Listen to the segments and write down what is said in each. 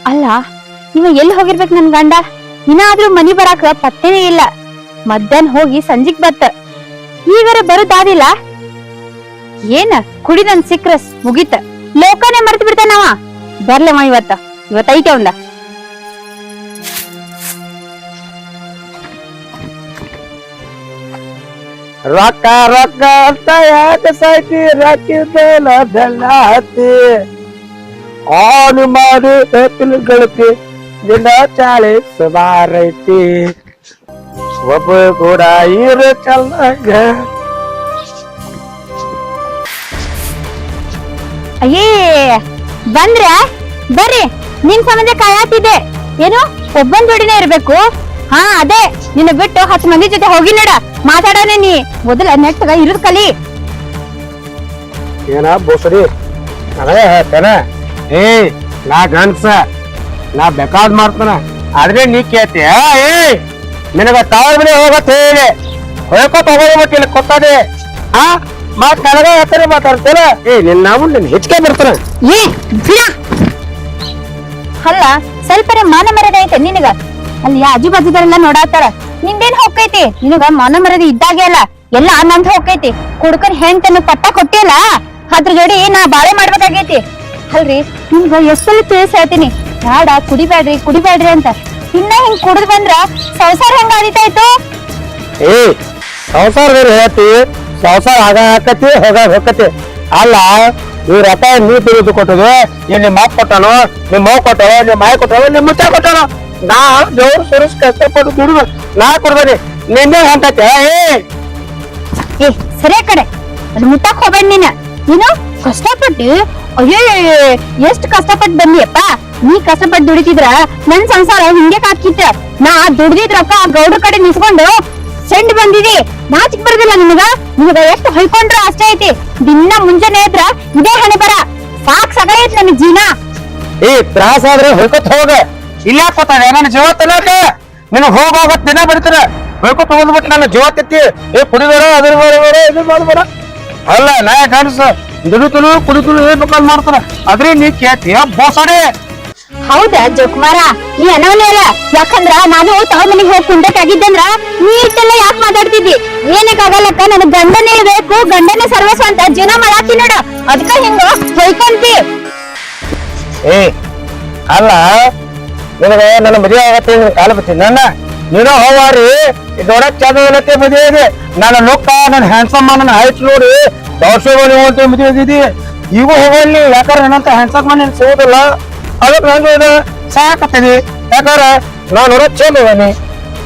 ಅಲ್ಲ ಇವ ಎಲ್ಲಿ ಹೋಗಿರ್ಬೇಕು ನನ್ ಗಂಡ? ಇನ್ನಾದ್ರೂ ಮನಿ ಬರಾಕ ಪತ್ತೇನೇ ಇಲ್ಲ. ಮಧ್ಯಾಹ್ನ ಹೋಗಿ ಸಂಜಿಗ್ ಬತ್ತ, ಈಗಾರ ಬರುದಾದಿಲ್ಲ. ಏನ ಕುಡಿದನ್ ಸಿಕ್ರ ಮುಗಿತ, ಲೋಕನೇ ಮರ್ತ ಬಿಡ್ತಾನವ. ಬರ್ಲವ ಇವತ್ತ ಐತೆ ಅವಂದ. ರೊಕ್ಕ ರೊಕ್ಕ ಅಂತ ಯಾಕೆ ಸಾಯ್ತಿ? ರಾಕಿದೆಲ್ಲ ಬೆಲ್ಲ ಹತ್ತಿ ಆನು ಮಾಡಿ ಗಳಿಕೆ ದಿನ ಚಾಳಿ ಸುಮಾರೈತಿ. ಒಬ್ಬ ಕೂಡ ಇರು ಚಲ್ಲಾಗ. ಅಯ್ಯೇ ಬಂದ್ರ ಬರ್ರಿ, ನಿನ್ ಸಂಬಂಧ ಕಾಯತಿದ್ದೆ. ಏನು ಒಬ್ಬನ್ ಜೋಡಿನೇ ಇರ್ಬೇಕು? ಹಾ ಅದೇ, ನಿನ್ನ ಬಿಟ್ಟು 10 ಮಂದಿ ಜೊತೆ ಹೋಗಿ ನೋಡ, ಮಾತಾಡೋಣ. ನೀ ಮೊದಲ ನೆಟ್ಟಗ ಇರುದ್ ಕಲಿ. ಏನ ಬೋಸಡಿ ನನಗೆ ಹೇಳ್ತೇನ? ನಾ ಗಂಡ್ಸ, ನಾ ಬೇಕಾದ್ ಮಾಡ್ತಾನ, ಆದ್ರೆ ನೀ ಕೇಳ್ತಿ. ನಿನಗ ತಾಳ ಬಿಡಿ ಹೋಗತ್ ಹೇಳಿ ಹೋಯ್ಕೋ ತಗೋಬೇಕಿಲ್ಲ ಕೊತ್ತದೆ. ಮಾತ್ ನನಗ ಹೇಳ್ತಾರೆ ಮಾತಾಡ್ತೇನ? ನಿನ್ನ ಹೆಚ್ಚಿಗೆ ಬರ್ತಾನ. ಅಲ್ಲ ಸ್ವಲ್ಪರ ಮಾನ ಮರ್ಯಾದೆ ಐತೆ ನಿನಗ? ಅಲ್ಲಿ ಆಜು ಬಾಜುದರೆಲ್ಲ ನೋಡಾತಾರ, ನಿಂದೇನ್ ಹೋಗ್ತೈತಿ? ನಿನಗ ಮಾನ ಮರ್ಯಾದೆ ಇದ್ದಾಗೆ ಅಲ್ಲ, ಎಲ್ಲ ನಂದ್ ಹೋಗ್ತೈತಿ. ಕುಡ್ಕನ್ ಹೆಣ್ತನ್ನು ಪಟ್ಟ ಕೊಟ್ಟಿಲ್ಲ, ಅದ್ರ ಜೋಡಿ ನಾ ಬಾಳೆ ಮಾಡ್ಬೇಕಾಗೈತಿ. ಅಲ್ರಿ ನಿಮ್ಗ ಎಷ್ಟಲ್ಲಿ ತಿಳಿಸ್ ಹೇಳ್ತೀನಿ, ಬೇಡ ಕುಡಿಬ್ಯಾಡ್ರಿ ಅಂತ. ಇನ್ನ ಹಿಂಗ್ ಕುಡಿದ್ ಬಂದ್ರ ಸಂಸಾರ ಹೆಂಗ ಆದಿತಾಯ್ತು? ಸಂಸಾರ ಹೇಳ್ತಿ, ಸಂಸಾರ ಆಗ ಹಾಕತಿ ಹೋಗತಿ. ಅಲ್ಲ ಇವ್ರ ರಥ ನೀ ತಿಳಿದು ಕೊಟ್ಟದು, ನಿಮ್ಮ ಅಪ್ಪ ಕೊಟ್ಟನು, ನಿಮ್ಮ ಮಗು ಕೊಟ್ಟವ, ನಿಮ್ಮ ಮಾಯ ಕೊಟ್ಟವ, ನಿಮ್ಮ ಮುಚ್ಚ ಕೊಟ್ಟನು. ನಾ ದೇವ್ರ ಸುರೇಶ್ ಕಷ್ಟಪಟ್ಟು ದುಡಿದು ನಾ ಕೊಡ್ಬೇಡಿ, ನಿನ್ನೆ ಹೊಂಟೈತೆ. ಸರಿಯ ಕಡೆ ಅದು ಮುಟ್ಟಕ್ ಹೋಗ್ಬೇಡ. ನೀನು ಕಷ್ಟಪಟ್ಟು, ಅಯ್ಯೋ ಎಷ್ಟ್ ಕಷ್ಟಪಟ್ಟು ಬಂದಿಯಪ್ಪ. ನೀ ಕಷ್ಟಪಟ್ಟು ದುಡಿತಿದ್ರ ನನ್ ಸಂಸಾರ ಹಿಂಗೆ ಹಾಕಿತ್ತ. ನಾ ದುಡ್ದಿದ್ರಪ್ಪ ಗೌಡ್ರ ಕಡೆ ನಿಸ್ಕೊಂಡು ಸೆಂಡ್ ಬಂದಿದಿ. ನಾಚಿಕ್ ಬರುದಿಲ್ಲ ನಿನಗ ಎಷ್ಟು ಹೊಯ್ಕೊಂಡ್ರ ಅಷ್ಟೇ ಐತಿ. ದಿನ ಮುಂಜಾನೆ ಇದ್ರ ಇದೇ ಹಣೆ ಬರ. ಸಾಗೈತಿ ನನ್ ಜೀವನ. ತ್ರಾಸ ಆದ್ರೆ ಹೊಯ್ಕೊತ್ ಹೋಗ. ಇಲ್ಲ ಕೊಟ್ಟಾಗ ನನ್ನ ಜೀವ ತಲಕ ನಿನ್ ಹೋಗೋಗತ್ ದಿನ ಬರೀತಾರ. ಹೊಯ್ಕೊತ್ ಹೋಗ್ಬಿಟ್ಟು ನನ್ನ ಜೀವ ತೆತ್ತಿ ಕುಡಿದಾರ ಅದ್ರ ಇದು ಮಾಡ್ಬೇಡ. ಅಲ್ಲ ನಾ ಕಾಣಿಸ ದುಡಿತಲು ಕುಡಿತಲು ಬೇಕಾದ್ ಮಾಡ್ತಾರ, ಆದ್ರೆ ನೀ ಕೇಳ್ತಿ ಬೋಸಡೆ. ಹೌದಾ ಜೋಕುಮಾರ, ನೀ ಅನವನೇ ಅಲ್ಲ. ಯಾಕಂದ್ರ ನಾನು ತವ್ರ ಮನೆಗೆ ಹೋಗಿ ಕುಂಡಕ್ಕಾಗಿದ್ದಂದ್ರ ನೀ ಇಷ್ಟೆಲ್ಲ ಯಾಕೆ ಮಾತಾಡ್ತಿದ್ದಿ? ಏನಕ್ಕಾಗಲ್ಲಕ್ಕ, ನನ್ ಗಂಡನೇ ಬೇಕು, ಗಂಡನೇ ಸರ್ವಸ್ವ ಅಂತ ಜೀವನ ಮಾಡಾಕಿ ನೋಡ. ಅದಕ್ಕ ಹಿಂಗ ಹೊಯ್ಕೊಂತಿ. ಅಲ್ಲ ನಿನಗ ನನ್ನ ಮದುವೆ ಆಗತ್ತೆ ಕಾಲ ಬರ್ತೀನಿ. ನನ್ನ ನೀನು ಹೋಗಾರಿ ನೋಡಕ್ ಚಂದಕ್ಕೆ ಮದುವೆ ಇದೆ. ನನ್ನ ಲುಕ್ಕ, ನನ್ನ ಹ್ಯಾಂಡ್ಸಮ್, ನನ್ನ ಹೈಟ್ ನೋಡಿ ದೋಷಗಳು ಮದುವೆ ಇದ್ದೀವಿ. ಈಗೂ ಹೋಗಲಿ, ಯಾಕಂದ್ರೆ ಏನಂತ ಹ್ಯಾಂಡ್ಸಮ್ ಮನೆ ಸಿಗೋದಿಲ್ಲ. ಅದಕ್ಕೆ ನಂಗೆ ಸಾಕತ್ತೀನಿ. ಯಾಕಂದ್ರೆ ನಾನು ನೋಡಕ್ ಚಂದ ಹೋಗಿ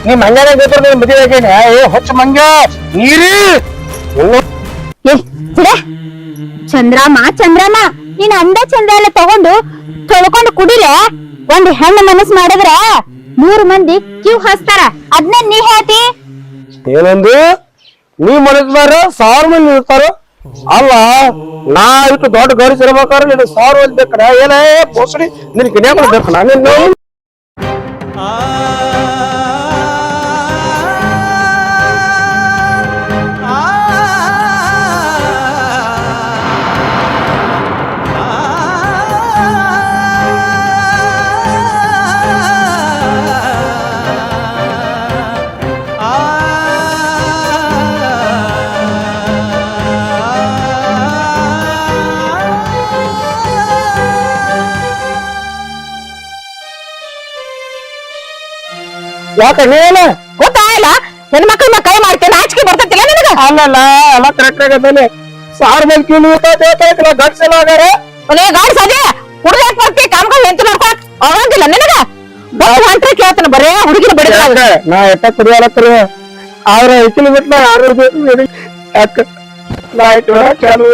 ನೀ ಮಂಗ್ಯಾನ ಜೊತೆ ಮದುವೆ ಆಗೇನೆ. ಹೊಚ್ಚ ಮಂಗ್ಯ ನೀರಿ ಚಂದ್ರಮ್ಮ ನೀನ್ ಅಂದ ಚಂದ ಎಲ್ಲ ತಗೊಂಡು ತೊಳ್ಕೊಂಡು ಕುಡಿಲೆ. ಒಂದ್ ಹೆಣ್ಣು ಮನಸ್ ಮಾಡಿದ್ರ 3 ಮಂದಿ ಕ್ಯೂ ಹಸ್ತಾರ. ಅದ್ನ ನೀ ಹೇಳ್ತಿ ಏನಂದು? ನೀ ಮನಸ್ಬಾರ 1000 ಮಂದಿ ಇರ್ತಾರ. ಅಲ್ಲ ನಾ ಇಟ್ಟು ದೊಡ್ಡ ಗೌರಿ ಸಿರ್ಬೇಕಾದ್ರೆ ನಿನ್ 1000 ಮಂದಿ ಬೇಕಾರ? ಏನೇ ಬೋಸಡಿ ನಿನ್ ಕಿನ್ಯಾ ಮಾಡ್ಬೇಕು ನಾನು. ಯಾಕೆ ನೀನ ಗೊತ್ತಾಗಲ್ಲ? ನನ್ ಮಕ್ಕಳ ಕೈ ಮಾಡ್ತೇನೆ, ಆಚಿಕೆ ಬರ್ತತಿಲ್ಲ ನಿನಗ? ಅಲ್ಲಲ್ಲ ಎಲ್ಲ ಕರೆಕ್ಟ್ ಆಗದೇನೆ. 1000 ಮಂದಿ ಕ್ಯೂ ನಿಲ್ತಾ ಗಡ್ಸಲ್ಲ ಆಗಾರ. ಗಾಡ್ಸ್ ಅದೇ ಹುಡುಗ ಬರ್ತಿ ಕಾಮ್ಗಳು ಎಂತ ನೋಡ್ಕೊಳಕ್ ಆಗಂಗಿಲ್ಲ ನಿನಗ? ಹೊಂಟ್ರೆ ಕೇಳ್ತಾನ ಬರೇ ಹುಡುಗಿನ ಬಡ. ನಾ ಎಟ್ಟ ಕುಡಿಯಾಲತ್ತರ ಅವ್ರ ಐತಿಲ್ ಬಿಟ್ಟ ಯಾರು ಯಾಕ ನಾ ಇಟ್ಟು ಚಾಲು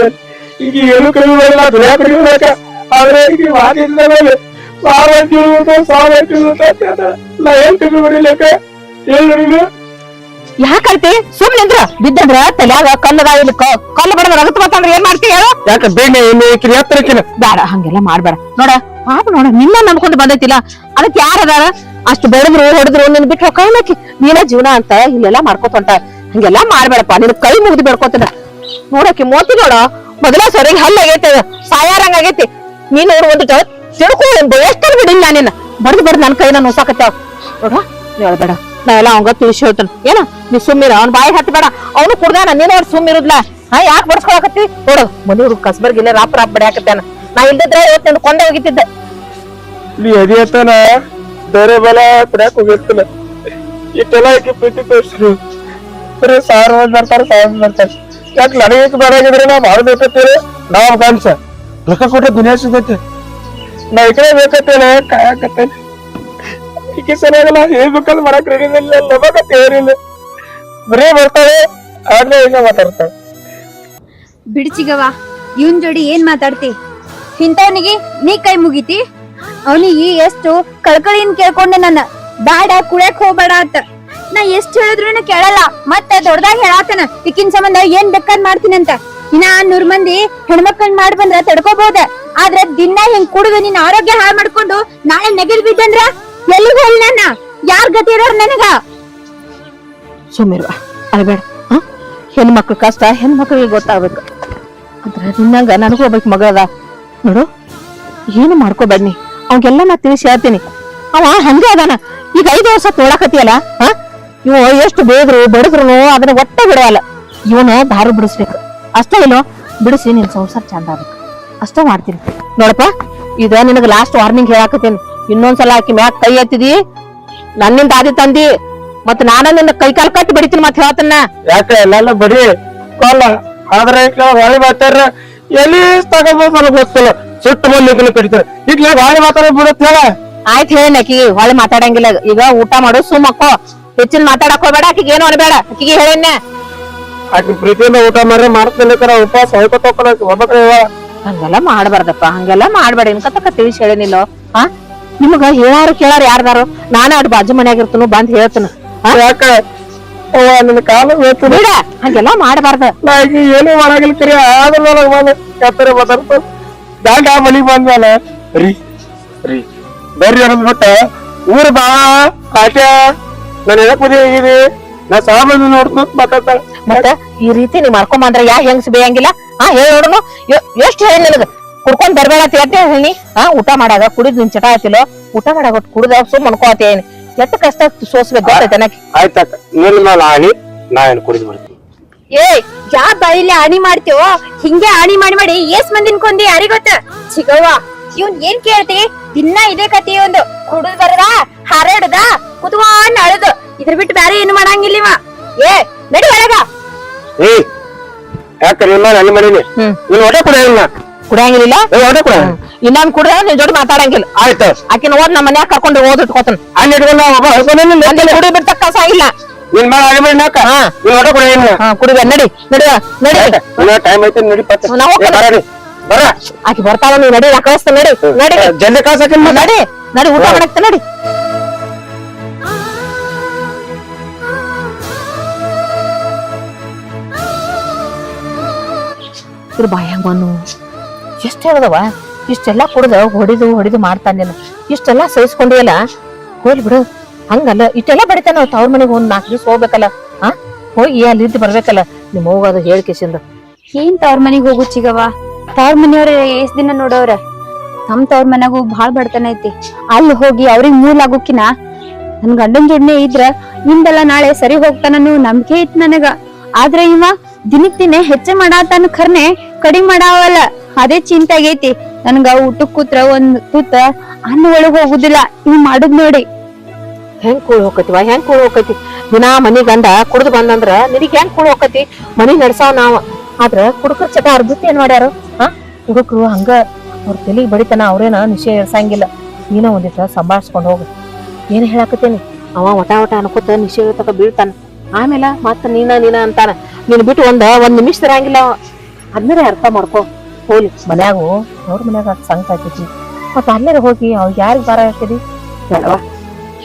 ಈಗ ಏನು ಕಲಿಯೋಲ್ಲ, ದುಡಿಯಾ ಕಲಿಯೋಬೇಕ. ಆದ್ರೆ ಈಗ ವಾದಿಲ್ಲ ಮೇಲೆ 1000 ನಾ ಏನ್ ಕಮ್ಮಿ ಬರೀಲೇಕ? ಏನು ಯಾಕಂತೆ ಸುಮ್ನೆ ಅಂದ್ರ ಬಿದ್ದದ್ರ ತಲ್ಯಾಗ ಕಲ್ಲದ ಇಲ್ಲಿ ಕಲ್ಲು ಬಡದ ರಗತ್ ಬರ್ತಂದ್ರ ಏನ್ ಮಾಡ್ತಿ ಹೇಳು? ಯಾಕ ಬೇಡ ಹತ್ತಿರಕಿನ ಬೇಡ, ಹಂಗೆಲ್ಲ ಮಾಡ್ಬೇಡ. ನೋಡ ಪಾಪ ನೋಡ ನಿನ್ನ ನಂಬ್ಕೊಂಡು ಬಂದೈತಿಲ್ಲ, ಅದಕ್ಕೆ ಯಾರದಾರ ಅಷ್ಟು ಬೆಳೆದ್ರು ಹೊಡೆದ್ರು ನಿನ್ ಬಿಟ್ಟು ಹೋಗಿ ನೀನ ಜೀವನ ಅಂತ ಇಲ್ಲೆಲ್ಲಾ ಮಾಡ್ಕೊತಂಟ. ಹಂಗೆಲ್ಲಾ ಮಾಡ್ಬೇಡಪ್ಪ, ನಿನ್ ಕೈ ಮುಗ್ದು ಬೆಡ್ಕೋತದ. ನೋಡಕ್ಕೆ ಮೋತಿ ನೋಡ ಮೊದಲ ಸೊರೆಗೆ ಹಲ್ಲ ಆಗೈತೆ, ಸಾಯಾರಂಗ ಆಗೈತಿ. ನೀನ್ ನೋಡು ಒಂದು ತಿಳ್ಕೊ ಎಷ್ಟಲ್ಲಿ ಬಿಡಿಲ್ಲ ನಿನ್ನ ಬಡ್ದು ಬಡ್ದು ನನ್ ಕೈನ ನುಸಾಕತ್ತಾವ ನೋಡ ಹೇಳ್ಬೇಡ ನಾ ಎಲ್ಲ ಅವಂಗ ತಿಳಿಸಿ ಹೇಳ್ತಾನ ಏನ ನೀ ಸುಮ್ಮಿರ ಅವ್ನ ಬಾಯಿ ಹತ್ತಬೇಡ ಅವನು ಕುಡ್ದಾನ ನೀನು ಅವ್ರು ಸುಮ್ಮಿರುದ್ಲ ಯಾಕೆ ಬಡ್ಸ್ಕೊಳಕತ್ತಿ ನೋಡು ಮನೂರು ಕಸ್ಬರ್ಗಿಲ್ಲ ರಾಪ್ ರಾಪ್ ಬಡಿಯಾಕತ್ತಾನ ನಾ ಇಲ್ದಿದ್ರೆ ಇವತ್ತು ಕೊಂಡೆ ಹೋಗಿತ್ತಿದ್ದೆ ನೀ ಅದಿಯತ್ತಾನ ಬೇರೆ ಬಲ ಕುಡ್ಯಾಕ ಹೋಗಿರ್ತಿಲ್ಲ ಇಷ್ಟೆಲ್ಲ ಆಕಿ ಪ್ರೀತಿ ತೋರಿಸ್ರು ಬರೀ ಸಾವಿರ ಬರ್ತಾರ ಯಾಕೆ ನನಗೆ ಬರಾಗಿದ್ರೆ ನಾ ಮಾಡ್ಬೇಕತ್ತೇಳಿ ನಾವ್ ಕನ್ಸ ರೊಕ್ಕ ಕೊಟ್ಟ ದುನಿಯಾ ಸಿಗತ್ತೆ ನಾ ಈ ಕಡೆ ಬೇಕತ್ತೇನೆ ಕಾಯಕತ್ತೇನೆ ಈಕೆ ಸರಿಯಾಗಲ್ಲ ಹೇಳ್ಬೇಕಂದ್ ಮಾಡಕ್ ರೆಡಿ ಇಲ್ಲ ಲಬಕತ್ತೆ ಏನಿಲ್ಲ ಬರೀ ಬರ್ತಾವೆ ಆಗ್ಲೇ ಈಗ ಮಾತಾಡ್ತಾವೆ ಬಿಡ್ಚಿಗವ ಇವನ್ ಜೋಡಿ ಏನ್ ಮಾತಾಡ್ತಿ ಇಂಥವನಿಗೆ ನೀ ಕೈ ಮುಗಿತಿ ಅವನಿಗೆ ಎಷ್ಟು ಕಳ್ಕಳಿನ್ ಕೇಳ್ಕೊಂಡೆ ನನ್ನ ಬ್ಯಾಡ ಕುಳ್ಯಾಕ್ ಹೋಗ್ಬೇಡ ಅಂತ ನಾ ಎಷ್ಟ್ ಹೇಳಿದ್ರು ಕೇಳಲ್ಲ ಮತ್ತೆ ದೊಡ್ಡದಾಗ ಹೇಳಾತನ ಇಕ್ಕಿನ ಸಂಬಂಧ ಏನ್ ಬೇಕಾದ್ ಮಾಡ್ತೀನಿ ಅಂತ ಇನ್ನ 100 ಮಂದಿ ಹೆಣ್ಮಕ್ಳನ್ ಮಾಡಿ ಬಂದ್ರ ತಡ್ಕೋಬಹುದ ಆದ್ರೆ ದಿನ ಹಿಂಗ್ ಕುಡಿದು ನಿನ್ ಆರೋಗ್ಯ ಹಾಳು ಮಾಡ್ಕೊಂಡು ನಾಳೆ ನೆಗಲ್ ಬಿದ್ದಂದ್ರ ಎಲ್ಲಿಗೆ ಹೋಗಿ ನನ್ನ ಯಾರ್ ಗತಿ ಇರೋರ್ ನನಗ ಸುಮ್ಮಿರುವ ಅಳ್ಬೇಡ ಹೆಣ್ಮಕ್ಳ ಕಷ್ಟ ಹೆಣ್ಮಕ್ಳಿಗೆ ಗೊತ್ತಾಗ್ಬೇಕು ಅಂದ್ರ ನಿನ್ನಂಗ ನನಗೂ ಒಬ್ಬಕ್ ಮಗ ಅದ ನೋಡು ಏನು ಮಾಡ್ಕೋಬೇಡ ನೀ ಅವಂಗೆಲ್ಲ ನಾ ತಿಳಿಸಿ ಹೇಳ್ತೀನಿ ಅವ ಹಂಗ ಅದಾನ ಈಗ 5 ವರ್ಷ ತೊಳಕತಿಯಲ್ಲ ಇವ ಎಷ್ಟು ಬೇದ್ರು ಬಡದ್ರು ಅದನ್ನ ಒಟ್ಟ ಬಿಡವಲ್ಲ ಇವನು ದಾರು ಬಿಡಿಸ್ಬೇಕು ಅಷ್ಟೇ ಇಲ್ಲೋ ಬಿಡಿಸಿ ನಿನ್ ಸಂಸಾರ ಚಂದ ಆಗ್ಬೇಕು ಅಷ್ಟ ಮಾಡ್ತೀನಿ ನೋಡಪ್ಪ ಇದ ನಿನಗ ಲಾಸ್ಟ್ ವಾರ್ನಿಂಗ್ ಹೇಳಾಕತ್ತೀನಿ ಇನ್ನೊಂದ್ಸಲ ಆಕಿ ಮ್ಯಾಕ್ ಕೈ ಎತ್ತಿದಿ ನನ್ನಿಂದ ಆದಿ ತಂದಿ ಮತ್ ನಾನ ನಿನ್ನ ಕೈ ಕಾಲ್ ಕಟ್ಟಿ ಬಡಿತೀನಿ ಮತ್ ಹೇಳ್ತನ್ನ ಯಾಕೆ ಎಲ್ಲ ಬರೀ ಕೊಲ್ಲ ಆದ್ರೆ ಗಾಳಿ ಮಾತಾಡ್ರ ಎಲ್ಲಿ ತಗೋಬೋದು ನನಗೆ ಗೊತ್ತಿಲ್ಲ ಸುಟ್ಟು ಬಂದು ಕಡಿತಾರೆ ಈಗ ಗಾಳಿ ಮಾತಾಡ ಬಿಡುತ್ತೆ ಹೇಳ ಆಯ್ತು ಹೇಳಿ ಆಕಿಗೆ ಹೊಳೆ ಮಾತಾಡಂಗಿಲ್ಲ ಈಗ ಊಟ ಮಾಡು ಸುಮ್ಮಕ್ಕೋ ಹೆಚ್ಚಿನ ಮಾತಾಡಕ್ ಹೋಗ್ಬೇಡ ಆಕಿಗೆ ಏನು ಅನ್ಬೇಡ ಆಕಿಗೆ ಹೇಳೇನೆ ಆಕಿ ಪ್ರೀತಿಯಿಂದ ಊಟ ಮಾಡ್ತೀನಿ ಉಪವಾಸ ಹೊಯ್ಕೊತ ಹೋಗ್ಬೇಕ್ರಿ ಹಂಗೆಲ್ಲ ಮಾಡ್ಬಾರ್ದಪ್ಪ ಹಂಗೆಲ್ಲ ಮಾಡ್ಬೇಡ ಇನ್ಕತಕ್ಕ ತಿಳಿಸಿ ಹೇಳೇನಿಲ್ಲ ನಿಮಗ ಹೇಳಾರು ಕೇಳಾರ ಯಾರ್ದಾರು ನಾನ ಅಡ್ ಬಾಜು ಮನ್ಯಾಗ ಇರ್ತನು ಬಂದ್ ಹೇಳ್ತನ ಯಾಕ ನನ್ನ ಕಾಲ ಬೇಕು ಬಿಡ ಹಂಗೆಲ್ಲ ಮಾಡ್ಬಾರ್ದ ನಾ ಈಗ ಏನು ಮಾಡಾಗಿಲ್ಲ ಕರಿ ಆದ್ರ ನನಗ್ ಬಂದ ಕತ್ತರೆ ಮಾತಾಡ್ತ ದಾಂಡ ಮನಿಗ್ ಬಂದ್ಮೇಲೆ ರೀ ರೀ ಬರ್ರಿ ಅನ್ನೋದ್ ಬಿಟ್ಟ ಊರ್ ಬಾ ಆಟ ನಾನು ಎದಕ್ ಮದುವೆ ಆಗಿದೆ ನಾ ಸಾಮಾನ್ಯ ನೋಡ್ತು ಮಾತಾಡ್ತಾಳ ಮತ್ತ ಈ ರೀತಿ ನೀ ಮಾಡ್ಕೊಂಬಂದ್ರ ಯಾ ಹೆಂಗ್ಸ್ ಬೇಯಂಗಿಲ್ಲ ಹೇಳಿ ನೋಡುನು ಎಷ್ಟ್ ಹೇಳಿ ನಿನಗ ಕುಡ್ಕೊಂಡ್ ಬರ್ಬೇಡ ಅಂತ ಹೇಳಿ ಊಟ ಮಾಡಾಗ ಕುಡಿದ್ ನಿನ್ ಚಟ ಆತಿಲ್ಲ ಊಟ ಮಾಡಾಗ ಕುಡ್ದಾಗ ಸುಮ್ ಅನ್ಕೋತೇನಿ ಎಷ್ಟ ಕಷ್ಟ ಸೋಸ್ಬೇಕು ಗೊತ್ತೈತೆ ನನಗೆ ಆಯ್ತಾಕ ನಿನ್ನ ಮೇಲೆ ಆಣಿ ನಾ ಏನು ಕುಡಿದು ಬರ್ತೀನಿ ಯಾ ಬಾಯಿಲೆ ಆಣಿ ಮಾಡ್ತೀವೋ ಹಿಂಗೆ ಆಣಿ ಮಾಡಿ ಮಾಡಿ ಎಸ್ ಮಂದಿನ್ ಕೊಂದಿ ಯಾರಿಗೊತ್ತ ಚಿಗವ್ವ ಇವ್ನ್ ಏನ್ ಕೇಳ್ತಿ ದಿನ ಇದೇ ಕತಿ ಒಂದು ಕುಡಿದ್ ಬರದ ಹಾರಾಡುದ ಕುತ್ಕೊಂಡ್ ಅಳದು ಇದ್ರ ಬಿಟ್ಟು ಬ್ಯಾರೆ ಏನು ಮಾಡಂಗಿಲ್ಲ ನಡಿ ಒಳಗ ಯಾಕ ನಿಮ್ಮ ನನ್ನ ಮನೇಲಿ ನೀನ್ ಒಡೆ ಕುಡಿಯಲ್ಲ ಕುಡಿಯಂಗಿಲ್ಲ ಒಡೆ ಕುಡ ಇನ್ನೊಂದ್ ಕುಡ್ದ ನಿನ್ ಜೋಡಿ ಮಾತಾಡಂಗಿಲ್ಲ ಆಯ್ತು ಆಕಿನ ಓದ್ ನಮ್ಮ ಮನ್ಯಾಗ ಕರ್ಕೊಂಡು ಓದಿಟ್ಕೋತಾನ ಅಲ್ಲಿ ಇಟ್ಕೊಂಡ ಒಬ್ಬ ಕುಡಿ ಬಿಡ್ತಕ್ಕ ಕಸ ಇಲ್ಲ ನಿನ್ ಮೇಲೆ ಆಗಬೇಡ ನಾಕ ನೀನ್ ಒಡೆ ಕುಡಿಯಲ್ಲ ಕುಡಿದ ನಡಿ ನಡಿ ನಡಿ ಟೈಮ್ ಐತೆ ನಡಿ ಬರ ಬರ ಆಕಿ ಬರ್ತಾಳ ನೀವ್ ನಡಿ ನಾ ಕಳಿಸ್ತ ನಡಿ ನಡಿ ಜಲ್ದಿ ಕಳ್ಸಕ್ಕೆ ನಡಿ ನಡಿ ಊಟ ಮಾಡಕ್ತ ನಡಿ ಇದ್ರ ಬಾಯಾಂಗ ಬನ್ನು ಎಷ್ಟ್ ಹೇಳದವ ಇಷ್ಟೆಲ್ಲಾ ಕುಡ್ದ ಹೊಡಿದು ಮಾಡ್ತಾನೇನ ಇಷ್ಟೆಲ್ಲಾ ಸಹಿಸ್ಕೊಂಡಿಯಲ್ಲ ಹೋಗ್ಲಿ ಬಿಡು ಹಂಗಲ್ಲ ಇಷ್ಟೆಲ್ಲಾ ಬಡಿತಾನ ತವ್ರ ಮನೆಗೆ ಒಂದ್ 4 ದಿವಸ ಹೋಗ್ಬೇಕಲ್ಲ ಹೋಗಿ ಅಲ್ಲಿ ಇದ್ದು ಬರ್ಬೇಕಲ್ಲ ನಿಮ್ ಹೋಗೋದು ಹೇಳ್ಕೇಸಿಂದ ಏನ್ ತವ್ರ ಮನಿಗ್ ಹೋಗು ಚಿಗವ್ವ ತವ್ರ ಮನೆಯವ್ರ ಎಷ್ಟ್ ದಿನ ನೋಡವ್ರ ತಮ್ ತವ್ರ ಮನೆಗೂ ಬಾಳ್ ಬಡತನ ಐತಿ ಅಲ್ಲಿ ಹೋಗಿ ಅವ್ರಿಗೆ ಮೂಲ್ ಆಗೋಕಿನ ನನ್ ಗಂಡನ್ ಜೋಡ್ನೆ ಇದ್ರ ನಿಂದೆಲ್ಲ ನಾಳೆ ಸರಿ ಹೋಗ್ತಾನನ್ನು ನಂಬಿಕೆ ಐತಿ ನನಗ ಆದ್ರೆ ಇವ ದಿನಕ್ ದಿನ ಹೆಚ್ಚ ಮಾಡಾತಾನ ಖರ್ನೆ ಕಡಿಮೆ ಮಾಡಾವಲ್ಲ ಅದೇ ಚಿಂತೆ ಆಗೈತಿ ನನ್ಗ ಊಟಕ್ ಕೂತ್ರ ಒಂದ್ ತೂತ ಅನ್ನ ಒಳಗ್ ಹೋಗುದಿಲ್ಲ ಇವ್ ಮಾಡುದ್ ನೋಡಿ ಹೆಂಗ್ ಕೂಳ್ ಹೋಗತಿವ ಹೆಂಗ್ ಕೂಳ್ ಹೋಗತಿ ದಿನಾ ಮನಿ ಗಂಡ ಕುಡ್ದು ಬಂದಂದ್ರ ನಿನಗ್ ಹೆಂಗ್ ಕೂಳ್ ಹೋಗತಿ ಮನಿ ನಡ್ಸಾವ್ ನಾವ ಆದ್ರ ಕುಡುಕರ್ ಚಟ ಅರ್ಬಿಟ್ಟು ಏನ್ ಮಾಡ್ಯಾರ ಹುಡುಕ್ರು ಹಂಗ ಅವ್ರ ತಲೆಗ್ ಬಡಿತನ ಅವ್ರೇನ ನಿಶ್ಚಯ ಇರ್ಸಂಗಿಲ್ಲ ನೀನ ಒಂದಿಟ್ಟ ಸಂಭಾಳ್ಸ್ಕೊಂಡ್ ಹೋಗು ಏನ್ ಹೇಳಾಕತ್ತೇನಿ ಅವ ಒಟ ಅನ್ಕೋತ ನಿಶ್ಚಯ ತಕ ಬೀಳ್ತಾನ ಆಮೇಲೆ ಮತ್ತ ನೀನ ಅಂತಾನ ನೀನ್ ಬಿಟ್ಟು ಒಂದ್ ನಿಮಿಷ ಇರಂಗಿಲ್ಲ ಅದನ್ನೇ ಅರ್ಥ ಮಾಡ್ಕೊ ಹೋಲಿ ಮನ್ಯಾಗು ಅವ್ರ ಮನ್ಯಾಗ ಸಂಕಟ ಆಗ್ತೈತಿ ಮತ್ತ ಅಲ್ಲೇ ಹೋಗಿ ಅವ್ ಯಾರಿಗ್ ಬಾರ ಆಗ್ತದಿ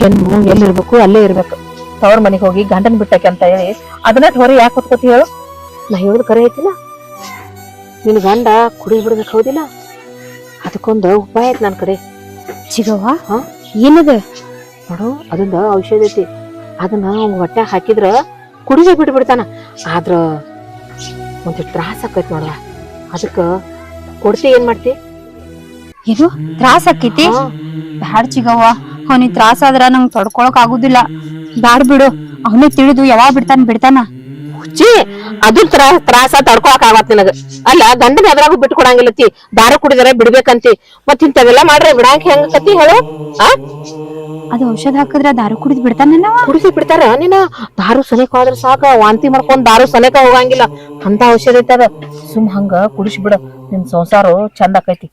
ಹೆಣ್ಣು ಎಲ್ಲಿರ್ಬೇಕು ಅಲ್ಲೇ ಇರ್ಬೇಕು ತವ್ರ ಮನೆಗೆ ಹೋಗಿ ಗಂಡನ್ ಬಿಟ್ಟಕ್ಕೆ ಅಂತ ಹೇಳಿ ಅದನ್ನ ಹೊರ ಯಾಕೆ ಹೊತ್ಕೋತಿ ಹೇಳು ನಾ ಹೇಳುದು ಕರೆ ಐತಿಲ್ಲ ನಿನ್ ಗಂಡ ಕುಡಿ ಬಿಡ್ಬೇಕು ಹೌದಿಲ್ಲ ಅದಕ್ಕೊಂದು ಉಪಾಯ ಐತಿ ನನ್ ಕಡೆ ಚಿಗವ್ವ ಏನದ ನೋಡು ಅದೊಂದು ಔಷಧ ಐತಿ ಅದನ್ನ ಅವ್ನ ಹೊಟ್ಟೆ ಹಾಕಿದ್ರ ಕುಡಿದೇ ಬಿಡ್ತಾನ ಆದ್ರ ಒಂದಿಷ್ಟು ತ್ರಾಸ ಆಕೈತಿ ನೋಡುವ ಅದಕ್ಕ ಕೊಡ್ತಿ ಏನ್ ಮಾಡ್ತಿ ಏನು ತ್ರಾಸ ಆಕೈತಿ ಬ್ಯಾಡ್ ಚಿಗವ್ವ ಅವನಿಗೆ ತ್ರಾಸ ಆದ್ರ ನಂಗ್ ತಡ್ಕೊಳಕ್ ಆಗುದಿಲ್ಲ ಬ್ಯಾಡ್ ಬಿಡು ಅವನೇ ತಿಳಿದು ಯಾವಾಗ ಬಿಡ್ತಾನ ಹುಚ್ಚಿ ಅದು ತ್ರಾಸ ತಡ್ಕೊಳಕ್ ಆಗತ್ ನಿನಗ ಅಲ್ಲ ಗಂಡನ ಅದ್ರಾಗೂ ಬಿಟ್ಟು ಕೊಡಂಗಿಲ್ಲತಿ ದಾರು ಕುಡಿದರೆ ಬಿಡ್ಬೇಕಂತಿ ಮತ್ ಇಂಥವೆಲ್ಲ ಮಾಡ್ರೆ ಬಿಡಾಂಕ ಹೆಂಗತಿ ಹೇಳು ಆ ಅದು ಔಷಧ ಹಾಕಿದ್ರ ದಾರು ಕುಡಿದ್ ಬಿಡ್ತಾನವ ಕುಡಿಸಿ ಬಿಡ್ತಾರ ನೀನ ದಾರು ಸನೇಕ ಹೋದ್ರ ಸಾಕ ವಾಂತಿ ಮಾಡ್ಕೊಂಡ್ ದಾರು ಸನೇಕ ಹೋಗಂಗಿಲ್ಲ ಅಂತ ಔಷಧ ಐತದ ಸುಮ್ ಹಂಗ ಕುಡಿಸಿ ಬಿಡ ನಿನ್ ಸಂಸಾರ ಚಂದ ಆಕೈತಿ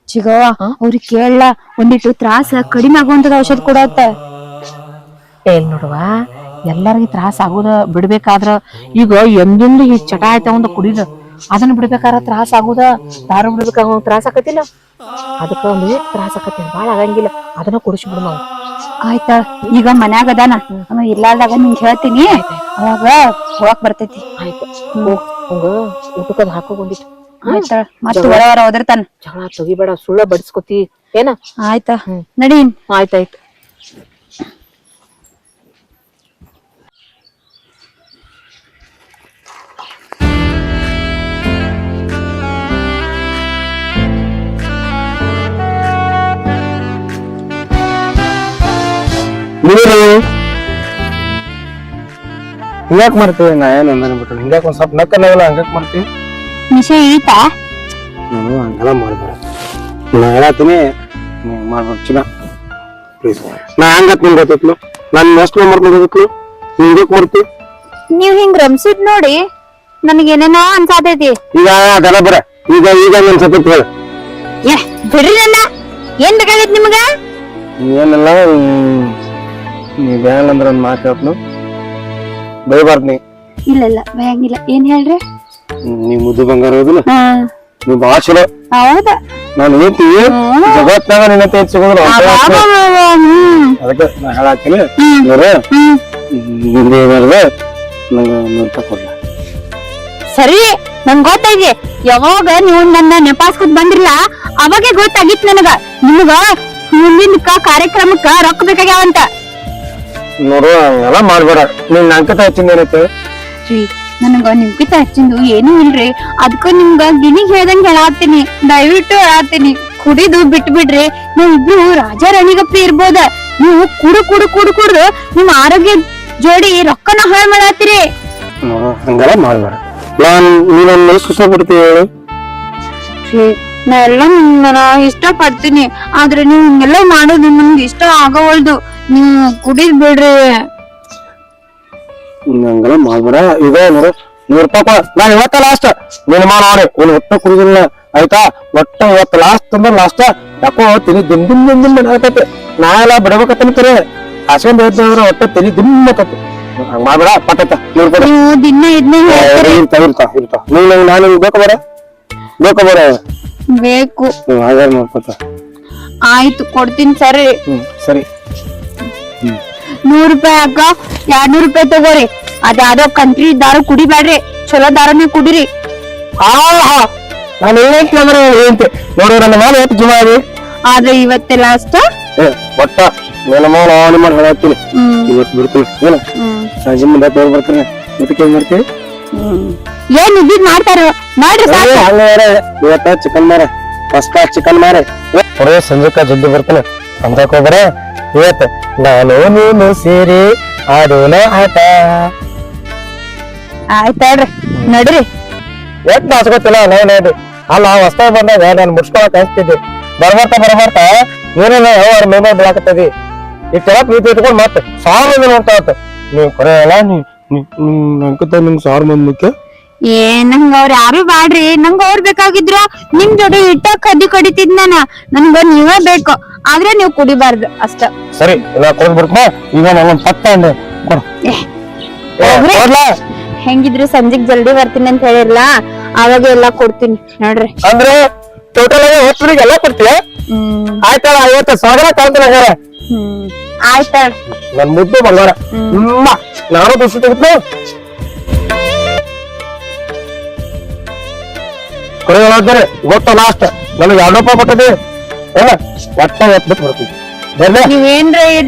ಚಿಗವ್ವ ಅವ್ರಿಗೆ ಕೇಳಲ್ಲ ಒಂದಿಟ್ಟು ತ್ರಾಸ ಕಡಿಮೆ ಆಗುವಂತದ ಔಷಧ ಕೊಡತ್ತ ಏನ್ ನೋಡುವ ಎಲ್ಲರಿಗೂ ತ್ರಾಸ ಆಗೋದ ಬಿಡ್ಬೇಕಾದ್ರ ಈಗ ಎಂದೊಂದು ಈ ಚಟ ಆಯ್ತ ಒಂದು ಕುಡಿದ ಅದನ್ನ ಬಿಡ್ಬೇಕಾದ್ರ ತ್ರಾಸ ಆಗುದ ದಾರು ಬಿಡ್ಬೇಕಾಗ ತ್ರಾಸ ಆಕತಿಲ್ಲ ಅದಕ್ಕ ಒಂದು ತ್ರಾಸ ಆಕತಿ ಬಾಳ ಆಗಂಗಿಲ್ಲ ಅದನ್ನ ಕುಡಿಸ್ಬಿಡು ನಾವು ಆಯ್ತ ಈಗ ಮನ್ಯಾಗ ಅದಾನ ಅವ ಇಲ್ಲಾದಾಗ ನಿಂಗೆ ಹೇಳ್ತೀನಿ ಅವಾಗ ಹೋಗಕ್ ಬರ್ತೈತಿ ಆಯ್ತು ಹಂಗ ಊಟಕ್ಕದ್ ಹಾಕೋ ಬಂದಿತ್ತು ಆಯ್ತ ಮತ್ತ ಹೊರ ಹೋದಿರ್ತಾನ ಜಗಳ ತೆಗಿಬೇಡ ಸುಳ್ಳ ಬಡಿಸ್ಕೊತಿ ಏನ ಆಯ್ತ ನಡಿ ಆಯ್ತಾಯ್ತು ಹಿಂಗ್ಯಾಕ್ ಮಾಡ್ತೀವಿ ನಾ ಏನ್ ಅಂದ್ಬಿಟ್ಟು ಹಿಂಗ್ಯಾಕ್ ಒಂದ್ ಸ್ವಲ್ಪ ನಕ್ಕಲ್ಲ ಹಂಗ್ಯಾಕ್ ಮಾಡ್ತೀವಿ ನಿಶೆ ಇಳಿತಾ ನಾನು ಹಂಗೆಲ್ಲ ಮಾಡ್ಬೇಡ ನಾ ಹೇಳತ್ತೀನಿ ಮಾಡ್ಬೇಕು ಚಿನ್ನ ಪ್ಲೀಸ್ ನಾ ಹಂಗತ್ ನಿಂಗೆ ಗೊತ್ತಿತ್ಲು ನಾನು ಎಷ್ಟು ಮಾಡ್ಕೊಂಡಿದ್ಲು ಹಿಂಗ್ಯಾಕ್ ಮಾಡ್ತಿ ನೀವ್ ಹಿಂಗ್ ರಮ್ಸಿದ್ ನೋಡಿ ನನಗೇನೇನೋ ಅನ್ಸಾತೈತಿ ಈಗ ಅದೆಲ್ಲ ಬರ ಈಗ ಈಗ ನನ್ ಸತ್ತ ಹೇಳ ಏ ಬಿಡ್ರಿ ನನ್ನ ಏನ್ ಬೇಕಾಗೈತಿ ನಿಮ್ಗ ಏನಿಲ್ಲ ನೀವ್ ಬೇನಂದ್ರ ಒಂದ್ ಮಾತು ಹೇಳ್ತು ಬೈಬಾರ್ದು ಇಲ್ಲ ಇಲ್ಲ ಭಯಂಗಿಲ್ಲ ಏನ್ ಹೇಳ್ರಿ ನೀವ್ ಮುದ್ದು ಬಂಗಾರ ಹೋದಿಲ್ಲ ನೀವ್ ಭಾಳ ಚಲೋ ಹೌದಾ ನಾನು ಹೇಳ್ತೀವಿ ಜಗತ್ನಾಗ ನಿನ್ನ ತೆಗೆದು ಸಿಗೋದಿಲ್ಲ ಅದಕ್ಕೆ ನಾ ಹೇಳಾಕ್ತೀನಿ ನೋಡ್ರಿ ಹಿಂದೆ ಏನಾದ್ರೆ ನಂಗೆ ನೋಡ್ತಾ ಕೊಡ್ಲ ಸರಿ ನಂಗ್ ಗೊತ್ತೈತಿ ಯಾವಾಗ ನೀವು ನನ್ನ ನೆಪಾಸ್ಕೊತ್ ಬಂದ್ರಿಲ್ಲ ಅವಾಗೆ ಗೊತ್ತಾಗಿತ್ ನನಗ ನಿಮ್ಗ ಮುಂದಿನ ಕಾರ್ಯಕ್ರಮಕ್ಕ ರೊಕ್ಕ ಬೇಕಾಗ್ಯಾವಂತ ನೋಡು ಹಂಗೆಲ್ಲ ಮಾಡ್ಬೇಡ ನೀನ್ ಅಂಕತ ಹೆಚ್ಚಿಂದ ಏನೈತೆ ನನಗ ನಿಮ್ಗಿಂತ ಹೆಚ್ಚಿಂದು ಏನೂ ಇಲ್ರಿ ಅದಕ್ಕ ನಿಮ್ಗ ಗಿಣಿಗ್ ಹೇಳ್ದಂಗ ಹೇಳಾತೀನಿ ದಯವಿಟ್ಟು ಹೇಳಾತೀನಿ ಕುಡಿದು ಬಿಟ್ಟು ಬಿಡ್ರಿ ನಾವಿಬ್ರು ರಾಜ ರಾಣಿಗಪ್ಪಿ ಇರ್ಬೋದ ನೀವು ಕುಡು ಕುಡು ಕುಡು ಕುಡ್ದು ನಿಮ್ ಆರೋಗ್ಯ ಜೋಡಿ ರೊಕ್ಕನ ಹಾಳು ಮಾಡಾತಿರಿ ನೋಡು ಹಂಗೆಲ್ಲ ಮಾಡ್ಬೇಡ ನೀನೊಂದು ಸುಸ ಬಿಡ್ತೀವಿ ಹೇಳು ನಾ ಎಲ್ಲ ನಿಮ್ಮನ್ನ ಇಷ್ಟ ಪಡ್ತೀನಿ ಆದ್ರೆ ನೀವ್ ಹಿಂಗೆಲ್ಲ ಮಾಡೋದು ನಮ್ಗೆ ಇಷ್ಟ ಆಗವಲ್ದು ನೀವು ಕುಡಿದ್ ಬಿಡ್ರಿ ಹಂಗೆಲ್ಲ ಮಾಡ್ಬೇಡ ಈಗ ನೋಡು ₹100 ನಾನು ಇವತ್ತ ಲಾಸ್ಟ್ ನೀನ್ ಮಾಡಿ ಇನ್ನು ಒಟ್ಟ ಕುಡಿದಿಲ್ಲ ಆಯ್ತಾ ಒಟ್ಟ ಇವತ್ತು ಲಾಸ್ಟ್ ಅಂದ್ರೆ ಲಾಸ್ಟ್ ಯಾಕೋ ತಲಿ ದಿಮ್ ಆಗತೈತಿ ನಾ ಎಲ್ಲ ಬಿಡ್ಬೇಕಂತಂತಾರೆ ಹಸ್ಕೊಂಡ್ ಹೇಳ್ತಿದ್ರೆ ಒಟ್ಟ ತಲಿ ದಿಮ್ ಆಗತೈತಿ ಹಂಗ ಮಾಡ್ಬೇಡ ಪಟ್ಟತ್ತ ₹100 ನೀವು ದಿನ ಇದನ್ನೇ ಹೇಳ್ತೀರಿ ಇರ್ತಾವ ನಾನು ಬೇಕು ಬರ ಬೇಕು ಹಾಗಾದ್ರೆ ನೋಡ್ಕೊತ ಆಯ್ತು ಕೊಡ್ತೀನಿ ಸರಿ ಸರಿ ₹100 ಅಕ್ಕ ₹200 ತಗೋರಿ ಅದ್ಯಾವ್ದೋ ಕಂಟ್ರಿ ದಾರು ಕುಡಿಬ್ಯಾಡ್ರಿ ಚಲೋ ದಾರನೇ ಕುಡಿರಿ ನಾನು ಏನಂತಂದ್ರೆ ಏನಂತೆ ನೋಡು ನನ್ನ ಮೇಲೆ ಎಷ್ಟು ಜೀವ ಇದೆ ಆದ್ರೆ ಇವತ್ತೇ ಲಾಸ್ಟ್ ಒಟ್ಟ ನನ್ನ ಮೌನ ಆನ್ ಮಾಡಿ ಹೇಳತ್ತೀನಿ ಇವತ್ತು ಬಿಡ್ತೀನಿ ಏನ ಸಂಜೆ ಮುಂದೆ ತೋರ್ ಬರ್ತೀನಿ ಇದಕ್ಕೆ ಏನ್ ಮಾಡ್ತೀವಿ ಏನ್ ಇದ್ದಿದ್ ಮಾಡ್ತಾರ ಮಾಡ್ರಿ ಇವತ್ತ ಚಿಕನ್ ಮಾರ ಫಸ್ಟ್ ಕ್ಲಾಸ್ ಚಿಕನ್ ಮಾರೆ ಹೊರಗೆ ಸಂಜೆಕ ಜಲ್ದಿ ಬರ್ತಾನೆ ಅಂತಕ್ ಹೋಗ್ಬರ ಇವತ್ತು ನಾನು ನೀನು ಸೇರಿ ಆಡೋಣ ಆಟ ಆಯ್ತಾಳ್ರಿ ನಡ್ರಿ ಎಟ್ ನಾಸ್ಕೊತಿಲ್ಲ ನೋಡಿ ಅಲ್ಲ ಹೊಸ್ತಾಗ ಬಂದಾಗ ನಾನು ಮುಡ್ಸ್ಕೊಳಕ್ ಅನ್ಸ್ತಿದ್ದೆ ಬರ್ಬರ್ತಾ ಏನೇನ ಅವ್ರ ಮೇಲೆ ಬಿಡಾಕತ್ತದಿ ಇಟ್ಟೆಲ್ಲ ಪ್ರೀತಿ ಇಟ್ಕೊಂಡು ಮತ್ತೆ 1000 ಮಂದಿ ನೋಡ್ತಾ ಇತ್ತು ನೀವು ಕೊರೆ ಅಲ್ಲ ಅಂಕತ ನಿಮ್ಗೆ 1000 ಮಂದಿ ಮುಖ್ಯ ನಂಗ ಅವ್ರ ಯಾರು ಬ್ಯಾಡ್ರಿ ನಂಗ ಅವ್ರ ಬೇಕಾಗಿದ್ರ ನಿಮ್ ಜೋಡಿ ಇಟ್ಟ ಕದ್ದಿ ಕಡಿತಿದ್ ನನ್ಗ ನೀವೇ ಬೇಕು ಆದ್ರೆ ನೀವ್ ಕುಡಿಬಾರ್ದು ಅಷ್ಟ ಸರಿ ಇಲ್ಲ ಕೊಡ್ ಬಿಡ್ಕೊ ಈಗ ನಾನೊಂದ್ ಪತ್ತ ಅಂದೆ ಹೆಂಗಿದ್ರು ಸಂಜೆಗ್ ಜಲ್ದಿ ಬರ್ತೀನಿ ಅಂತ ಹೇಳಿರ್ಲ ಅವಾಗ ಎಲ್ಲಾ ಕೊಡ್ತೀನಿ ನೋಡ್ರಿ ಅಂದ್ರೆ ಟೋಟಲ್ ಆಗಿ ಹೊತ್ತಿಗೆ ಎಲ್ಲ ಕೊಡ್ತೀಯ ಆಯ್ತಲ್ಲ ಇವತ್ತು ಸಾಗರ ಕಾಂತನಗರ ಆಯ್ತಾಳ ನನ್ ಮುದ್ದು ಬಂಗಾರ ನಾನು ಖುಷಿ ತೆಗಿತು ಕೊಡೋದಾದ್ರೆ ಗೊತ್ತ ಲಾಸ್ಟ್ ನನಗೆ ₹200 ಕೊಟ್ಟದೆ ಏನ ಒಟ್ಟ ಬಿಟ್ಟು ಬರ್ತೀವಿ ನೀವೇನ್ರ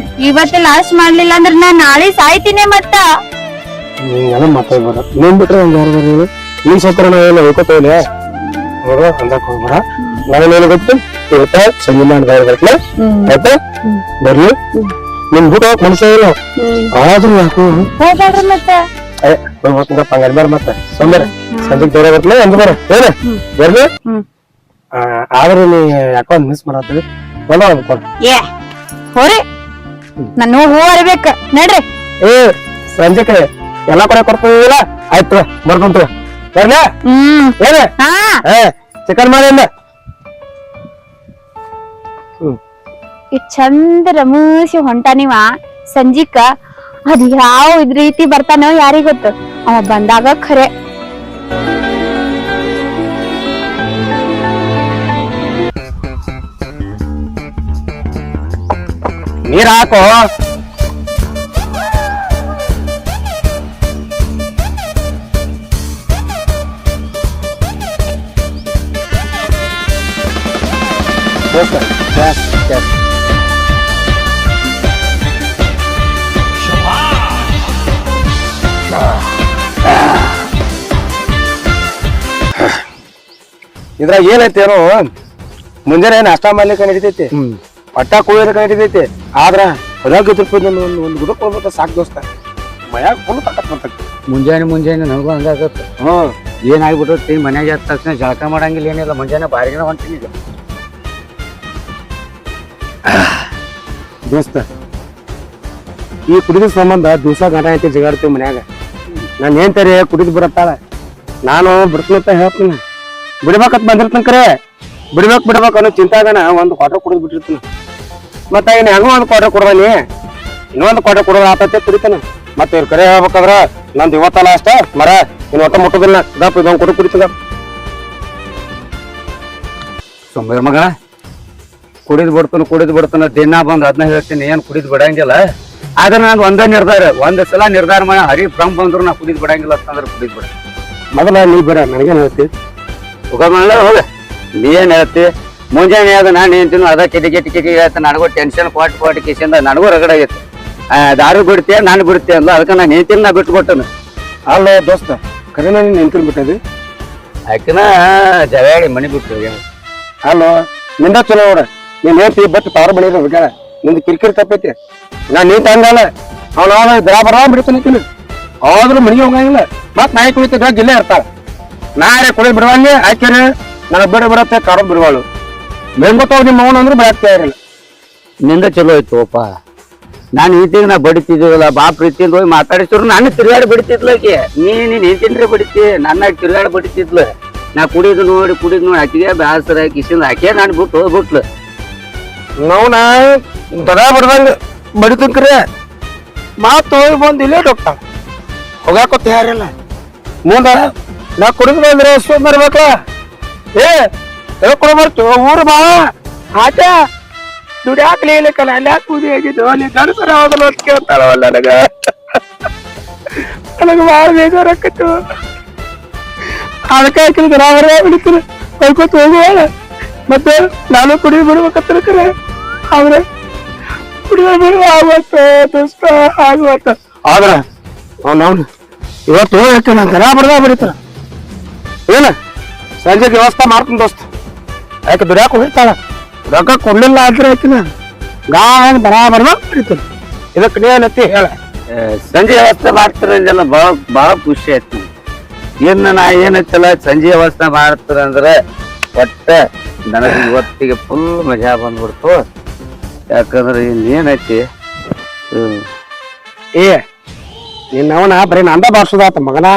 ಇವತ್ತ ಲಾಸ್ಟ್ ಮಾಡ್ಲಿಲ್ಲ ಅಂದ್ರ ನಾ ನಾಳೆ ಸಾಯ್ತೀನಿ ಮತ್ತ ನೀನ್ ಮಾತಾಡ್ಬೇಡ ನೀನ್ ಬಿಟ್ರೆ ಒಂದ್ ಯಾರು ನೀನ್ ಸತ್ರ ನಾವೆಲ್ಲ ಹೋಗ್ಕೋತೇವೆ ನೋಡುವ ಅಂದಕ್ ಹೋಗ್ಬೇಡ. ನಾನೇನು ಗೊತ್ತು ಇವತ್ತ ಸಂಜೆ ಮಾಡಿ ಬರ್ಲಿ ಆಯ್ತಾ ಬರ್ಲಿ. ನಿಮ್ ಬಿಟ್ಟು ಹೋಗಕ್ ಮನುಷ್ಯ ಇಲ್ಲ ಆದ್ರೂ ಯಾಕೋ ಹೋಗ್ಬೇಡ್ರಿ ಮತ್ತ ಹಂಗಾರ ಬೇಡ ಮತ್ತೆ ಸೋಮವಾರ ಸಂಜೆಗೆ ಬೇರೆ ಬರ್ಲಿ ಎಂದ ಬರ ಏನ ಬರ್ಲಿ. ಆದ್ರೆ ನೀ ಯಾಕೋ ಒಂದ್ ಮಿಸ್ ಮಾಡತ್ತೀವಿ ಬಂದ ಕೊಡ. ಏ ಹೋರಿ ನಾನು ಹೂ ಅರಿಬೇಕ ನಡ್ರಿ. ಏ ಸಂಜೆ ಕಡೆ ಎಲ್ಲಾ ಕಡೆ ಕೊಡ್ತೀವಿಲ್ಲ ಆಯ್ತು ಬರ್ಕೊಂತ ಬರ್ಲ ಏನ ಚಿಕನ್ ಮಾಡಿ ಇಟ್ ಚಂದ ರಮೂಸಿ ಹೊಂಟ ನೀವ ಸಂಜಿಕ ಅದ್ ಯಾವ ಇದ್ ರೀತಿ ಬರ್ತಾನೋ ಯಾರಿಗ್ ಗೊತ್ತು. ಅವ ಬಂದಾಗ ಖರೆ ನೀರ್ ಹಾಕೋ. ಇದ್ರಾಗ ಏನೈತೇನೋ ಮುಂಜಾನೆ ನಾಷ್ಟಾ ಮಾಡ್ಲಿಕ್ಕೆ ನಡಿತೈತಿ, ಪಟ್ಟ ಕುಳಿಯಲಿಕ್ಕೆ ನಡಿತೈತಿ. ಆದ್ರ ಹೊದಾಗ ಒಂದು ಗುಡ ಕೊಡ್ಬೇಕ ಸಾಕ್ ದೋಸ್ತ. ಮನ್ಯಾಗ ಫುಲ್ ತಾಕತ್ ಬರ್ತೈತಿ. ಮುಂಜಾನೆ ನನಗೂ ಹಂಗಾಗತ್ತ. ಏನಾಗ್ಬಿಟ್ಟೈತಿ ಮನ್ಯಾಗ ಎದ್ದ ತಕ್ಷಣ ಜಳಕ ಮಾಡಂಗಿಲ್ಲ ಏನಿಲ್ಲ. ಮುಂಜಾನೆ ಬಾರಿಗಿನ ಹೊಂಟೀನಿ ಈಗ ದೋಸ್ತ. ಈ ಕುಡಿದ ಸಂಬಂಧ ದಿವಸ ಗಂಟ ಐತಿ ಜಗಾಡ್ತೀವಿ ಮನ್ಯಾಗ. ನಾನು ಏನ್ತಾರೆ ಕುಡಿದ್ ಬರತ್ತಾಳ, ನಾನು ಬಿಡ್ತೀನಂತ ಹೇಳ್ತೀನಿ. ಬಿಡ್ಬೇಕತ್ ಬಂದಿರ್ತನ ಕರೆ ಬಿಡ್ಬೇಕು ಅನ್ನೋ ಚಿಂತಾಗನ ಒಂದು ಕ್ವಾರ್ಟರ್ ಕುಡಿದ್ ಬಿಟ್ಟಿರ್ತೀನಿ. ಮತ್ತ ಇನ್ ಹೆಂಗ ಒಂದ್ ಕ್ವಾರ್ಟರ್ ಕೊಡ್ದಾನಿ, ಇನ್ನೊಂದು ಕ್ವಾರ್ಟರ್ ಕೊಡೋದ ಆತತ್ತೆ ಕುಡಿತಾನ. ಮತ್ತೆ ಇವ್ರ ಕರೆ ಹೇಳ್ಬೇಕಾದ್ರ ನಂದು ಇವತ್ತಲ್ಲ ಅಷ್ಟ ಮರ ಇನ್ ಒಟ್ಟ ಮುಟ್ಟೋದಿಲ್ಲ. ದಪ್ಪ ಇದೊಂದು ಕೊಡು ಕುಡಿತದ. ಸೊಂಬರ ಮಗಳ ಕುಡಿದ್ ಬಿಡ್ತಾನ ದಿನ ಬಂದ್ ಅದನ್ನ ಹೇಳ್ತೀನಿ. ಏನ್ ಕುಡಿದ್ ಬಿಡಂಗಿಲ್ಲ. ಆದ್ರೆ ನಾನು ಒಂದ ನಿರ್ಧಾರ, ಒಂದ್ ಸಲ ನಿರ್ಧಾರ ಮಾಡಿ ಹರಿ ಬ್ರಹ್ಮ ಬಂದ್ರು ನಾ ಕುಡಿದ್ ಬಿಡಂಗಿಲ್ಲ ಅಂತಂದ್ರೆ ಕುಡಿದ್ ಬಿಡ. ಮೊದಲ ನೀ ಬೇಡ ನನಗೇನ್ ಹೇಳ್ತಿ ಹೋಗ ಹೋಗ ನೀ ಏನ್ ಹೇಳ್ತಿ. ಮುಂಜಾನೆ ಅದ ನಾನು ಏನ್ತೀನಿ ಅದ ಕಿಟಿ ಹೇಳ್ತ. ನನಗೂ ಟೆನ್ಷನ್ ಕೊಟ್ಟು ಕಿಸಿಂದ ನನಗೂ ರಗಡ ಆಗೈತಿ. ದಾರು ಬಿಡ್ತೀಯ ನಾನು ಬಿಡ್ತೀಯ ಅಂದ. ಅದಕ್ಕೆ ನಾನು ಹೆಂಡ್ತೀನಿ ನಾ ಬಿಟ್ಕೊಟ್ಟನು. ಅಲ್ಲ ದೋಸ್ತ ಕರೆನ ನೀನ್ ನಿಂತಿರ್ ಬಿಟ್ಟದಿ. ಆಕಿನ ಜವಾಡಿ ಮನಿ ಬಿಟ್ಟು ಅಲ್ಲೋ ನಿಂದ ಚಲೋ ನೋಡ. ನೀನ್ ಹೇಳ್ತಿ ಬಟ್ ತಾರ ಬಳಿ ಹುಡುಗಾರ ನಿಂದ ಕಿರಿಕಿರಿ ತಪ್ಪೈತಿ. ನಾನ್ ನೀ ತಂದಲ್ಲ ಅವ್ನ ಬರ ಬಿಡ್ತಾನೆ. ಆದ್ರೂ ಮನಿಗೆ ಹೋಗಂಗಿಲ್ಲ. ಮತ್ ನಾಯಿ ಕುಳಿತ ಗಿಲ್ಲೇ ಇರ್ತಾಳ. ನಾರೇ ಕುಡಿದ್ ಬಿಡುವಂಗೆ ಆಕೆನ ನನಗ್ ಬಿಡತ್ತೆ ಕಾರು ಬಿಡುವಾಳು. ಬೆಂಗೊತ್ತಾವ್ ನಿಮ್ಮ ಅವನು ಅಂದ್ರೂ ಬಿಡಾಕ್ತಾ ಇರಲಿಲ್ಲ. ನಿಂದ ಚಲೋ ಆಯ್ತು ಅಪ್ಪ. ನಾನು ಈತಿಗೆ ನಾ ಬಡಿತಿದ್ವಲ್ಲ ಬಾ ಪ್ರೀತಿಯಿಂದ ಹೋಗಿ ಮಾತಾಡಿಸಿದ್ರು ನಾನು ತಿರುಗಾಡಿ ಬಡಿತಿದ್ಲು ಆಕೆ. ನೀನ್ ಹೆಂತಿನ್ರಿ ಬಡಿತಿ ನನ್ನ ತಿರುಗಾಡಿ ಬಡಿತಿದ್ಲು. ನಾ ಕುಡಿದು ನೋಡಿ ಆಕಿಗೆ ಬ್ಯಾಸರ ಕಿಸಿಂದ ಆಕೆ ನಾನು ಬಿಟ್ಟು ಹೋಗ್ಬಿಟ್ಲು. ನಾವ್ನ ದಡ ಬಡ್ದಂಗ ಬಡಿತಂಕ್ರಿ ಮಾತು ಹೋಗಿ ಬಂದು ಇಲ್ಲೇ ಡಾಕ್ಟರ್ ಹೋಗಾಕ ತಯಾರಿಲ್ಲ. ಮುಂದ ನಾ ಕುಡಿದು ಬಂದ್ರೆ ಎಷ್ಟು ಬರ್ಬೇಕ. ಹೇಳ್ಕೊಡ ಬರ್ತು ಊರು ಬಾ ಆಟ ದುಡ್ಯಾಕ್ಲಿ ಇಲ್ಲಕ್ಕಲ್ಲ ಅಲ್ಲಿ ಯಾಕೆ ಕೂದಿ ಆಗಿದ್ದು ಅಲ್ಲಿ ಗಣಸರ ಹೋಗಲ್ಲ ಅಂತ ಕೇಳ್ತಾಳವಲ್ಲ ನನಗ ಭಾಳ ಬೇಜಾರಾಕತ್ತು. ಅದಕ್ಕೆ ಹಾಕಿದ್ರೆ ನಾವರೇ ಬಿಡ್ತೀನಿ ಹೊಯ್ಕೊತ ಹೋಗುವ. ಮತ್ತೆ ನಾನು ಕುಡಿದು ಬಿಡ್ಬೇಕತ್ತ ಕರೆ ಆದ್ರೆ ಕುಡಿದ ಬಿಡುವ ಆವತ್ತ ದೋಸ್ತ ಆಗುವತ್ತ. ಆದ್ರ ಅವ್ನು ಇವತ್ತು ಹೋಗಕ್ಕೆ ನಾನು ಗರ ಬಡ್ದ ಬರೀತಾರ. ಏನ ಸಂಜೆಗೆ ವ್ಯವಸ್ಥೆ ಮಾಡ್ತೀನಿ ದೋಸ್ತ. ಯಾಕೆ ದುಡ್ಯಾಕ ಹೋಗ್ತಾಳ ರೊಕ್ಕ ಕೊಡ್ಲಿಲ್ಲ ಆದ್ರೆ ಆಕಿನ ಗಾಯ ಬರಾಬರ ಬರೀತಾನೆ. ಇದಕ್ಕೆ ನೀನತ್ತಿ ಹೇಳ. ಸಂಜೆ ವ್ಯವಸ್ಥೆ ಮಾಡ್ತಾರಂಜಲ್ಲ ಬಹಳ ಖುಷಿ ಆಯ್ತು. ಇನ್ನು ನಾ ಏನೈತಲ್ಲ ಸಂಜೆ ವ್ಯವಸ್ಥೆ ಮಾಡ್ತಾರಂದ್ರೆ ಒಟ್ಟ ನನಗೆ ಇವತ್ತಿಗೆ ಫುಲ್ ಮಜಾ ಬಂದ್ಬಿಡ್ತು. ಯಾಕಂದ್ರೆ ಇನ್ನೇನೈತಿ ನಿನ್ನವನ ಬರೀ ನಂದ ಬಾರ್ಸೋದಾತ ಮಗನ.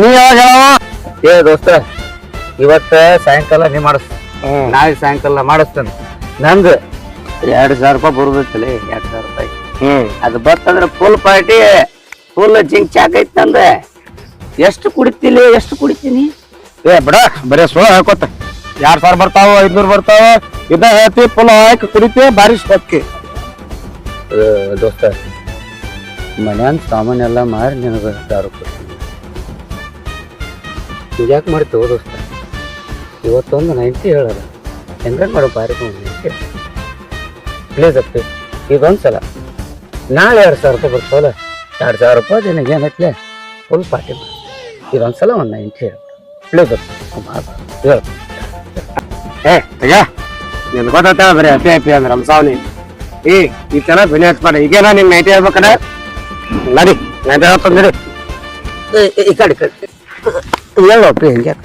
ನೀ ಯಾವಾಗ ಹೇಳವ ದೋಸ್ತ ಇವತ್ತ ಸಾಯಂಕಾಲ ನೀ ಮಾಡಿಸ್, ನಾಳೆ ಸಾಯಂಕಾಲ ಮಾಡಿಸ್ತೇನೆ. ನಂದು 2,000 ರೂಪಾಯಿ ಬರುದೈತಲ್ಲ 2,000 ರೂಪಾಯಿ. ಅದು ಬರ್ತಂದ್ರೆ ಫುಲ್ ಪಾರ್ಟಿ ಫುಲ್ ಜಿಂಕ್ ಚಾಕ್ ಐತಿ ನಂದ. ಎಷ್ಟು ಕುಡಿತೀನಿ ಬಿಡ ಬರೀ ಸುಳ್ಳು ಹಾಕೋತ. 2,000 ಬರ್ತಾವ 500 ಬರ್ತಾವ ಇದ ಹೇಳ್ತಿ ಫುಲ್ ಹಾಕಿ ಕುಡಿತಿ ಬಾರಿಸ್ ಹೊತ್ತಿ. ದೋಸ್ತ ಮನ್ಯಾನ ಸಾಮಾನೆಲ್ಲ ಮಾರಿ ನಿನಗೆ ದಾರು ಕೊಡ್ತೀನಿ. ಯಾಕೆ ಮಾಡ್ತೇವ ದೋಸ್ತ? ಇವತ್ತೊಂದು 90 ಹೇಳಲ್ಲ ಹೆಂಗ ಮಾಡೋ ಬಾರಿ ಪ್ಲೀಸ್ ಅಪ್ಪಿ ಇದೊಂದ್ಸಲ. ನಾಳೆ 2,000 ರೂಪಾಯಿ ಬರ್ತಾವಲ್ಲ 2,000 ರೂಪಾಯಿ ನಿನಗೆ ಏನೈತ್ಲೆ ಫುಲ್ ಪಾರ್ಟಿ ಮಾಡಿ. ಇದೊಂದ್ಸಲ ಒಂದು 90 ಹೇಳ ಪ್ಲೀಸ್ ಅಪ್ಪ. ಹೇಳು ಈಗ ನಿನ್ ಗೊತ್ತ ಬರೀ ಹ್ಯಾಪಿ ಹ್ಯಾಪಿ ಅಂದ್ರೆ ರಂಸಾವನಿ ಈ ತರ ಬೆಲೆ ಹಚ್ಬೇಡ ಈಗೇನ ನಿನ್ ನೈಟಿ ಹೇಳ್ಬೇಕಂದ್ರೆ ನಡಿ ನೈಟಿ ಹೇಳ್ತಂದಿರಿ ಈ ಕಡೆ ಹೇಳು ಅಪ್ಪಿ ಹಿಂಗೆ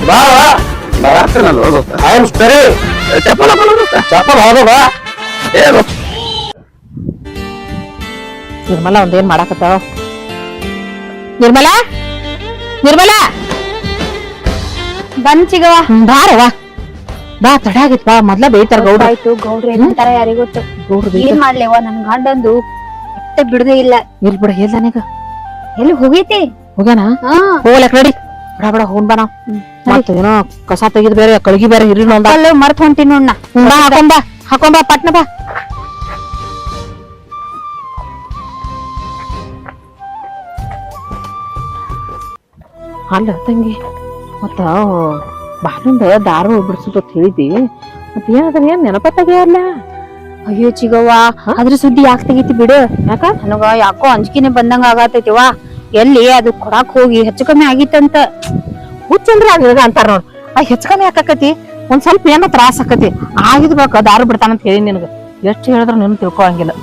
ಬಾ ಚಪ್ಪಲ್ ಹೋದ ನಿರ್ಮಲಾ ಒಂದೇನ್ ಮಾಡಾಕತ್ತಾವ ನಿರ್ಮಲಾ ನಿರ್ಮಲಾ ಬಂದ್ ಚಿಗವ್ವ. ಬಾರವ್ವ ಬಾ ತಡ ಆಗಿತ್ ಬಾ ಮೊದ್ಲ ಬೇಯ್ತಾರ ಗೌಡ ಆಯ್ತು ಗೌಡ್ರ ಏನಂತಾರ ಯಾರಿಗ್ ಗೊತ್ತು. ಗೌಡ್ರು ಏನ್ ಮಾಡ್ಲೇವ ನನ್ ಗಂಡಂದು ಅಟ್ಟೆ ಬಿಡದೇ ಇಲ್ಲ. ಇಲ್ ಬಿಡ ಹೇಳ್ದಾನೀಗ ಎಲ್ಲಿ ಹೋಗೈತಿ? ಹೋಗ್ಯಾನ ಹೋಗ್ಲಕ್ ನಡಿ ಬಡ ಬಡ ಹೋಗ್ ಬಾ ನಾವ್ ಮತ್ತ ಏನೋ ಕಸ ತೆಗಿದ್ ಬೇರೆ ಕಳಗಿ ಬೇರೆ ಹಿರಿನ ಒಂದ ಅಲ್ಲೇ ಮರ್ತ್ ಹೊಂಟಿ ನೋಡ್ನ. ಬಾ ಹಾಕೊಂಡ್ ಬಾ ಪಟ್ನ ಬಾ ಅಲ್ಲ ತಂಗಿ ಮತ್ತ ಬಾಲುಂದ ದಾರು ಬಿಡ್ಸುತ್ತ ಹೇಳಿದಿ ಮತ್ತ ಏನದ ಏನ್ ನೆನಪತ್ತಾಗ್ಯಾವಲ್ಲ. ಅಯ್ಯೋ ಚಿಗವ್ವ ಅದ್ರ ಸುದ್ದಿ ಯಾಕೆ ತೆಗಿತಿ ಬಿಡು. ಯಾಕ ನನಗ ಯಾಕೋ ಅಂಜಿಕೆನೆ ಬಂದಂಗ ಆಗತೈತಿವ. ಎಲ್ಲಿ ಅದು ಕೊಡಾಕ್ ಹೋಗಿ ಹೆಚ್ಚು ಕಮ್ಮಿ ಆಗಿತ್ತಂತ. ಹುಚ್ಚಂದ್ರ ಅದ ಅಂತಾರ ನೋಡ್ ಆ ಹೆಚ್ಚ ಕಮ್ಮಿ ಯಾಕತಿ ಒಂದ್ ಸ್ವಲ್ಪ ಏನೋ ತ್ರಾಸ ಆಕತಿ ಆಗಿದ್ ಬೇಕ ದಾರು ಬಿಡ್ತಾನಂತ ಹೇಳಿ ನಿನಗ ಎಷ್ಟ್ ಹೇಳಿದ್ರ ನೀನು ತಿಳ್ಕೊಳಂಗಿಲ್ಲ.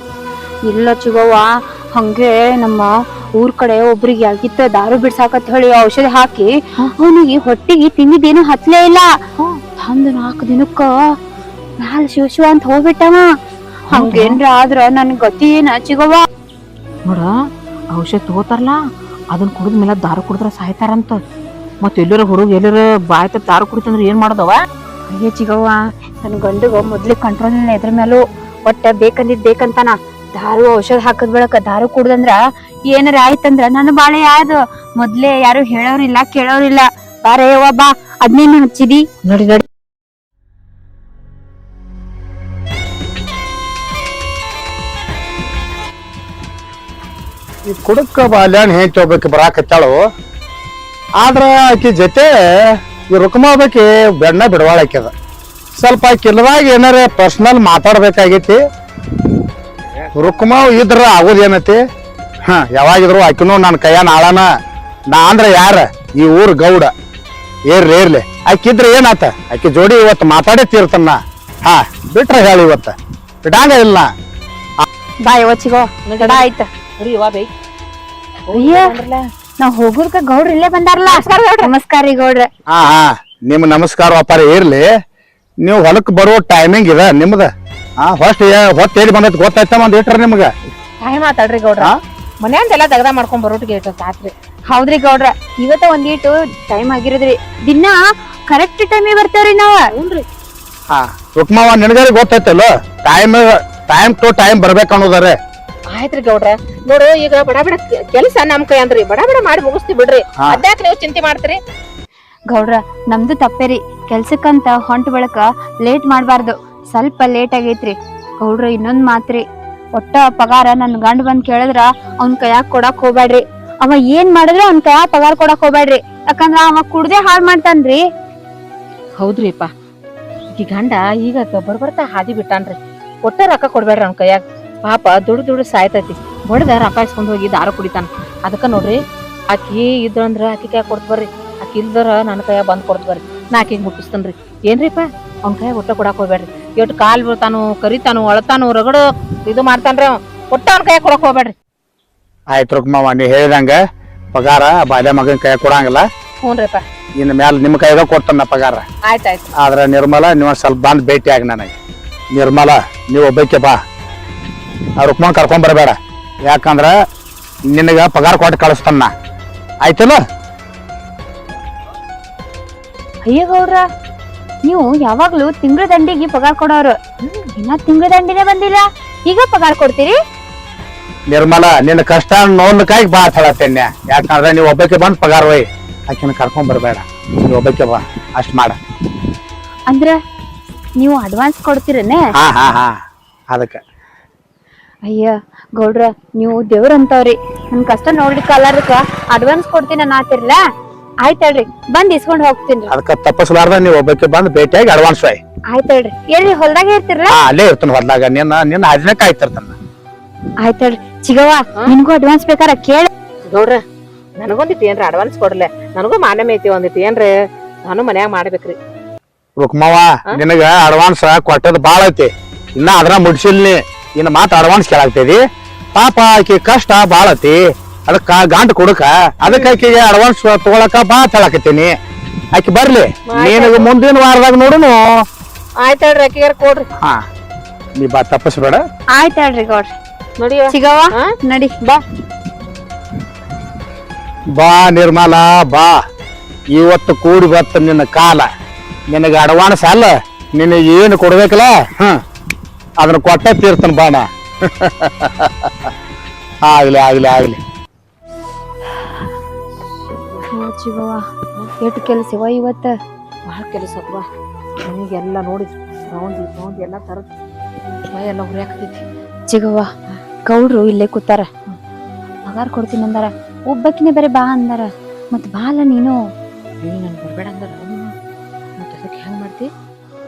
ಇಲ್ಲ ಚಿಗವ್ವ ಹಂಗೆ ನಮ್ಮ ಊರ್ ಕಡೆ ಒಬ್ರಿಗೆ ಆಗಿತ್ತ ದಾರು ಬಿಡ್ಸಾಕತ್ ಹೇಳಿ ಔಷಧಿ ಹಾಕಿ ಅವನಿಗೆ ಹೊಟ್ಟಿಗೆ ತಿಂದಿದ್ದೇನು ಹತ್ಲೇ ಇಲ್ಲ. ತಂದು 4 ದಿನಕ್ಕ ಮ್ಯಾಲ ಶಿವ ಅಂತ ಹೋಗ್ಬಿಟ್ಟವ. ಹಂಗೇನ್ರ ಆದ್ರ ನನ್ ಗತಿ ಏನ ಚಿಗವ್ವ? ನೋಡ ಔಷಧ ತಗೋತಾರಲ್ಲ ಅದನ್ನ ಕುಡಿದ ಮೇಲೆ ದಾರು ಕುಡಿದ್ರ ಸಾಯ್ತಾರಂತ. ಮತ್ ಎಲ್ಲರ ಹುಡುಗ ಎಲ್ಲರ ಬಾಯ್ತ ದಾರು ಕುಡಿತಂದ್ರ ಏನ್ ಮಾಡೋದವ? ಅಯ್ಯ ಚಿಗವ್ವ ನನ್ ಗಂಡಗ ಮೊದ್ಲಿ ಕಂಟ್ರೋಲ್ ಇಲ್ಲ ಎದ್ರ ಮೇಲೂ ಒಟ್ಟ ಬೇಕಂದಿದ್ ಬೇಕಂತಾನ. ದಾರು ಔಷಧ ಹಾಕದ್ ಬೆಳಕ ದಾರು ಕುಡ್ದಂದ್ರ ಏನಾರ ಆಯ್ತಂದ್ರ ನನ್ನ ಬಾಳೆ ಯಾವ್ದು ಮೊದ್ಲೇ ಯಾರು ಹೇಳೋರಿಲ್ಲ ಕೇಳೋರಿಲ್ಲ. ಬಾರೇ ಬಾ ಅದ್ನೇನು ಹಚ್ಚಿದಿ? ನಡಿ ನಡಿ ಈ ಕುಡಕ ಬಾಲ್ಯಾಣ ಹೆಂಗ್ ಹೋಗ್ಬೇಕು ಬರಾಕತ್ತಾಳು. ಆದ್ರ ಆಕಿ ಜೊತೆ ಈ ರುಕ್ಮಾಬೇಕಿ ಬೆಣ್ಣ ಬಿಡವಾಳ ಆಕ್ಯದ. ಸ್ವಲ್ಪ ಕಿಲ್ಲದಾಗ ಏನಾರ ಪರ್ಸನಲ್ ಮಾತಾಡ್ಬೇಕಾಗೈತಿ. ರುಕ್ಮಾವ್ ಇದ್ರ ಆಗೋದೇನತಿ ಯಾವಾಗಿದ್ರು ಆಕಿನೂ ನನ್ನ ಕೈಯಾನ ಆಳನ. ನಾ ಅಂದ್ರ ಯಾರ ಈ ಊರ್ ಗೌಡ ಏರ್ಲಿ ಆಕಿದ್ರ ಏನಾತ ಆಕಿ ಜೋಡಿ ಇವತ್ತು ಮಾತಾಡೇ ತೀರ್ತನ್ನ. ಬಿಟ್ರ ಹೇಳಿ ಇವತ್ತ ಬಿಡಾಂಗ ಇಲ್ಲ. ಬಾ ಯವ್ವ ಚಿಗೋ ಗಡ ಆಯ್ತ. ಬೈ ಅಯ್ಯ ನಾವ್ ಹೋಗುದ್ಕ ಗೌಡ್ರ ಇಲ್ಲೇ ಬಂದಾರಲ್ಲ. ನಮಸ್ಕಾರ ರೀ ಗೌಡ್ರ. ನಿಮ್ ನಮಸ್ಕಾರ ವ್ಯಾಪಾರ ಇರ್ಲಿ. ನೀವು ಹೊಲಕ್ ಬರೋ ಟೈಮಿಂಗ್ ಇದೆ ನಿಮ್ದ. ಹೊತ್ತ ಹೇಳಿ ಬಂದೈತಿ ಗೊತ್ತಾಯ್ತಮ್ಮ ಒಂದ್ ಇಟ್ರ ನಿಮ್ಗ ಟೈಮ್ ಮಾತಾಡ್ರಿ ಗೌಡ್ರ ಮನ್ಯಾಂದೆಲ್ಲ ದಗದ ಮಾಡ್ಕೊಂಡ್ ಬರೋಟಿಗೆ ರಾತ್ರಿ. ಹೌದ್ರಿ ಗೌಡ್ರ ಇವತ್ತ ಒಂದೀಟು ಟೈಮ್ ಆಗಿರೋದ್ರಿ. ದಿನ ಕರೆಕ್ಟ್ ಟೈಮಿಗೆ ಬರ್ತೇವ್ರಿ ನಾವ. ರುಕ್ಮಾವ ನಿನಗಾರಿ ಗೊತ್ತೈತಲ್ಲ ಟೈಮ್ ಟು ಟೈಮ್ ಬರ್ಬೇಕು ಅನ್ನೋದಾರೆ. ಆಯ್ತ್ರಿ ಗೌಡ್ರ ನೋಡು ಈಗ ಬಡ ಬಡ ಕೆಲಸ ನಮ್ ಕೈ ಅಂದ್ರಿ ಬಡ ಬಡ ಮಾಡಿ ಮುಗಿಸ್ತಿ ಬಿಡ್ರಿ. ಅದ್ಯಾಕ ನೀವು ಚಿಂತೆ ಮಾಡ್ತೀರಿ? ಗೌಡ್ರ ನಮ್ದು ತಪ್ಪೇರಿ. ಕೆಲ್ಸಕ್ಕಂತ ಹೊಂಟ ಬಳಕ ಲೇಟ್ ಮಾಡ್ಬಾರ್ದು. ಸ್ವಲ್ಪ ಲೇಟ್ ಆಗೈತ್ರಿ ಗೌಡ್ರ. ಇನ್ನೊಂದ್ ಮಾತ್ರಿ ಒಟ್ಟ ಪಗಾರ ನನ್ ಗಂಡ ಬಂದ್ ಕೇಳಿದ್ರ ಅವ್ನ ಕೈಯಾಗ ಕೊಡಾಕ್ ಹೋಗ್ಬ್ಯಾಡ್ರಿ. ಅವ ಏನ್ ಮಾಡಿದ್ರು ಅವ್ನ ಕೈಯಾಗ ಪಗಾರ ಕೊಡಾಕ್ ಹೋಗ್ಬ್ಯಾಡ್ರಿ. ಯಾಕಂದ್ರ ಅವ ಕುಡ್ದೆ ಹಾಳ್ ಮಾಡ್ತಾನ್ರಿ. ಹೌದ್ರಿಪ್ಪ ಈ ಗಂಡ ಈಗ ಬರ್ಬರ್ತಾ ಹಾದಿ ಬಿಟ್ಟಾನ್ರಿ. ಒಟ್ಟ ರೊಕ್ಕ ಕೊಡ್ಬೇಡ್ರಿ ಅವ್ನ ಕೈಯಾಗ. ಪಾಪ ದುಡ್ಡು ಸಾಯ್ತೈತಿ. ಬಡ್ದ ರೊಕ್ಕ ಇಸ್ಕೊಂಡ್ ಹೋಗಿ ದಾರು ಕುಡಿತಾನ. ಅದಕ್ಕ ನೋಡ್ರಿ ಆಕಿ ಇದ್ರಂದ್ರ ಆಕಿ ಕೈಯಾಗ ಕೊಡ್ತ ಬರ್ರಿ. ಆಕಿ ಇಲ್ದರ ನನ್ನ ಕೈಯಾಗ ಬಂದ್ ಕೊಡ್ತ ಬರ್ರಿ. ನಾ ಆಕಿಗ್ ಮುಟ್ಟಿಸ್ತೇನ್ರಿ. ಏನ್ರಿಪ್ಪ ಅವ್ನ ಕೈಯಾಗ ಒಟ್ಟ ಕೊಡಾಕ್ ಹೋಗ್ಬೇಡ್ರಿ. ಎಷ್ಟ್ ಕಾಲ್ ಬೀಳ್ತಾನು ಕರಿತಾನು ಅಳತಾನು ರಗಡು ಇದು ಮಾಡ್ತಾನ್ರಿ. ಒಟ್ಟ ಅವ್ನ ಕೈಯಾಗ ಕೊಡಾಕ್ ಹೋಗ್ಬೇಡ್ರಿ. ಆಯ್ತು ರುಕ್ಮಾವ ನೀ ಹೇಳಿದಂಗ ಪಗಾರ ಬಾಲ್ಯ ಮಗನ್ ಕೈಯಾಗ ಕೊಡಂಗಿಲ್ಲ. ಹ್ಞೂನ್ರಿಪ್ಪ ಇನ್ ಮ್ಯಾಲ ನಿಮ್ ಕೈಯಾಗ ಕೊಡ್ತಾನ ಪಗಾರ. ಆಯ್ತಾಯ್ತು. ಆದ್ರ ನಿರ್ಮಲಾ ನೀವ್ ಸ್ವಲ್ಪ ಬಂದ್ ಭೇಟಿ ಆಗ ನನಗೆ. ನಿರ್ಮಲಾ ನೀವ್ ಒಬ್ಬಕ್ಕೆ ಬಾ. ಆ ರುಕ್ಮಾನ್ ಕರ್ಕೊಂಡ್ ಬರಬೇಡ. ಯಾಕಂದ್ರ ನಿನಗ ಪಗಾರ ಕೊಟ್ಟು ಕಳಿಸ್ತಾನ. ಆಯ್ತಲ್ಲ? ಅಯ್ಯ ಗೌಡ್ರ ನೀವು ಯಾವಾಗ್ಲೂ ತಿಂಗಳ ದಂಡಿಗೆ ಪಗಾರ ಕೊಡೋರು. ಇನ್ನ ತಿಂಗಳ ದಂಡಿನೇ ಬಂದಿಲ್ಲ ಈಗ ಪಗಾರ ಕೊಡ್ತೀರಿ? ನಿರ್ಮಲಾ ನಿನ್ನ ಕಷ್ಟ ನೋಡ್ಲಿಕ್ಕಾಗಿ ಬಾ ಹೇಳತ್ತೇನೆ. ಯಾಕಂದ್ರೆ ನೀವ್ ಒಬ್ಬಕ್ಕೆ ಬಂದ್ ಪಗಾರ ಒಯ್. ಆಕಿನ ಕರ್ಕೊಂಡ್ ಬರಬೇಡ. ನೀವ್ ಒಬ್ಬಕ್ಕೆ ಬಾ ಅಷ್ಟ್ ಮಾಡ. ಅಂದ್ರ ನೀವು ಅಡ್ವಾನ್ಸ್ ಕೊಡ್ತೀರನೆ? ಅದಕ್ಕ ಅಯ್ಯ ಗೌಡ್ರ ನೀವು ದೇವ್ರ ಅಂತವ್ರಿ. ನನ್ ಕಷ್ಟ ನೋಡ್ಲಿಕ್ಕ ಅಲ್ಲಾರಕ್ಕ ಅಡ್ವಾನ್ಸ್ ಕೊಡ್ತೀನಿ ಅನ್ನತ್ತಿರ್ಲ. ಆಯ್ತಳ್ರಿ ಬಂದ್ ಇಸ್ಕೊಂಡ್ ಹೋಗ್ತೀನಿ. ಅದಕ್ಕ ತಪ್ಪಸ್ಲಾರ್ದ ನೀವ್ ಒಬ್ಬಕ್ಕೆ ಬಂದ್ ಭೇಟಿಯಾಗಿ ಅಡ್ವಾನ್ಸ್ ಆಯ್. ಆಯ್ತಳ್ರಿ ಎಲ್ಲಿ ಹೊಲ್ದಾಗ ಇರ್ತಿರಲ್ಲ? ಅಲ್ಲೇ ಇರ್ತಾನ ಹೊಲ್ದಾಗ. ನಿನ್ನ ಹಾಜನೆ ಕಾಯ್ತಿರ್ತಾನ. ಆಯ್ತಳ್ರಿ ಚಿಗವ್ವ ನಿನ್ಗೂ ಅಡ್ವಾನ್ಸ್ ಬೇಕಾರ ಕೇಳ. ನೋಡ್ರ ನನಗೊಂದಿಟ್ಟು ಏನ್ರ ಅಡ್ವಾನ್ಸ್ ಕೊಡ್ಲೆ, ನನಗೂ ಮಾನ್ಯಮೆ ಐತಿ ಒಂದಿಟ್ಟು ಏನ್ರಿ ನಾನು ಮನ್ಯಾಗ ಮಾಡ್ಬೇಕ್ರಿ. ರುಕ್ಮವ್ವ ನಿನಗ ಅಡ್ವಾನ್ಸ್ ಕೊಟ್ಟದ್ ಬಾಳ ಐತಿ, ಇನ್ನ ಅದನ್ನ ಮುಡ್ಸಿಲ್ನಿ. ಇನ್ನ ಮಾತ್ ಅಡ್ವಾನ್ಸ್ ಕೇಳಾಗ್ತದಿ. ಪಾಪ ಆಕಿ ಕಷ್ಟ ಬಾಳ ಐತಿ, ಅದಕ್ಕ ಗಂಟ ಕೊಡಕ ಅದಕ್ಕ ಆಕಿಗೆ ಅಡ್ವಾನ್ಸ್ ತಗೊಳಕ ಬಾ ಹೇಳಾಕತ್ತೀನಿ. ಆಕಿ ಬರ್ಲಿ, ನಿನಗ ಮುಂದಿನ ವಾರದಾಗ ನೋಡುನು. ಆಯ್ತಳ್ರಿ ಅಕ್ಕಿಗಾರ ಕೊಡ್ರಿ. ಹಾ ನೀ ಬಾ ತಪ್ಪಸ್ಬೇಡ. ಆಯ್ತಳ್ರಿ ಗೌಡ್ರಿ. ನೋಡಿ ಚಿಗವ್ವ ನಡಿ ಬಾ. ಬಾ ನಿರ್ಮಲಾ ಬಾ, ಇವತ್ತು ಕೂಡಿ ಬತ್ತ ನಿನ್ನ ಕಾಲ. ನಿನಗ ಅಡ್ವಾನ್ಸ್ ಅಲ್ಲ, ನಿನಗೆ ಏನು ಕೊಡ್ಬೇಕಲ್ಲ ಅದನ್ನ ಕೊಟ್ಟ ತೀರ್ತಾನ ಬಾಣ. ಆಗ್ಲಿ ಆಗ್ಲಿ ಆಗ್ಲಿ. ಚಿಗವ್ವ ಎಷ್ಟು ಕೆಲಸವ ಇವತ್ತ. ಬಹಳ ಕೆಲಸಪ್ಪ. ನನಗೆಲ್ಲ ನೋಡಿ ರೌಂಡ್ ಎಲ್ಲ ತರದ್ ಎಲ್ಲ ಹುರಿಯಾಕತೈತಿ. ಚಿಗವ್ವ ಗೌಡ್ರು ಇಲ್ಲೇ ಕೂತಾರ, ಪಗಾರ ಕೊಡ್ತೀನಿ ಅಂದಾರ. ಒಬ್ಬಕಿನೇ ಬೇರೆ ಬಾ ಅಂದಾರ. ಮತ್ ಬಾಲ ನೀನು ನನ್ ಬರ್ಬೇಡ ಅಂದಾರ. ಮತ್ತೆ ಅದಕ್ಕೆ ಹೆಂಗ್ ಮಾಡ್ತಿ?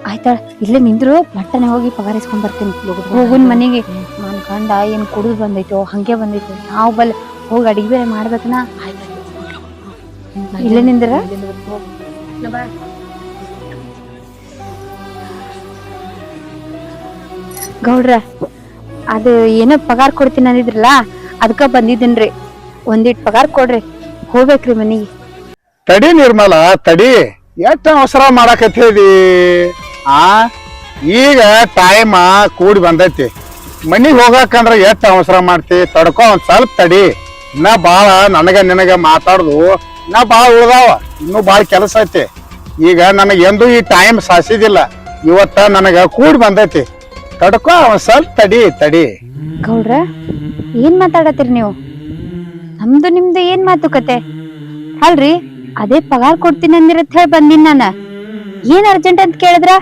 ಆಯ್ತಾ ಇಲ್ಲೇ ನಿಂದ್ರು ಮಟ್ಟನೆ ಹೋಗಿ ಪಗಾರ ಇಸ್ಕೊಂಡ್ ಬರ್ತೀನಿ. ಹೋಗುನ್ ಮನೆಗೆ. ನನ್ ಗಂಡ ಏನ್ ಕುಡಿದು ಬಂದೈತೋ ಹಂಗೆ ಬಂದೈತೋ ನಾವ್ ಬಲ್ ಹೋಗಿ ಅಡಿಗೆ ಬೇರೆ ಮಾಡ್ಬೇಕನ. ಇಲ್ಲೇ ನಿಂದ್ರ ಗೌಡ್ರ ಅದು ಏನೋ ಪಗಾರ ಕೊಡ್ತೀನಿ ಅಂದಿದ್ರಲ್ಲ ಅದಕ್ಕ ಬಂದಿದ್ದೀನ್ರಿ. ಒಂದಿಟ್ ಪಗಾರ ಕೊಡ್ರಿ, ಹೋಗ್ಬೇಕ್ರಿ ಮನಿಗೆ. ತಡಿ ನಿರ್ಮಲ ತಡಿ, ಎಷ್ಟ ಅವಸರ ಮಾಡಾಕತ್ತೀವಿ. ಈಗ ಟೈಮ್ ಕೂಡಿ ಬಂದೈತಿ, ಮನಿಗ್ ಹೋಗಾಕಂದ್ರ ಎಷ್ಟ ಅವಸರ ಮಾಡ್ತಿ. ತಡ್ಕೊ ಒಂದ್ ಸ್ವಲ್ಪ ತಡಿ. ಇನ್ನ ಬಾಳ ನನಗ ನಿನಗ ಮಾತಾಡುದು ಇನ್ನ ಬಾಳ ಉಳ್ದಾವ, ಇನ್ನೂ ಬಾಳ ಕೆಲಸ ಐತಿ. ಈಗ ನನಗ ಎಂದು ಈ ಟೈಮ್ ಸಾಸಿದಿಲ್ಲ, ಇವತ್ತ ನನಗ ಕೂಡಿ ಬಂದೈತಿ. ತಡ್ಕೊ ಒಂದ್ ಸ್ವಲ್ಪ ತಡಿ. ಗೌಡ್ರ ಏನ್ ಮಾತಾಡತ್ತೀರಿ ನೀವು? ನಮ್ದು ನಿಮ್ದು ಏನ್ ಮಾತುಕತೆ ಅಲ್ರಿ? ಅದೇ ಪಗಾರ ಕೊಡ್ತೀನಿ ಅಂದಿರತ್ ಹೇಳಿ ಬಂದಿನ್ ನಾನ. ಏನ್ ಅರ್ಜೆಂಟ್ ಅಂತ ಕೇಳಿದ್ರ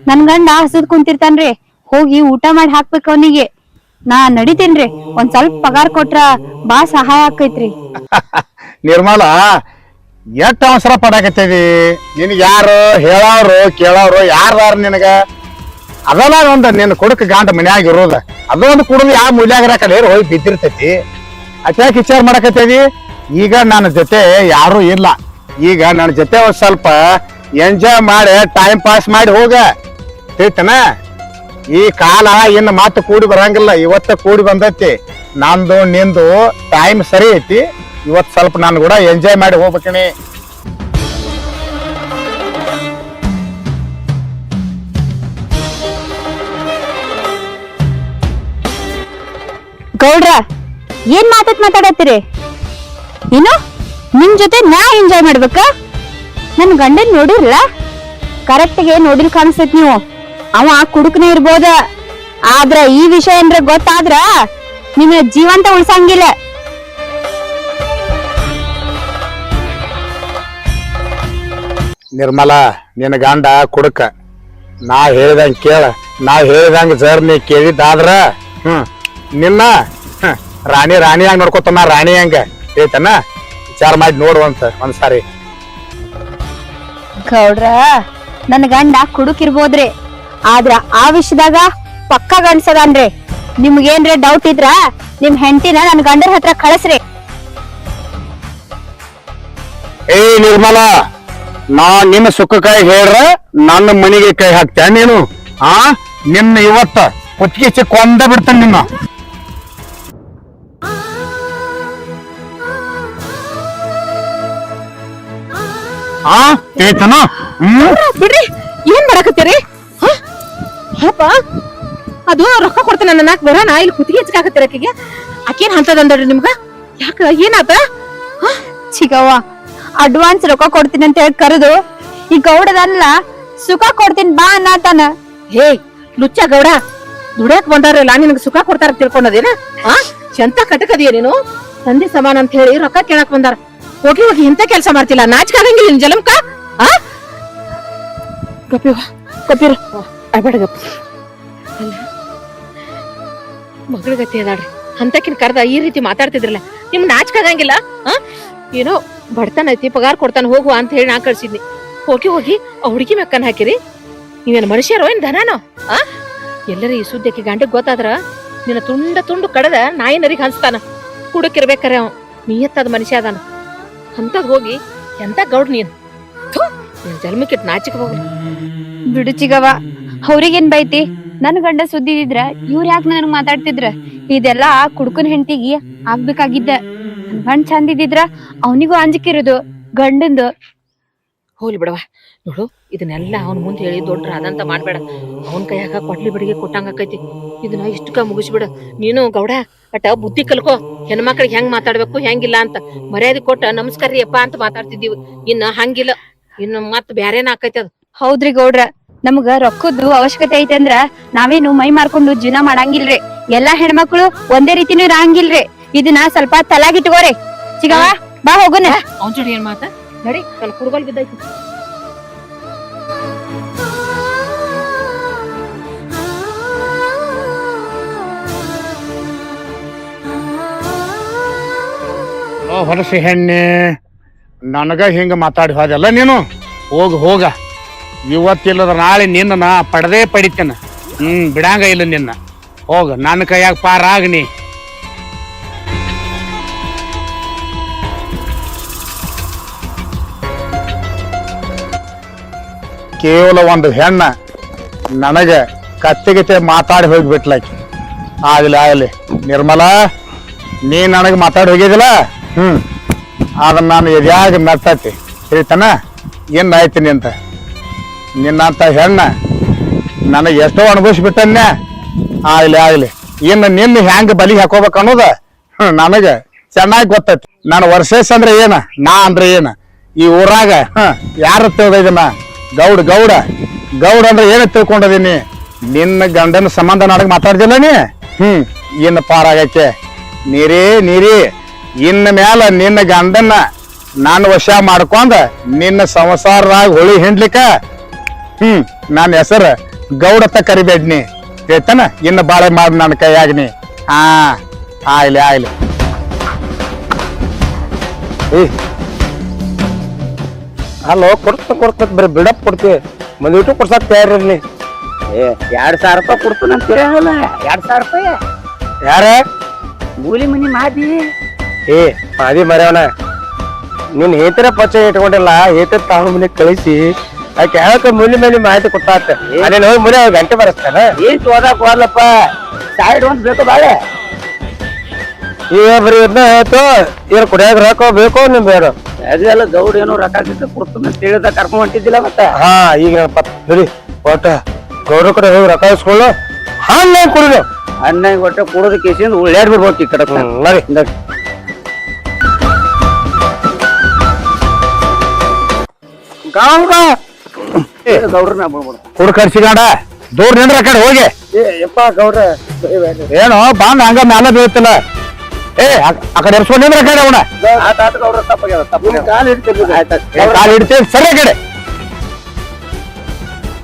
ನನ್ ಗಂಡ ಹಸದ್ ಕುಂತಿರ್ತಾನ್ರಿ, ಹೋಗಿ ಊಟ ಮಾಡಿ ಹಾಕ್ಬೇಕು ಅವನಿಗೆ. ನಾ ನಡಿತೀನ್ರಿ, ಒಂದ್ ಸ್ವಲ್ಪ ಪಗಾರ ಕೊಟ್ರ ಬಾ ಸಹಾಯ ಆಕೈತ್ರಿ. ನಿರ್ಮಲ ಎಷ್ಟ್ ಅವಸರ ಪಡಾಕತ್ತೀವಿ. ನಿನಗ ಯಾರು ಹೇಳವ್ರು ಕೇಳವ್ರು ಯಾರ್ದಾರ ನಿನಗ? ಅದಲ್ಲ ಒಂದ್ ನಿನ್ ಕೊಡಕ್ ಗಾಂಟ ಮನ್ಯಾಗ ಇರೋದ, ಅದೊಂದು ಕುಡಿದು ಯಾವ ಮೂಲ್ಯಾಗರ ಕಡೆ ಹೋಗಿ ಬಿದ್ದಿರ್ತೈತಿ. ಅಟ್ಯಾಕ್ ವಿಚಾರ ಮಾಡಕತ್ತೇವಿ. ಈಗ ನನ್ನ ಜೊತೆ ಯಾರು ಇಲ್ಲ, ಈಗ ನನ್ನ ಜೊತೆ ಒಂದ್ ಸ್ವಲ್ಪ ಎಂಜಾಯ್ ಮಾಡಿ ಟೈಮ್ ಪಾಸ್ ಮಾಡಿ ಹೋಗ ತಿಳಿತನ. ಈ ಕಾಲ ಇನ್ನು ಮಾತು ಕೂಡಿ ಬರಂಗಿಲ್ಲ, ಇವತ್ತ ಕೂಡಿ ಬಂದೈತಿ. ನಂದು ನಿಂದು ಟೈಮ್ ಸರಿ ಐತಿ, ಇವತ್ ಸ್ವಲ್ಪ ನಾನು ಕೂಡ ಎಂಜಾಯ್ ಮಾಡಿ ಹೋಗ್ಬೇಕಣಿ. ಗೌಡ್ರ ಏನ್ ಮಾತಾಡತ್ತೀರಿ? ಏನು ನಿಮ್ ಜೊತೆ ನಾ ಎಂಜಾಯ್ ಮಾಡ್ಬೇಕ? ನನ್ ಗಂಡನ್ ನೋಡಿರ್ಲ? ಕರೆಕ್ಟ್ಗೆ ನೋಡಿಲ್ ಕಾಣಿಸ್ತೈತಿ ನೀವು. ಅವ ಕುಡುಕನೇ ಇರ್ಬೋದ, ಆದ್ರ ಈ ವಿಷಯ ಏನ್ರ ಗೊತ್ತಾದ್ರ ನಿಮ್ ಜೀವಂತ ಉಳ್ಸಂಗಿಲ್ಲ. ನಿರ್ಮಲಾ ನಿನ್ನ ಗಂಡ ಕುಡುಕ, ನಾ ಹೇಳಿದಂಗ ಕೇಳ. ನಾ ಹೇಳಿದಂಗ ಜರ್ ನೀ ಕೇಳಿದ್ದಾದ್ರ ನಿನ್ನ ರಾಣಿಯಾಗ ನೋಡ್ಕೊತಾನ. ರಾಣಿ ಹಂಗ ಐತನ ವಿಚಾರ ಮಾಡಿ ನೋಡುವಂತ ಒಂದ್ಸಾರಿ. ಗೌಡ್ರ ನನ್ ಗಂಡ ಕುಡುಕಿರ್ಬೋದ್ರಿ, ಆದ್ರ ಆ ವಿಷಯದಾಗ ಪಕ್ಕ ಗಂಡ್ಸದನ್ರಿ. ನಿಮ್ಗೇನ್ರ ಡೌಟ್ ಇದ್ರ ನಿಮ್ ಹೆಂಡತಿನ ನನ್ ಗಂಡರ ಹತ್ರ ಕಳಿಸ್ರಿ. ಏ ನಿರ್ಮಲಾ, ನಾ ನಿನ್ನ ಸುಖಕ್ಕಾಗಿ ಹೇಳ್ರ ನನ್ನ ಮನೆಗೆ ಕೈ ಹಾಕ್ತ ನೀನು. ನಿನ್ನ ಇವತ್ತ ಕುತ್ತಿಗೆ ಕೊಂದ ಬಿಡ್ತಾನೆ ನಿನ್ನ. ಏತನ ಬಿಡ್ರಿ, ಏನ್ ಮಾಡಕತ್ತೀರಿ? ಹಪ್ಪ ಅದು ರೊಕ್ಕ ಕೊಡ್ತೇನೆ ನನ್ನ ಬರೋಣ, ಇಲ್ಲಿ ಕುತ್ತಿಗೆ ಹೆಚ್ಚಾಕತ್ತೀರ ಆಕೆಗೆ. ಆಕೇನ್ ಅಂತದಂದ್ರಿ ನಿಮ್ಗ? ಯಾಕ ಏನಾತ? ಚಿಗವ್ವ ಅಡ್ವಾನ್ಸ್ ರೊಕ್ಕ ಕೊಡ್ತೀನಿ ಅಂತ ಹೇಳಿ ಕರೆದು ಈ ಗೌಡದಲ್ಲ ಸುಖ ಕೊಡ್ತೀನಿ ಬಾ ಅನ್ನತಾನ. ಹೇ ಲುಚ್ಚ ಗೌಡ, ದುಡ್ಯಾಕ್ ಬಂದಾರಲ್ಲ ನಿನಗ ಸುಖ ಕೊಡ್ತಾರ ತಿಳ್ಕೊಂಡದೇನ? ಎಂತ ಕಟಕದಿಯ ನೀನು? ತಂದೆ ಸಮಾನ ಅಂತ ಹೇಳಿ ರೊಕ್ಕ ಕೇಳಕ್ ಬಂದಾರ. ಹೋಗಿ ಹೋಗಿ ಇಂತ ಕೆಲಸ ಮಾಡ್ತಿಲ್ಲ, ನಾಚಿಕಾಗಂಗಿಲ್ಲ ನಿನ್ ಜಲಂಕ. ಗಪ್ಪಿರ ಅಬೇಡ ಗಪ್ಪ. ಅಲ್ಲ ಮಗಳ ಗತಿ ಅದಾಡ್ರಿ, ಅಂತಕಿನ ಕರ್ದ ಈ ರೀತಿ ಮಾತಾಡ್ತಿದ್ರಲ್ಲ, ನಿಮ್ ನಾಚಿಕಾಗಂಗಿಲ್ಲ? ಏನೋ ಬಡತನ ಐತಿ ಪಗಾರ ಕೊಡ್ತಾನ ಹೋಗುವ ಅಂತ ಹೇಳಿ ನಾ ಕಳ್ಸಿದ್ನಿ. ಹೋಗಿ ಆ ಹುಡುಗಿ ಮೆಕ್ಕನ್ ಹಾಕಿರಿ. ನೀವೇನ್ ಮನುಷ್ಯರೋ ಏನ್ ದನಾನೋ? ಆ ಎಲ್ಲರ ಈ ಸುದ್ದಿಕ್ಕೆ ಗಂಡಗ್ ಗೊತ್ತಾದ್ರ ನಿನ್ನ ತುಂಡು ಕಡದ ನಾಯಿ ನರಿಗ್ ಹಂಚ್ತಾನ. ಕುಡಕ್ಕಿರ್ಬೇಕಾರೆ ಅವ ನಿಯತ್ತಾದ ಮನುಷ್ಯ ಅದಾನ. ಅಂತದ್ ಹೋಗಿ ಎಂತ ಗೌಡ್ ನೀನ್ ಜನ್ಮಕ್ಕಿಟ್ ನಾಚಿಕ ಹೋಗ್ಲಿ. ಬಿಡು ಚಿಗವ್ವ, ಅವ್ರಿಗೇನ್ ಬೈತಿ? ನನ್ ಗಂಡ ಸುದ್ದಿದ್ರ ಇವ್ರ ಯಾಕೆ ನನಗ್ ಮಾತಾಡ್ತಿದ್ರ? ಇದೆಲ್ಲ ಕುಡ್ಕನ್ ಹೆಂಡತಿಗೆ ಆಗ್ಬೇಕಾಗಿದ್ದ. ನನ್ ಗಂಡ ಚಂದ ಇದ್ದಿದ್ರ ಅವನಿಗೂ ಅಂಜಿಕಿರೋದು ಗಂಡಂದು. ಹೋಗ್ಲಿ ಬಿಡವ. ನೋಡು, ಇದನ್ನೆಲ್ಲ ಅವನ ಮುಂದೆ ಹೇಳಿ ದೊಡ್ಡ ಅದಂತ ಮಾಡ್ಬೇಡ. ಅವನ್ ಕೈಯಾಗ ಕೊಡ್ಲಿ ಬಿಡಿಗೆ ಕೊಟ್ಟಂಗ ಆಕೈತಿ. ಇದನ್ನ ಇಷ್ಟಕ್ಕ ಮುಗಿಸ್ಬಿಡ. ನೀನು ಗೌಡ ಅಟ ಬುದ್ಧಿ ಕಲ್ಕೋ. ಹೆಣ್ಮಕ್ಳಿಗೆ ಹೆಂಗ್ ಮಾತಾಡ್ಬೇಕು ಹೆಂಗಿಲ್ಲ ಅಂತ ಮರ್ಯಾದೆ ಕೊಟ್ಟ ನಮಸ್ಕಾರ ರೀ ಅಪ್ಪ ಅಂತ ಮಾತಾಡ್ತಿದೀವಿ. ಇನ್ನ ಹಂಗಿಲ್ಲ, ಇನ್ನು ಮತ್ ಬ್ಯಾರೇನ ಆಕೈತಿ ಅದು. ಹೌದ್ರಿ ಗೌಡ್ರ, ನಮಗ ರೊಕ್ಕದ್ದು ಅವಶ್ಯಕತೆ ಐತೆ ಅಂದ್ರ ನಾವೇನು ಮೈ ಮಾರ್ಕೊಂಡು ಜೀವನ ಮಾಡಂಗಿಲ್ರಿ. ಎಲ್ಲಾ ಹೆಣ್ಮಕ್ಳು ಒಂದೇ ರೀತಿನೂ ಇರಂಗಿಲ್ರಿ. ಇದನ್ನ ಸ್ವಲ್ಪ ತಲಾಗಿಟ್ಕೋರಿ. ಚಿಗವ್ವ ಬಾ ಹೋಗುನ. ಅವನ್ ಜೋಡಿ ಏನ್ ಮಾತ ನಡಿ, ನನ್ ಕುಡ್ಗೋಲ್ ಬಿದ್ದೈತಿ. ಹೊಲಸಿ ಹೆಣ್ಣೆ, ನನಗ ಹಿಂಗ ಮಾತಾಡಿ ಹೋದಲ್ಲ ನೀನು. ಹೋಗ ಇವತ್ತಿಲ್ಲದ ನಾಳೆ ನಿನ್ನ ನಾ ಪಡದೇ ಪಡಿತೇನೆ. ಬಿಡಂಗ ಇಲ್ಲ ನಿನ್ನ. ಹೋಗ, ನನ್ನ ಕೈಯಾಗ ಪಾರಾಗ್ನಿ. ಕೇವಲ ಒಂದು ಹೆಣ್ಣ ನನಗ ಕತ್ತಿಗತೆ ಮಾತಾಡಿ ಹೋಗ್ಬಿಟ್ಲಾಕಿ. ಆಗ್ಲಿ ನಿರ್ಮಲಾ, ನೀ ನನಗೆ ಮಾತಾಡಿ ಹೋಗಿದಿಲ್ಲ, ಅದನ್ನ ನಾನು ಎದ್ಯಾಗ ಮೆತ್ತತಿ ಹೇಳ್ತಾನ. ಏನ್ ಆಯ್ತೀನಿ ಅಂತ ನಿನ್ನಂತ ಹೆಣ್ಣ ನನಗೆ ಎಷ್ಟೋ ಅನುಭವಿಸ್ಬಿಟ್ಟನ್ಯ. ಆಗ್ಲಿ ಇನ್ನು ನಿನ್ನ ಹೆಂಗ ಬಲಿಗೆ ಹಾಕೋಬೇಕು ಅನ್ನೋದ ನನಗ ಚೆನ್ನಾಗಿ ಗೊತ್ತೈತಿ. ನಾನು ವರ್ಷೇಶ್ ಅಂದ್ರೆ ಏನ, ನಾ ಅಂದ್ರೆ ಏನ, ಈ ಊರಾಗ ಯಾರ ತಿಳ್ದಿನ ಗೌಡ ಅಂದ್ರೆ ಏನ ತಿಳ್ಕೊಂಡದೀನಿ. ನಿನ್ನ ಗಂಡನ ಸಂಬಂಧ ನನಗೆ ಮಾತಾಡ್ದಿಲ್ಲ ನೀ. ಇನ್ನು ಪಾರಾಗೈತೆ ನೀರಿ. ಇನ್ನ ಮ್ಯಾಲ ನಿನ್ನ ಗಂಡನ್ನ ನಾನು ವಶ ಮಾಡ್ಕೊಂಡ ನಿನ್ನ ಸಂಸಾರದಾಗ ಹೊಳಿ ಹಿಂಡ್ಲಿಕ್ಕ ನನ್ನ ಹೆಸರು ಗೌಡತ್ತ ಕರಿಬೇಡ್ನಿ ಹೇಳ್ತಾನ. ಇನ್ನು ಬಾಳೆ ಮಾಡಿ ನನ್ನ ಕೈಯಾಗ್ನಿ. ಆಗ್ಲಿ ಅಲ್ಲೋ ಕೊಡ್ತ ಬರೀ ಬಿಡಪ್ ಕೊಡ್ತೀವಿ. ಮಂದಿ ಕೊಡ್ಸಾಕ್ ತಯಾರಿರ್ಲಿ. 2,000 ರೂಪಾಯಿ ಕೊಡ್ತಾನ ಅಂತ ಹೇಳಲ್ಲ. 2,000 ರೂಪಾಯಿ ಯಾರ ಮೂಲಿ ಮನಿ ಮಾದಿ ಮಾದಿ ಮರ್ಯವನ ನಿನ್ ಹೇತರ ಪರಿಚಯ ಇಟ್ಕೊಂಡಿಲ್ಲ. ಹೇತರ ತಾವು ಮನೆ ಕಳಿಸಿ ಆಕೆ ಹೇಳಕ ಮೂಲಿ ಮೇಲೆ ಮಾಹಿತಿ ಕೊಟ್ಟಾತ. ಅದೇನು ಹೋಗಿ ಮುರಿ ಗಂಟೆ ಬರಸ್ತಾನ. ಏನ್ ಓದಾಕ್ ಹೋಗ್ಲಪ್ಪ, ಸೈಡ್ ಒಂದ್ ಬೇಕು ಬಾಳೆ. ಈಗ ಬರೀ ಇದನ್ನ ಹೇಳ್ತು. ಏನ್ ಕುಡಿಯಾಕ ರೊಕ್ಕ ಬೇಕೋ ನಿಮ್ ಬೇಡ? ಅದೆಲ್ಲ ಗೌಡ ಏನೋ ರೊಕ್ಕ ಕೊಡ್ತಾನ ಅಂತ ಹೇಳಿದ ಕರ್ಕೊಂಡ್ ಹೊಂಟಿದ್ದಿಲ್ಲ ಮತ್ತ. ಈಗ ನೋಡಿ ಒಟ್ಟ ಗೌಡ ಕಡೆ ಹೋಗಿ ರೊಕ್ಕ ಇಸ್ಕೊಳ್ಳು. ಹಣ್ಣ ಕುಡಿದು ಅನ್ನ ಒಟ್ಟ ಕುಡದ ಕೇಸಿಂದ ಉಳ್ಳಾಡ್ ಬಿಡ್ಬೇಕು ಈ ಕಡೆ. ಗೌಡ್ರನ್ನ ಕುಡ್ ಕರ್ಸಿಗಾಡ ದೂರ ನಿಂದ್ರ ಆ ಕಡೆ ಹೋಗಿ. ಯಪ್ಪ ಗೌಡ್ರ ಏನೋ ಬಾಂಡ್ ಹಂಗ ಮ್ಯಾಲ ಬೀಳ್ತಿಲ್ಲ. ಆ ಕಡೆ ಎರ್ಸ್ಕೊಂಡ್ ನಿಂದ್ರ ಕಡೆ ಅವನ ಕಾಲ್ ಹಿಡ್ತೀವಿ ಸರಿ ಕಡೆ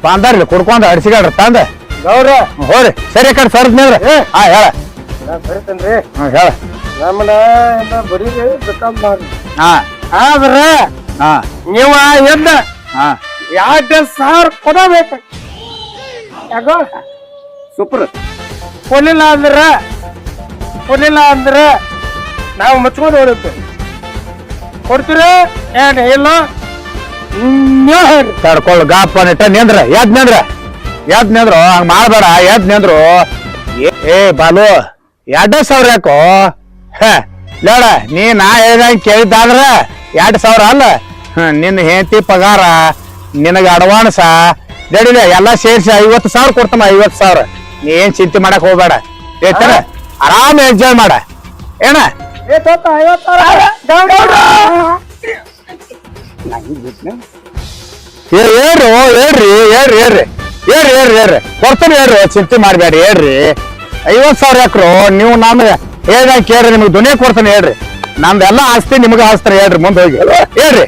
ಬಾಂದಾರ್ಲಿ ಕುಡ್ಕೊಂಡ ಅಡ್ಸಿಗಾಡ್ರ ತಂದ ಗೌಡ್ರ ಹೋರಿ ಸರಿ ಕಡೆ ಸರ್ದ್ ನಿಂದ್ರ. ಹೇಳ ಹೇಳ ನಮ್ಮನ ಬರೀ ಆದ್ರ ನೀವ ಎದ್ದ 2,000 ಕೊಡಬೇಕು. ಯಾಕೋ ಸೂಪರ್ ಕೊಡ್ಲಿಲ್ಲ ಅಂದ್ರ ನಾವು ಮುಚ್ಕೊಂಡು ಹೋಗುತ್ತೆ. ಕೊಡ್ತೀರ ಏನ್ ಇಲ್ಲ ತಡ್ಕೊಳ್ಳ ಗಾಪ ನಿಟ್ಟ ನಿಂದ್ರ ಎದ್ ನಿಂದ್ರು ಹಂಗ ಮಾಡ್ಬೇಡ. ಎದ್ ನಿಂದ್ರು ಬಾಲು 2,000 ಯಾಕೋ ನೋಡ ನೀ ನಾ ಹೇಳ್ದಂಗ ಕೇಳಿದ್ದಾದ್ರ 2,000 ಅಲ್ಲ. ನಿನ್ನ ಹೆಂಡತಿ ಪಗಾರ ನಿನಗ ಅಡ್ವಾನ್ಸ ನಡಿಲೆ ಎಲ್ಲ ಸೇರ್ಸಿ 50,000 ಕೊಡ್ತಾನ. 50,000 ನೀ ಏನ್ ಚಿಂತೆ ಮಾಡಕ್ ಹೋಗ್ಬೇಡ. ಹೇಳ್ತಾನ ಆರಾಮ್ ಎಂಜಾಯ್ ಮಾಡ. ಏನ ಹೇಳ್ರಿ ಕೊಡ್ತಾನೆ ಹೇಳ್ರಿ. ಚಿಂತೆ ಮಾಡ್ಬೇಡಿ ಹೇಳ್ರಿ. 50,000 ಯಾಕ್ರು ನೀವು ನಮ್ಗೆ ಹೇಳ್ದಾಗ ಕೇಳ್ರಿ. ನಿಮ್ಗೆ ದುನಿಯಾ ಕೊಡ್ತಾನೆ ಹೇಳ್ರಿ. ನಮ್ದೆಲ್ಲ ಆಸ್ತಿ ನಿಮ್ಗೆ ಹಾಸ್ತಾರ ಹೇಳ್ರಿ. ಮುಂದೆ ಹೋಗಿ ಹೇಳ್ರಿ.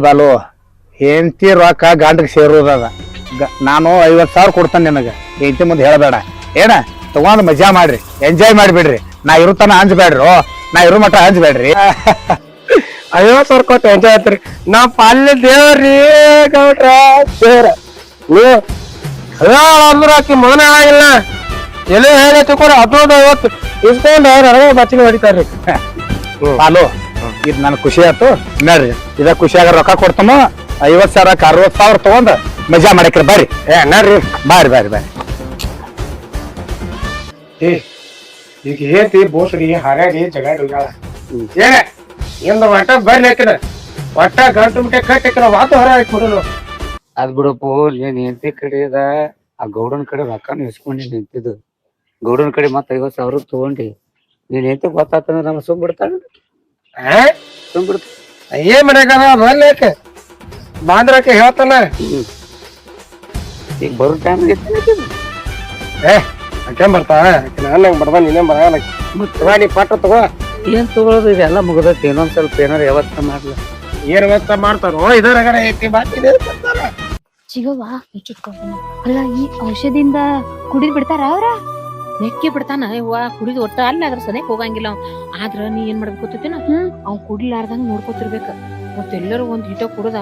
ಬಾಲು ಹೆಂಡತಿ ರೊಕ್ಕ ಗಂಡಗ್ ಸೇರೋದದ. ನಾನು 50,000 ಕೊಡ್ತಾನೆ ನಿನಗ. ಹೆಂಡತಿ ಮುಂದೆ ಹೇಳಬೇಡ ಏನ. ತಗೊಂಡ್ ಮಜಾ ಮಾಡ್ರಿ, ಎಂಜಾಯ್ ಮಾಡ್ಬಿಡ್ರಿ. ನಾ ಇರುತ್ತಾನ ಹಂಚ್ಬೇಡ್ರು, ನಾ ಇರೋ ಮಟ್ಟ ಹಂಚ್ಬೇಡ್ರಿ. 50,000 ಕೊಟ್ಟು ಎಂಜಾಯ್ ಆಯ್ತ್ರಿ. ನಾವ್ ಪಾಲ್ಯ ದೇವ್ರಿ ಗೌಡ್ರ ದೇವ್ರ. ನೀವು ಅಂದ್ರ ಆಕಿ ಮಗನ ಆಗಿಲ್ಲ ಎಲ್ಲಿ ಹೇಳಿ ತಗೊಂಡು 50 ಇಸ್ಕೊಂಡು ನನಗ ಬಚ್ಚಿಗೆ ಹೊಡಿತಾರ್ರಿ. ಪಾಲು ಇದ್ ನನ್ ಖುಷಿ ಆಯ್ತು. ನೋಡ್ರಿ ಇದ ಖುಷಿಯಾಗ ರೊಕ್ಕ ಕೊಡ್ತಮ್ಮ. 50,000ಕ್ಕೆ 60,000 ತಗೊಂಡ್ ಮಜಾ ಮಾಡಕ್ರಿ. ಬರ್ರಿ ನೋಡ್ರಿ, ಬಾರಿ ಬಾರಿ ಬಾರಿ. ಈಗ ಏತಿ ಬೋಸ್ರಿ ಹಾರಾಡಿ ಜಗಾಡಿ ಹೋಗ್ಯಾಳ. ಏನ ಇಂದ ಒಟ್ಟ ಬರ್ಲಿ ಹಾಕಿದ ಒಟ್ಟ ಗಂಟು ಮುಟ್ಟೆ ಕಟ್ಟಿಕ್ರ ವಾತು ಹೊರ ಹಾಕಿ ಕೊಡಲು. ಅದ್ ಬಿಡಪ್ಪು, ನೀನ್ ಹೆಂಡತಿ ಕಡೆದ ಆ ಗೌಡನ ಕಡೆ ರೊಕ್ಕನ ಇಸ್ಕೊಂಡಿ ನಿಂತಿದ್ದು. ಗೌಡನ ಕಡೆ ಮತ್ತ 50,000 ತಗೊಂಡಿ ನೀನ್ ಹೆಂಡತಿ ಗೊತ್ತಾತಂದ್ರ ನಮ್ಮ ಸುಮ್ ಬಿಡ್ತಾಳ. ಸುಮ್ ಬಿಡ್ತ ಏನ್ ಮಾಡ್ಯಾಕ ಬರ್ಲಿ ಯಾಕೆ ಬಾಂದ್ರಕ್ಕೆ ಹೇಳ್ತಾನ. ಈಗ ಬರೋ ಟೈಮ್ ಅಕ್ಕೇನ್ ಬರ್ತಾ ನಂಗೆ ಬರ್ದ ನೀನೇ ಬರಲ್ಲ. ನೀ ಪಟ್ಟ ತಗೋ. ಏನ್ ತಗೊಳೋದು, ಇದೆಲ್ಲ ಮುಗ್ದೈತಿ. ಇನ್ನೊಂದ್ ಸ್ವಲ್ಪ ಏನಾರ ವ್ಯವಸ್ಥೆ ಮಾಡ್ಲ. ಏನ್ ವ್ಯವಸ್ಥೆ ಮಾಡ್ತಾರೋ ಇದರಾಗಡೆ ಐತಿ ಬಾಕಿ ಚಿಗವ್ವ ಅಲ್ಲ, ಈ ಔಷಧಿಯಿಂದ ಕುಡಿದ್ ಬಿಡ್ತಾರ ಅವ್ರ? ನೆಕ್ಕಿ ಬಿಡ್ತಾನ ಯವ್ವ. ಕುಡಿದು ಒಟ್ಟ ಅಲ್ಲ ಅದ್ರ ಸನೇಕ್ ಹೋಗಂಗಿಲ್ಲ ಅವ್. ಆದ್ರ ನೀ ಏನ್ ಮಾಡ್ಬೇಕು ಗೊತ್ತೇನ, ಅವ್ ಕುಡಿಲಾರ್ದಂಗ ನೋಡ್ಕೊತಿರ್ಬೇಕ. ಮತ್ತೆಲ್ಲರೂ ಒಂದ್ ಹಿಟ ಕುಡ್ದ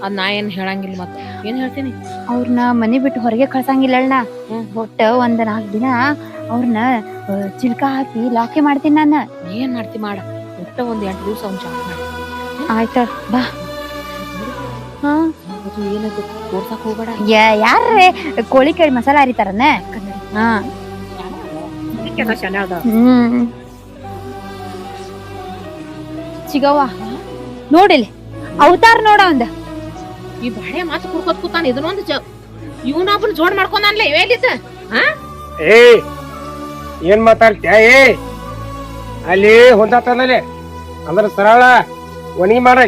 ಅದ್ ನಾ ಏನ್ ಹೇಳಂಗಿಲ್ಲ. ಮತ್ತ ಏನ್ ಹೇಳ್ತೀನಿ, ಅವ್ರನ್ನ ಮನೆ ಬಿಟ್ಟು ಹೊರಗೆ ಕಳ್ಸಂಗಿಲ್ಲ ಅಣ್ಣ. ಒಟ್ಟ ಒಂದ್ 4 ದಿನ ಅವ್ರನ್ನ ಚಿಲ್ಕ ಹಾಕಿ ಲಾಕೆ ಮಾಡ್ತೀನಿ ನಾನು. ಏನ್ ಮಾಡ್ತಿ ಮಾಡ. ಒಟ್ಟ ಒಂದ್ 8 ದಿವ್ಸ ಅವ್ನ್ ಚಾಕ್ ಮಾಡಿ. ಆಯ್ತ ಬಾ. ಹಾ ಏನದು ತೋರ್ಸಕ್ ಹೋಗ್ಬೇಡ. ಯಾರೇ ಕೋಳಿ ಕೇಳಿ ಮಸಾಲ ಹರಿತಾರನ? ಹಾ ಚಿಗವ್ವ ನೋಡಿಲಿ ಅವತಾರ ನೋಡ ಒಂದ. ಈ ಬಾಳೆ ಮಾತು ಕುಡ್ಕೋತ್ ಕೂತಾನ. ಇದನ್ನೊಂದು ಇವನೊಬ್ಬನ ಜೋಡ್ ಮಾಡ್ಕೊಂಡಾನ್ಲೆ ಇವೇಲಿದ್ದ. ಏನ್ ಮಾತಾಡ್ತೀಯ? ಅಲ್ಲಿ ಹೊಂದಾತನಲ್ಲಿ ಅಂದ್ರ ಸರಳ ಒಣಗಿ ಮಾಡ.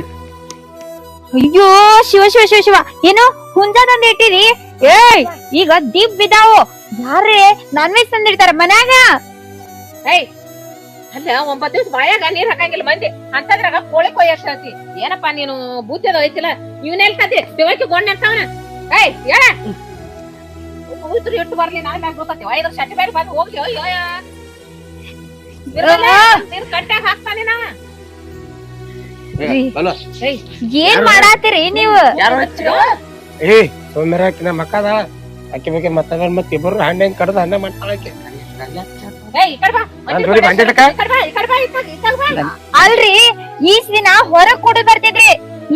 ಅಯ್ಯೋ ಶಿವ ಶಿವ ಶಿವ ಶಿವ, ಏನು ಹುಂಜಾದಂದ ಇಟ್ಟಿರಿ? ಏಯ್ ಈಗ ದೀಪ್ ಬಿದ್ದಾವು. ಯಾರೇ ನಾನ್ ವೆಜ್ ತಂದಿರ್ತಾರ ಮನ್ಯಾಗ? ಅಲ್ಲ 9 ದಿವ್ಸ ಬಾಯಾಗ ನೀರ್ ಹಾಕಂಗಿಲ್ಲ ಮಂದಿ ಅಂತದ್ರಾಗ ಕೋಳಿ ಕೊಯ್ಯಕ್ ಹೇಳ್ತಿ. ಏನಪ್ಪಾ ನೀನು ಬೂತಿ ಅದ ಐತಿಲ್ಲ. ಇವನೆಲ್ ತಂದಿ ದೇವಕ್ಕೆ ಗೊಂಡ್ ಅಂತಾವನ. ಹೇಳ ಇಟ್ಟು ಬರ್ಲಿ. ನಾಳೆ ಮ್ಯಾಗ ಗೊತ್ತೈತಿ 5 ಶಟಿ ಬೇರೆ ಬಂದು ಹೋಗ್ಲಿ. ನೀರ್ ಕಟ್ಟಾಗ ಹಾಕ್ತಾನೆ ನಾವ. ಏನ್ ಮಾಡಾತಿರಿ ನೀವು? ಸೋಮ್ಯರಾಕಿನ ಮಕ್ಕದ ಅಕ್ಕಿ ಬಗ್ಗೆ ಮತ್ತ ಮತ್ ಇಬ್ಬರು ಹಣ್ಣೆ ಕಡ್ದು ಹಣ್ಣೆ ಮಾಡ್ತಾಳಕ್ಕೆ. ಅಲ್ರಿ ಈಸ್ ದಿನ ಹೊರಗ್ ಕುಡಿ ಬರ್ತಿದ್ರಿ,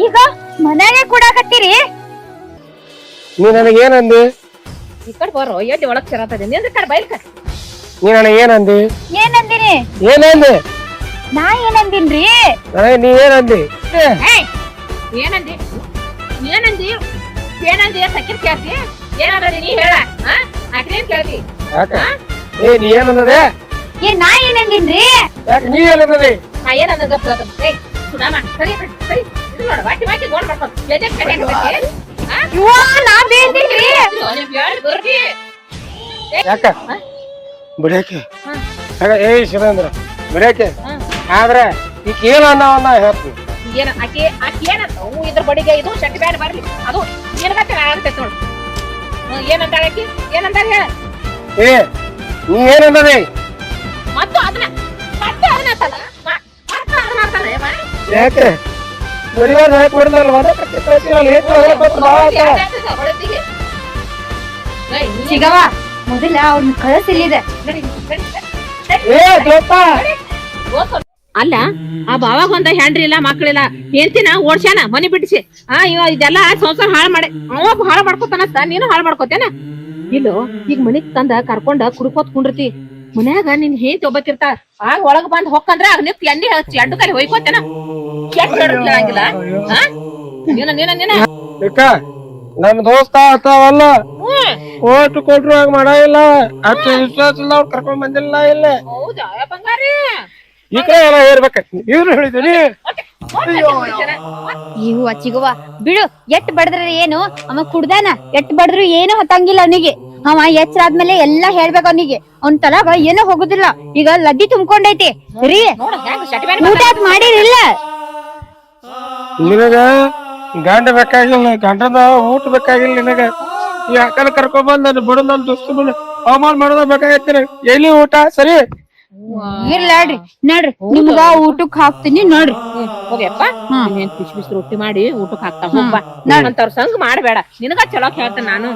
ಈಗ ಮನ್ಯಾಗ ಕುಡಾಕತ್ತೀರಿ. ನೀ ನನಗೇನಂದಿ? ಈ ಕಡೆ ಬರೋ ಎಲ್ಲಿ ಒಳಗ್ ಸೇರತದೆ. ನಿಂದ ಕಡೆ ಬೈಲ್ಕ. ನೀ ನನಗೆ ಏನಂದಿ? ಏನಂದಿನಿ? ಏನಂದಿ? ನಾ ಏನಂದಿನ್ರಿ? ನೀ ಏನಂದಿ? ಏನಂದಿ? ಏನಂದಿ? ಏನಂದಿ? ಸಕ್ಕಿರ್ ಕೇಳ್ತಿ? ಏನಂದಿ ನೀ ಹೇಳ. ಅಕ್ರೇನ್ ಕೇಳ್ತಿ? ನೀ ಏನಂದದೆ? ನಾ ಏನಂದಿನ್ರಿ? ನೀ ಏನಂದದಿ? ನಾ ಏನಂದ ಸರಿ ಸರಿ ನೋಡ ಬಾಕಿ ಬಾಕಿ ಗೋಡ್ ಮಾಡ್ಕೊಂಡು ನಾ ಬೇಡ್ತೀನ್ರಿ. ಯಾಕ ಬಿಡಾಕೆ? ಶಿವೇಂದ್ರ ಬಿಡಾಕೆ. ಆದ್ರ ಈಗ ಏನ ಅನ್ನೋ ಹೇಳ್ತೀನಿ. ಏನ ಆಕಿ ಏನಂತ ಇದ್ರ ಬಡಿಗೆ ಇದು ಶಟ್ಟಿ ಬ್ಯಾಡ ಬರ್ಲಿ. ಅದು ಏನಾಗತ್ತೆ ಆಗತೈತಿ ನೋಡು. ಏನಂತಾಳ ಆಕಿ? ಏನಂತಾರ ಹೇಳ. ನೀ ಏನಂದದಿ? ಮತ್ತೆ ಅದನ್ನ ಯಾಕೆ ಬರಿವಾರ ಹಾಕಿ ಬಿಡದಲ್ಲ ಚಿಗವ ಮೊದಲ ಅವ್ರನ್ನ ಕಳಿಸಿಲ್ಲಿದೆ. ಅಲ್ಲ ಆ ಬಾವಾಗ ಒಂದ ಹೆಂಡ್ರಿ ಇಲ್ಲ ಮಕ್ಳಿಲ್ಲ ಹೆಂಡ್ತಿನ ಓಡ್ಸ್ಯಾನ ಮನಿ ಬಿಡಿಸಿ. ಇವ ಇದೆಲ್ಲ ಸಂಸಾರ ಹಾಳು ಮಾಡಿ ಅವ ಹಾಳು ಮಾಡ್ಕೊತಾನ. ನೀನು ಹಾಳು ಮಾಡ್ಕೊತೇನ? ಇಲ್ಲೋ ಈಗ ಮನಿಗ್ ತಂದ ಕರ್ಕೊಂಡ ಕುಡ್ಕೋತ್ ಕುಂಡ್ರತಿ. ಮನ್ಯಾಗ ನಿನ್ ಹೆಂಡತಿ ಒಬ್ಬಕ್ಕಿರ್ತಾಳ. ಆಗ ಒಳಗ್ ಬಂದ್ ಹೊಕ್ಕಂದ್ರ ಆಗ ನಿಕ್ ಎಣ್ಣೆ ಹಚ್ಚಿ ಅಡ್ಡು ಕಲಿ ಹೊಯ್ಕೋತೇನ. ಹೇಳಂಗಿಲ್ಲ. ನಮ್ ದೋಸ್ತ ಆತಾವಲ್ಲ ಓಟು ಕೊಟ್ರು ಆಗ ಮಾಡಾಯಿಲ್ಲ. ಅಷ್ಟು ವಿಶ್ವಾಸ ಇಲ್ಲ ಅವ್ರು ಕರ್ಕೊಂಡ್ ಬಂದಿಲ್ಲ. ಇಲ್ಲ ಹೌದಾ ಬಂಗಾರಿ? ಈ ಕಡೆ ಎಲ್ಲ ಹೇಳ್ಬೇಕ. ಇವ್ರು ಹೇಳಿದೀನಿ ಇವು ಚಿಗವ ಬಿಡು. ಎಟ್ ಬಡದ್ರ ಏನು, ಅವ ಕುಡ್ದಾನ. ಎಟ್ ಬಡದ್ರು ಏನು ಹೊತ್ತಂಗಿಲ್ಲ ಅವನಿಗೆ. ಅವ ಎಚ್ಚರಾದ್ಮೇಲೆ ಎಲ್ಲಾ ಹೇಳ್ಬೇಕ ಅವನಿಗೆ. ಅವ್ನ ತಲಾಗ ಏನೋ ಹೋಗುದಿಲ್ಲ. ಈಗ ಲದ್ದಿ ತುಂಬ್ಕೊಂಡೈತಿ. ಸರಿ ಊಟ ಮಾಡಿರಿಲ್ಲ? ನಿನಗ ಗಂಡ ಬೇಕಾಗಿಲ್ಲ, ಗಂಡದ ಊಟ ಬೇಕಾಗಿಲ್ಲ ನಿನಗ. ಈ ಅಕ್ಕನ ಕರ್ಕೊಂಡ್ ಬಂದ್ ನಾನು ಬಿಡು. ನನ್ ದೋಸ್ತ ಬಿಡು ಅವಮಾನ ಮಾಡೋದ ಬೇಕಾಗೈತಿ ಎಲ್ಲಿ ಊಟ ಸರಿ ಇರ್ಲಾಡ್ರಿ ನಡ್ರಿ ನಿಮ್ಗ ಊಟಕ್ ಹಾಕ್ತೀನಿ ನೋಡ್ರಿ ಹೋಗ್ಯಪ್ಪ ನೀನ್ ಬಿಸಿ ಬಿಸಿ ರೊಟ್ಟಿ ಮಾಡಿ ಊಟಕ್ ಹಾಕ್ತಾ ಹೋಗ್ಬಾ ಅಂತವ್ರ ಸಂಗ್ ಮಾಡ್ಬೇಡ ನಿನಗ ಚಲೋ ಹೇಳ್ತೇನೆ ನಾನು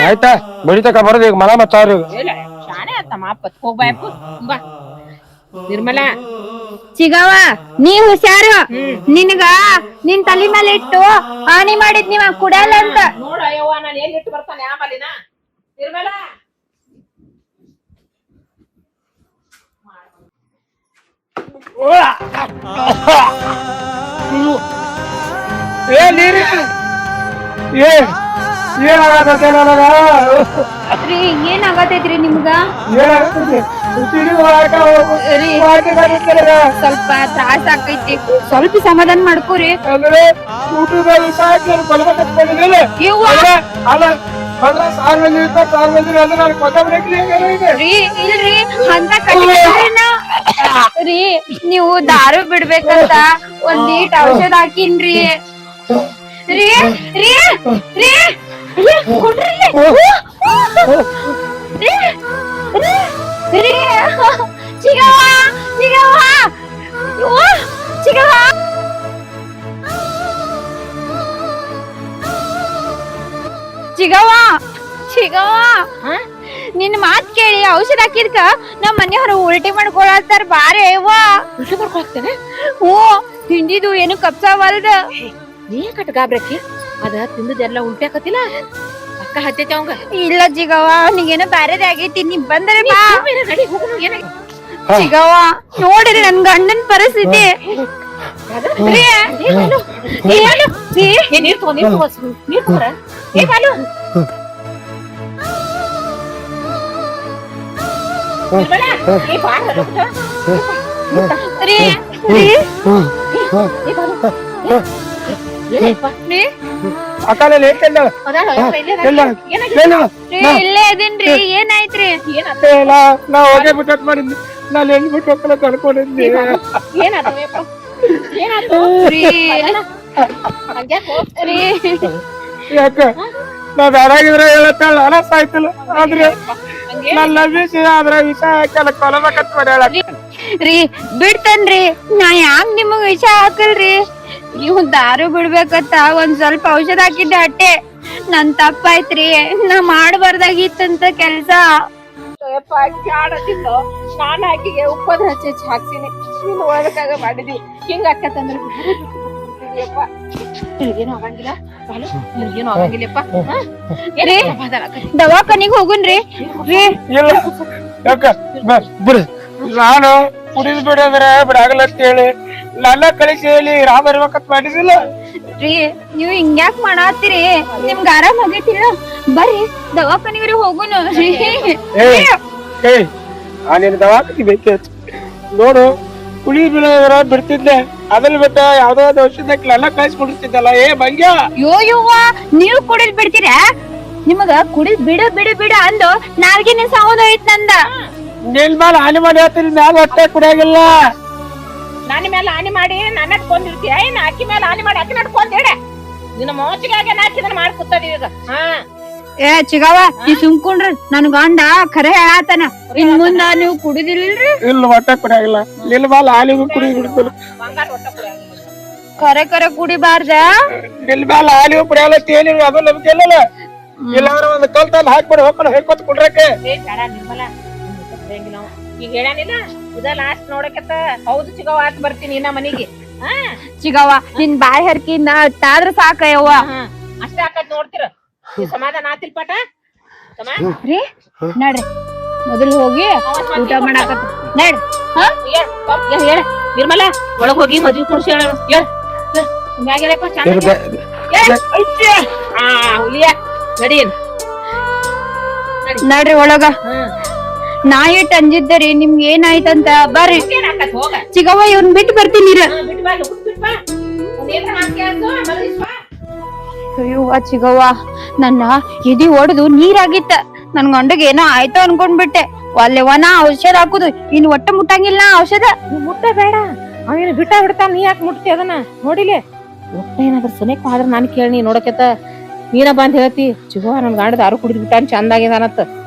ಆಯ್ತಾ ಬಡಿತಕ ಬರೋದು ಈಗ ಮಲ ಮತ್ತಾರು ಇಲ್ಲ ಶಾಣೆ ಆತ ಮಾಪತ್ ಹೋಗ್ಬಾ ಯಪ್ಪ ಬಾ ನಿರ್ಮಲಾ ಚಿಗವ ನೀ ಹುಷಾರು ನಿನ್ಗ ನಿನ್ ತಲೆ ಮೇಲೆ ಇಟ್ಟು ಹಾನಿ ಮಾಡಿದ್ ನೀವ ಕುಡಲ್ಲ ಅಂತ ನೋಡ ಅಯ್ಯವ್ವ ನಾನು ಎಲ್ಲಿ ಇಟ್ಟು ಬರ್ತಾನೆ ಆಮಲಿನ ನಿರ್ಮಲಾ ಏ ನೀರಿ ಏನಾಗತ್ತೆ ನನಗ ರೀ ಏನಾಗತೈತ್ರಿ ನಿಮ್ಗ ಸ್ವಲ್ಪ ತ್ರಾಸ ಆಕೈತಿ ಸ್ವಲ್ಪ ಸಮಾಧಾನ ಮಾಡ್ಕೋರಿ ಅಂದ್ರೆ ಊಟದ ಸಾಕಿ ಕೊಲ್ಬೇಕಂತಿಲ್ಲ ಅಲ್ಲ ಬಂದ್ರ ಸಾರ್ ಮಂದಿ ಇರ್ತಾರ ಸಾರ್ ಮಂದಿ ಅಂದ್ರೆ ನಾನು ಕೊತ್ತಂಬರಿ ರೀ ಇಲ್ರಿ ಅಂತ ರೀ ನೀವು ದಾರು ಬಿಡ್ಬೇಕಂತ ಒಂದೀಟ್ ಔಷಧ ಹಾಕಿನ್ರಿ ರೀ ರೀ ರೀ ಕೊಡ್ರಿ ರೀ ಚಿಗವ್ವ ಚಿಗವ್ವ ಚಿಗವ್ವ ಚಿಗವ್ವ ಚಿಗವ್ವ ನಿನ್ ಮಾತ್ ಕೇಳಿ ಔಷಧ ಹಾಕಿದ್ಕ ನಮ್ ಮನೆಯವ್ರು ಉಲ್ಟಿ ಮಾಡ್ಕೊಳತ್ತಾರ ಬಾರೆ ಅವ್ವ ಉಲ್ಟಿ ಮಾಡ್ಕೊಳ್ತೇನೆ ಹ್ಞೂ ತಿಂದಿದ್ದು ಏನು ಕಪ್ಸಾವಲ್ದ ನೀ ಕಟ್ ಗಾಬ್ರಕ್ಕಿ ಅದ ತಿಂದದೆಲ್ಲ ಉಲ್ಟಿ ಆಕತಿಲ್ಲ ಅಕ್ಕ ಹತ್ತೈತಿ ಅವಂಗ ಇಲ್ಲ ಚಿಗವ್ವ ಅವನಿಗೇನೋ ಬ್ಯಾರೆದೇ ಆಗೈತಿ ನೀ ಬಂದರೆ ಬಾ ನಡಿ ಹೋಗುನು ಏನಾಗಿ ಚಿಗವ್ವ ನೋಡಿರಿ ನನ್ ಗಂಡನ್ ಪರಿಸ್ಥಿತಿ ರೀ ನೀರ್ ತಗೋ ನೀರ್ ತಗೋರ ಏ ಬಾಲು ರೀ ರೀ ಅಕಾಲ ಇಲ್ಲೇ ಇದೀನ್ರಿ ಏನಾಯ್ತ್ರಿ ನಾ ಹೋಗೇ ಬಿಟ್ಟು ಮಾಡಿದ್ನಿ ನಾನು ಎಲ್ಲಿ ಬಿಟ್ಟು ಹೋಗಲ್ಲ ಕರ್ಕೊಂಡಿದ್ನಿ ಯಾಕ ನಾ ಬ್ಯಾರಾಗಿದ್ರೆ ಹೇಳತ್ತಾಳ ಅನಸ್ ಆಯ್ತಲ್ಲ ಆದ್ರೆ ನನ್ನ ವಿಷಯ ಆದ್ರ ವಿಷ ಹಾಕಲ್ಲ ಕೊಲಬೇಕಂತ ಮಾಡಿ ಹೇಳ ರೀ ಬಿಡ್ತೇನ್ರಿ ನಾ ಯಾಕ್ ನಿಮಗ್ ವಿಷ ಹಾಕಲ್ರಿ ನೀವು ದಾರು ಬಿಡ್ಬೇಕಂತ ಒಂದ್ ಸ್ವಲ್ಪ ಔಷಧ ಹಾಕಿದ್ದೆ ಅಟ್ಟೆ ನನ್ ತಪ್ಪಾಯ್ತ್ರಿ ನಾ ಮಾಡ್ಬಾರ್ದಾಗಿತ್ತಂತ ಕೆಲ್ಸ ನಾನು ಆಕಿಗೆ ಉಪ್ಪದ ಹಚ್ಚಿ ಹಾಕ್ತೀನಿ ನೀನು ಒಳಗಾಗ ಮಾಡಿದ್ವಿ ಹಿಂಗ ಆಕತ್ತಂದ್ರ ನಿನಗೇನು ಆಗಂಗಿಲ್ಲ ನಿನಗೇನು ಆಗಂಗಿಲ್ಲಪ್ಪ ದವಾಖಾನಿಗ್ ಹೋಗುನ್ರಿ ರೀ ಇಲ್ಲ ಯಾಕ ಬಿಡು ನಾನು ಕುಡಿದ್ ಬಿಡಂದ್ರ ಬಿಡಾಗಲ್ಲ ಅಂತ ಹೇಳಿ ನನ್ನ ಕಳಿಸಿ ಹೇಳಿ ರಾಮ ಇರ್ಬೇಕಂತ ಮಾಡಿದಿಲ್ಲ ರೀ ನೀವ್ ಹಿಂಗ್ಯಾಕ್ ಮಾಡಾತ್ತೀರಿ ನಿಮ್ಗ ಆರಾಮ್ ಆಗೈತಿಲ್ಲ ಬರ್ರಿ ದವಾಖಾನಿಗ್ರಿ ಹೋಗುನು ನಿನ್ ದವಾಖಾನಿ ಬೇಕೇ ನೋಡು ಕುಡಿ ಬೀಳೋದ್ರ ಬಿಡ್ತಿದ್ದೆ ಅದ್ರಲ್ಲಿ ಬಿಟ್ಟ ಯಾವ್ದೋ ಒಂದು ಔಷಧಕ್ಕೆ ನನ್ನ ಕಳಿಸ್ಬಿಡ್ತಿದ್ದಲ್ಲ ಏ ಭಂಗ್ಯ ಯೋ ಯವ್ವ ನೀವ್ ಕುಡಿದ್ ಬಿಡ್ತೀರಾ ನಿಮಗ ಕುಡಿದ್ ಬಿಡ ಬಿಡ ಬಿಡ ಅಂದು ನಾಲ್ಗಿನ ಸಾವದ ಐತ್ ನಂದ ನಿಲ್ ಮೇಲೆ ಹಾನಿ ಮಾಡಿ ಹೇಳ್ತೀನಿ ಮ್ಯಾಲ ಹೊಟ್ಟೆ ಕುಡಿಯಾಗಿಲ್ಲ ನನ್ನ ಮೇಲೆ ಹಾನಿ ಮಾಡಿ ನನ್ನ ಕೊಂದಿರ್ತೀಯ ಏನ್ ಅಕ್ಕಿ ಮೇಲೆ ಹಾನಿ ಮಾಡಿ ಅಕ್ಕಿ ನಡ್ಕೊಂಡೇಡೆ ನಿನ್ನ ಮೋಚಿಗೆ ನಾಚಿದನ್ನ ಮಾಡ್ಕೊತದ ಈಗ ಏ ಚಿಗವ ನೀ ಸುಮ್ಕೊಂಡ್ರಿ ನನ್ ಗಂಡ ಖರೆ ಹೇಳಾತನ ಇನ್ ಮುಂದ ನೀವು ಕುಡಿದಿಲ್ರಿ ಇಲ್ಲ ಹೊಟ್ಟೆ ಕುಡಿಯಾಗಿಲ್ಲ ನಿಲ್ ಮೇಲೆ ಹಾಲಿಗೂ ಕುಡಿ ಬಿಡ್ತಿಲ್ಲ ಖರೆ ಖರೆ ಕುಡಿಬಾರ್ದ ನಿಲ್ ಮೇಲೆ ಹಾಲಿಗೂ ಕುಡಿಯಲ್ಲ ತೇಲಿ ಅದು ನಮ್ಗೆ ಇಲ್ಲ ಇಲ್ಲಾರ ಒಂದ್ ಕಲ್ತಲ್ಲಿ ಹಾಕ್ಬಿಡಿ ಹೋಗ್ಕೊಂಡು ಹೇಳ್ಕೊತ ಕುಡ್ರಕ್ಕೆ ನಿರ್ಮಲ ಈಗ ಹೇಳಾನಿಲ್ಲ ಇದ ಲಾಸ್ಟ್ ನೋಡಕತ್ತ ಹೌದು ಚಿಗವ ಆತ್ ಬರ್ತೀನಿ ಇನ್ನ ಮನಿಗೆ ಚಿಗವ್ವ ನಿನ್ ಬಾಯಿ ಹರ್ಕಿನ ಅಟ್ಟಾದ್ರ ಸಾಕಯ್ಯವ್ವ ಅಷ್ಟೇ ಆಕತ್ ನೋಡ್ತಿರ ಸಮಾಧಾನ ಆತಿಲ್ ಪಾಠ ರೀ ನಡ್ರಿ ಮೊದಲು ಹೋಗಿ ಊಟ ಮಾಡಾಕತ್ತ ನಡ್ರಿ ಹೇಳ ನಿರ್ಮಲ ಒಳಗ್ ಹೋಗಿ ಮದ್ವಿ ಕುಡ್ಸಿ ಹೇಳ ಮ್ಯಾಗೆಲ್ಲಪ್ಪ ಚಂದ ಹುಲಿಯ ನಡಿ ನಡ್ರಿ ಒಳಗ ನಾ ಏಟ್ ಅಂಜಿದ್ದರಿ ನಿಮ್ಗೆ ಏನಾಯ್ತಂತ ಬರ್ರಿ ಚಿಗವ್ವ ಇವ್ನ್ ಬಿಟ್ಟು ಬರ್ತೀನಿ ಅಯ್ಯವ್ವ ಚಿಗವ್ವ ನನ್ನ ಎದಿ ಒಡ್ದು ನೀರಾಗಿತ್ತ ನನ್ ಗಂಡಗ್ ಏನೋ ಆಯ್ತು ಅನ್ಕೊಂಡ್ಬಿಟ್ಟೆ ಅಲ್ಲೆವ್ವ ನಾ ಔಷಧ ಹಾಕುದು ಇನ್ ಒಟ್ಟ ಮುಟ್ಟಂಗಿಲ್ಲ ಔಷಧ ಮುಟ್ಟ ಬೇಡ ಅವೇನು ಬಿಟ್ಟ ಬಿಡ್ತಾನ ನೀ ಯಾಕೆ ಮುಟ್ತಿ ಅದನ್ನ ನೋಡಿಲೆ ಒಟ್ಟ ಏನಾದ್ರ ಸನೇಕ ಆದ್ರ ನಾನ್ ಕೇಳಿ ನೋಡಕತ್ತ ನೀನ ಬಂದ್ ಹೇಳ್ತಿ ಚಿಗವ್ವ ನನ್ ಗಂಡ ದಾರು ಕುಡಿದ್ ಬಿಟ್ಟಾನ ಚಂದ ಆಗಿದಾನತ್ತ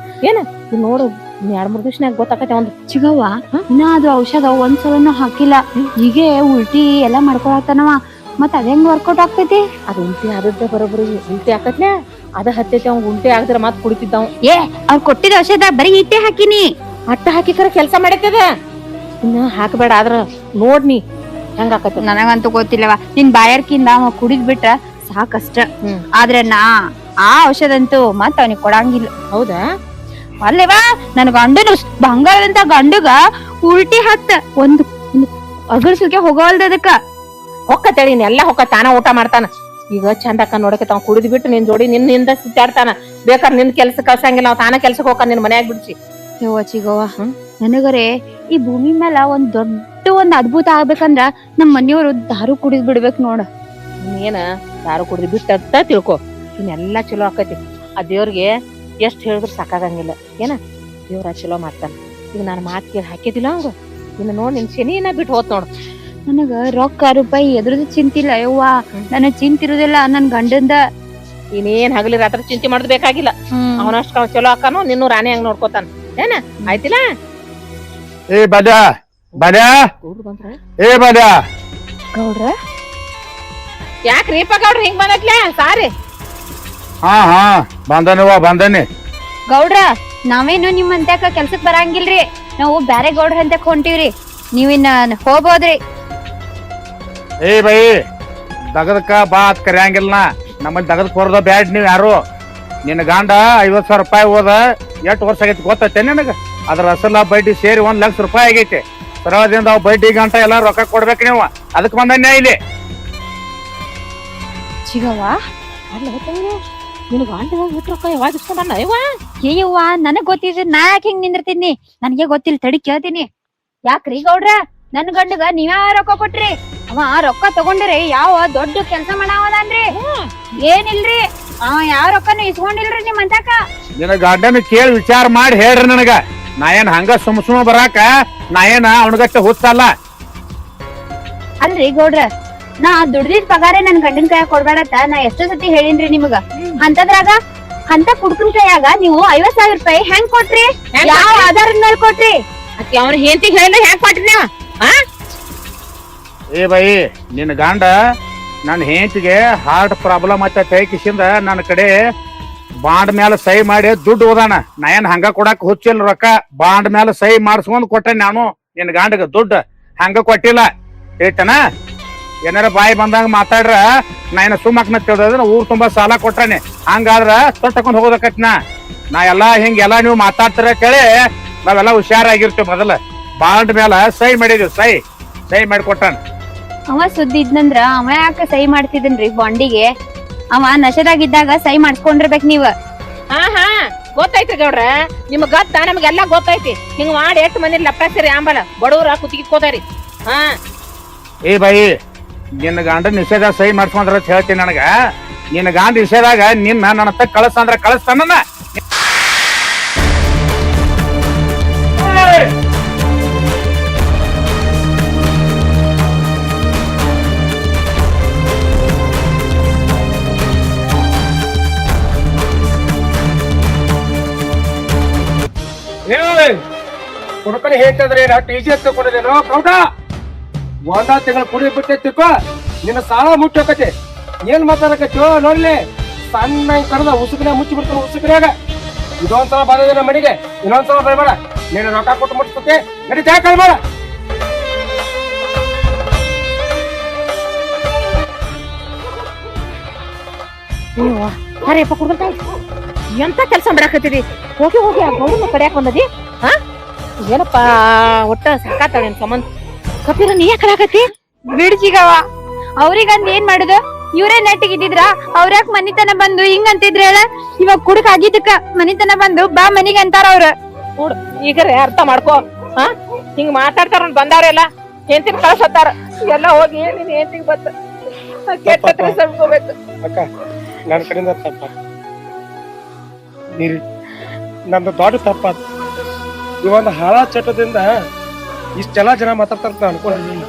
ಏನ ಇದ್ ನೋಡು 2-3 ದಿವ್ಸನ್ಯಾಗ ಗೊತ್ತಾಕತ್ತೆ ಒಂದು ಚಿಗವ್ವ ಇನ್ನ ಅದು ಔಷಧ ಒಂದ್ಸಲನು ಹಾಕಿಲ್ಲ ಹೀಗೆ ಉಲ್ಟಿ ಎಲ್ಲಾ ಮಾಡ್ಕೊಳತ್ತಾನವ ಮತ್ ಅದ ಹೆಂಗ್ ವರ್ಕೌಟ್ ಆಗ್ತೈತಿ ಅದು ಉಲ್ಟಿ ಆದದ್ದ ಬರೋಬ್ಬರಿ ಉಲ್ಟಿ ಆಕತ್ಲೆ ಅದ ಹತ್ತೈತಿ ಅವ್ನ್ ಉಲ್ಟಿ ಆಗದ್ರ ಮತ್ ಕುಡಿತಿದ್ದಾವ್ ಏ ಅವ್ರ ಕೊಟ್ಟಿದ ಔಷಧ ಬರೀ ಇಟ್ಟೆ ಹಾಕಿನಿ ಅಟ್ಟ ಹಾಕಿಕರ ಕೆಲಸ ಮಾಡತ್ತದ ಇನ್ನ ಹಾಕಬೇಡ ಆದ್ರ ನೋಡ್ನಿ ಹೆಂಗ ಆಕತ್ತ ನನಗಂತೂ ಗೊತ್ತಿಲ್ಲವ ನಿನ್ ಬಾಯರ್ಕಿಂದ ಅವ ಕುಡಿದ್ ಬಿಟ್ರ ಸಾಕಷ್ಟ ಆದ್ರೆ ಆ ಔಷಧ ಅಂತೂ ಮತ್ ಅವನಿಗೆ ಕೊಡಂಗಿಲ್ಲ ಹೌದಾ ಅಲ್ಲೇವಾ ನನ್ ಗಂಡನು ಬಂಗಾರದಂತ ಗಂಡುಗ ಉಲ್ಟಿ ಹತ್ತ ಒಂದು ಅಗರ್ಸಲ್ಕೆ ಹೋಗವಲ್ದ ಅದಕ್ಕ ಹೊಕ್ಕತ್ತೇಳಿ ಎಲ್ಲ ಹೊಕ್ಕ ತಾನ ಊಟ ಮಾಡ್ತಾನ ಈಗ ಚಂದಕ್ಕ ನೋಡಕ್ಕೆ ತಾವ್ ಕುಡಿದ್ ಬಿಟ್ಟು ನಿನ್ ಜೋಡಿ ನಿನ್ನಿಂದ ಸುತ್ತಾಡ್ತಾನ ಬೇಕಾದ್ರೆ ನಿನ್ ಕೆಲ್ಸ ಕಳ್ಸಂಗಿಲ್ಲ ನಾವ್ ತಾನ ಕೆಲ್ಸಕ್ಕೆ ಹೋಗ ನಿನ್ ಮನ್ಯಾಗ ಬಿಡ್ಸಿ ಚಿಗವ್ವ ನನಗರೆ ಈ ಭೂಮಿ ಮೇಲ ಒಂದ್ ಅದ್ಭುತ ಆಗ್ಬೇಕಂದ್ರ ನಮ್ ಮನೆಯವರು ದಾರು ಕುಡಿದ್ ಬಿಡ್ಬೇಕ್ ನೋಡ ಏನ ದಾರು ಕುಡಿದ್ ಬಿಟ್ಟ ತಿಳ್ಕೊ ಇನ್ನೆಲ್ಲಾ ಚಲೋ ಆಕತಿ ಆ ದೇವ್ರಿಗೆ ಎಷ್ಟ್ ಹೇಳಿದ್ರು ಸಾಕಾಗಂಗಿಲ್ಲ ಏನ ದೇವ್ರ ಚಲೋ ಮಾಡ್ತಾನ ಈಗ ನಾನು ಮಾತ್ ಕೇಳಿ ಹಾಕಿದಿಲ್ಲ ಅವಂಗ ಇನ್ನು ನೋಡ್ ನಿನ್ ಶನಿನ ಬಿಟ್ಟು ಹೋತ್ ನೋಡು ನನಗ ರೊಕ್ಕ ರೂಪಾಯಿ ಎದ್ರದ್ದು ಚಿಂತಿಲ್ಲ ಯವ್ವ ನನಗ್ ಚಿಂತಿರುದಿಲ್ಲ ನನ್ ಗಂಡಂದ ಇನ್ನೇನ್ ಹಗಲಿ ರಾತ್ರಿ ಚಿಂತೆ ಮಾಡೋದ್ ಬೇಕಾಗಿಲ್ಲ ಅವನಷ್ಟ ಚಲೋ ಹಾಕಾನು ನಿನ್ನೂ ರಾಣಿ ಹಂಗ ನೋಡ್ಕೋತಾನ ಏನ ಆಯ್ತಿಲ್ಲ ಏ ಬಡ್ಯಾ ಬಡ್ಯಾ ಏ ಬಡ್ಯಾ ಗೌಡ್ರ ಯಾಕ್ರೀಪ ಗೌಡ್ರ ಹಿಂಗ್ ಬಂದತ್ಲೆ ಸಾರಿ ಹಾ ಬಂದನಿ ಗೌಡ್ರ ನಾವೇನು ನಿಮ್ಮಂತ್ಯಾಕ ಕೆಲ್ಸಕ್ ಬರಂಗಿಲ್ರಿ ನಾವು ಬ್ಯಾರೆ ಗೌಡ್ರ ಅಂತಕ್ ಹೊಂಟಿವ್ರಿ ನೀವಿನ್ನ ಹೋಗ್ಬೋದ್ರಿ ಏ ಬೈ ದಗದಕ್ಕ ಬಾ ಅತ್ ಕರಿಯಂಗಿಲ್ಲ ನಮ್ಮಲ್ಲಿ ದಗದಕ್ ಹೊರದ ಬ್ಯಾಡ್ ನೀವ್ ಯಾರು ನಿನ್ನ ಗಂಡ 50,000 ರೂಪಾಯಿ ಹೋದ ಎಷ್ಟು ವರ್ಷ ಆಗೈತಿ ಗೊತ್ತೈತೆ ನಿನಗ ಅದ್ರ ಅಸಲ ಬಡ್ಡಿ ಸೇರಿ 1 ಲಕ್ಷ ರೂಪಾಯಿ ಆಗೈತಿ ಸರ್ವದಿಂದ ಅವ್ ಬಡ್ಡಿ ಗಂಟ ಎಲ್ಲಾ ರೊಕ್ಕ ಕೊಡ್ಬೇಕು ನೀವು ಅದಕ್ ಬಂದನ್ಯ ಇಲ್ಲಿ ಚಿಗವ್ವ ನಿನ್ ಗಂಡ ರೊಕ್ಕ ಯಾವಾಗ ಇಸ್ಕೊಂಡ ಏಯವ್ವ ನನಗ್ ಗೊತ್ತಿದ್ರೆ ನಾ ಯಾಕೆ ಹಿಂಗ್ ನಿಂದಿರ್ತೀನಿ ನನ್ಗೆ ಗೊತ್ತಿಲ್ಲ ತಡಿ ಕೇಳ್ತೀನಿ ಯಾಕ್ರಿ ಗೌಡ್ರ ನನ್ ಗಂಡಗ ನೀವ್ಯಾವ ರೊಕ್ಕ ಕೊಟ್ರಿ ಅವ ರೊಕ್ಕ ತಗೊಂಡ್ರಿ ಯಾವ ದೊಡ್ಡ ಕೆಲ್ಸ ಮಾಡಾವದನ್ರಿ ಏನಿಲ್ರಿ ಅವ ಯಾವ ರೊಕ್ಕನು ಇಸ್ಕೊಂಡಿಲ್ರಿ ನಿಮ್ ಅಂತಕ ನಿನ್ನ ಗಂಡನ ಕೇಳಿ ವಿಚಾರ ಮಾಡಿ ಹೇಳ್ರಿ ನನಗ ನಾ ಏನ್ ಹಂಗ ಸುಮ್ ಬರಾಕ ನಾ ಏನ ಅವನಗತ್ತೆ ಹುಚ್ಚಲ್ಲ ಅಲ್ರಿ ಗೌಡ್ರ ನಾ ದುಡ್ದಿದ್ ಪಗಾರ ನನ್ ಗಂಡನ ಕೈಯಾಗ ಕೊಡ್ಬೇಡತ್ತ ನಾ ಎಷ್ಟೋ ಸತಿ ಹೇಳಿನ್ರಿ ನಿಮಗ ಅಂತದ್ರಾಗ ಅಂತ ಕುಡ್ಕನ್ ಕೈಯಾಗ ನೀವು 50,000 ರೂಪಾಯಿ ಹೆಂಗ್ ಕೊಟ್ರಿ ಯಾವ ಆಧಾರದ ಮೇಲೆ ಕೊಟ್ರಿ ಅವ್ನ ಹೆಂಡತಿಗೆ ಹೇಳಿದ್ರೆ ಹೆಂಗ್ ಕೊಟ್ರಿ ನೀವು ಏ ಬೈ ನಿನ್ನ ಗಂಡ ನನ್ನ ಹೆಂಡತಿಗೆ ಹಾರ್ಟ್ ಪ್ರಾಬ್ಲಮ್ ಆಯ್ತ ಕಿಸಿಂದ ನನ್ನ ಕಡೆ ಬಾಂಡ್ ಮೇಲೆ ಸಹಿ ಮಾಡಿ ದುಡ್ಡು ಓದಾನ ನಾ ಏನ್ ಹಂಗ ಕೊಡಾಕ ಹುಚ್ಚಿಲ್ಲ ರೊಕ್ಕ ಬಾಂಡ್ ಮೇಲೆ ಸಹಿ ಮಾಡಿಸ್ಕೊಂಡ್ ಕೊಟ್ಟೆ ನಾನು ನಿನ್ನ ಗಂಡಗ ದುಡ್ಡು ಹಂಗ ಕೊಟ್ಟಿಲ್ಲ ಹೇಳ್ತಾನ ಏನಾರ ಬಾಯಿ ಬಂದಂಗ ಮಾತಾಡ್ರ ನಾ ಏನ ಸುಮ್ಮಕ್ನ ತಿಳ್ದ ಊರ್ ತುಂಬಾ ಸಾಲ ಕೊಟ್ಟಾನೆ ಹಂಗಾದ್ರ ತೊಟ್ಟಕೊಂಡ್ ಹೋಗೋದಕ್ಕತ್ ನಾ ಎಲ್ಲಾ ಹಿಂಗೆಲ್ಲಾ ನೀವು ಮಾತಾಡ್ತಾರ ಕೇಳಿ ನಾವೆಲ್ಲಾ ಹುಷಾರಾಗಿರ್ತೇವ್ ಮೊದಲ ಬಾಂಡ್ ಮೇಲೆ ಸಹಿ ಮಾಡಿದೀವಿ ಸಹಿ ಮಾಡಿ ಕೊಟ್ಟಾನ ಅವ ಸುದ್ದಿ ಇದ್ನಂದ್ರ ಅವ ಯಾಕ ಸಹಿ ಮಾಡ್ತಿದನ್ರಿ ಬಾಂಡಿಗೆ ಅವ ನಶೆದಾಗಿದ್ದಾಗ ಸಹಿ ಮಾಡ್ಸ್ಕೊಂಡಿರ್ಬೇಕ್ ನೀವ್ ಹಾ ಗೊತ್ತೈತ್ರಿ ಗೌಡ್ರ ನಿಮ್ಗ್ ಗೊತ್ತ ನಮ್ಗೆಲ್ಲಾ ಗೊತ್ತೈತಿ ಹಿಂಗ್ ಮಾಡಿ ಎಷ್ಟು ಮಂದಿ ಲಪ್ಪಾಸಿರಿ ಆಂಬಲ ಬಡವ್ರ ಕುತ್ತಿಗೆ ಕೋತಾರಿ ಹಾ ಏ ಬೈ ನಿನ್ನ ಗಂಡ ನಿಷೇಧ ಸಹಿ ಮಾಡ್ಸ್ಕೊಂಡ್ರ ಹೇಳ್ತೀನಿ ನನಗ ನಿನ್ನ ಗಂಡ ನಿಷೇಧಾಗ ನಿನ್ನ ನನ್ನ ಹತ್ತ ಕಳಸಂದ್ರ ಕಳಿಸ್ತಾನ ಕುಡ್ಕೊಂಡು ಹೇಳ್ತಂದ್ರೆ ಟೀಜಿ ಅಂತ ತಗೊಂಡಿದ್ದೇನೋ ಕೌಟ 1 ತಿಂಗಳು ಕುಡಿ ಬಿಟ್ಟಿರ್ತಿಕೋ ನಿನ್ನ ಸಾಲ ಮುಟ್ಟೋಕತಿ ಏನ್ ಮಾತಾಡಕತ್ತೀವೋ ನೋಡ್ಲಿ ಸಣ್ಣ ಕರೆದ ಉಸುಕನ್ಯಾಗ ಮುಚ್ಚಿ ಬಿಡ್ತಾನ ಉಸುಕನ್ಯಾಗ ಇದೊಂದ್ಸಲ ಬಂದಿದೆ ನಮ್ಮ ಮನೆಗೆ ಇನ್ನೊಂದ್ಸಲ ಬರಬೇಡ ನೀನು ರೊಕ್ಕ ಕೊಟ್ಟು ಮುಟ್ಟಿಸ್ತೇ ನಡೀತಾ ಕಳ್ಬೇಡ ಅರೇಪ್ಪ ಕುಡ್ಕೊಂತ ಎಂತ ಕೆಲಸ ಮಾಡಾಕತ್ತೀರಿ ಹೋಗಿ ಆ ಗೌಡನ ಕಡ್ಯಾಕ್ ಬಂದದಿ ಹಾ ಏನಪ್ಪ ಒಟ್ಟ ಸಾಕಾತಾಳ ನಿನ್ ಸಂಬಂಧ ಕಪಿರ ನೀ ಯಾಕೆ ಕಡಾಕತ್ತಿ ಬಿಡ್ಸಿಗವ ಅವ್ರಿಗಂದ್ ಏನ್ ಮಾಡುದು ಇವ್ರೇ ನೆಟ್ಟಿಗಿದ್ರ ಅವ್ರ್ಯಾಕ್ ಮನಿತನ ಬಂದು ಹಿಂಗ್ ಅಂತಿದ್ರ ಹೇಳ ಇವಾಗ ಕುಡಕ್ ಆಗಿದ್ದಕ್ಕ ಮನಿತನ ಬಂದು ಬಾ ಮನಿಗೆ ಅಂತಾರ ಅವ್ರ ನೋಡು ಈಗರೆ ಅರ್ಥ ಮಾಡ್ಕೋ ಹಾ ಹಿಂಗ್ ಮಾತಾಡ್ತಾರ ಬಂದಾರೆಲ್ಲ ಹೆಂಡತಿನ ಕಳ್ಸತ್ತಾರ ಎಲ್ಲ ಹೋಗಿ ನೀನ್ ಹೆಂಡತಿಗೆ ಬತ್ತ ಕೆಟ್ಟ ಸಣ್ಕೋಬೇಕು ಅಕ್ಕ ನನ್ನ ಕಡೆಯಿಂದ ತಪ್ಪ ನೀರಿ ನಂದು ದೊಡ್ಡ ತಪ್ಪಾದ ಈ ಒಂದು ಹಾಳ ಚಟದಿಂದ ಇಷ್ಟೆಲ್ಲ ಜನ ಮಾತಾಡ್ತಾರ ಅನ್ಕೊಂಡಿರ್ಲಿಲ್ಲ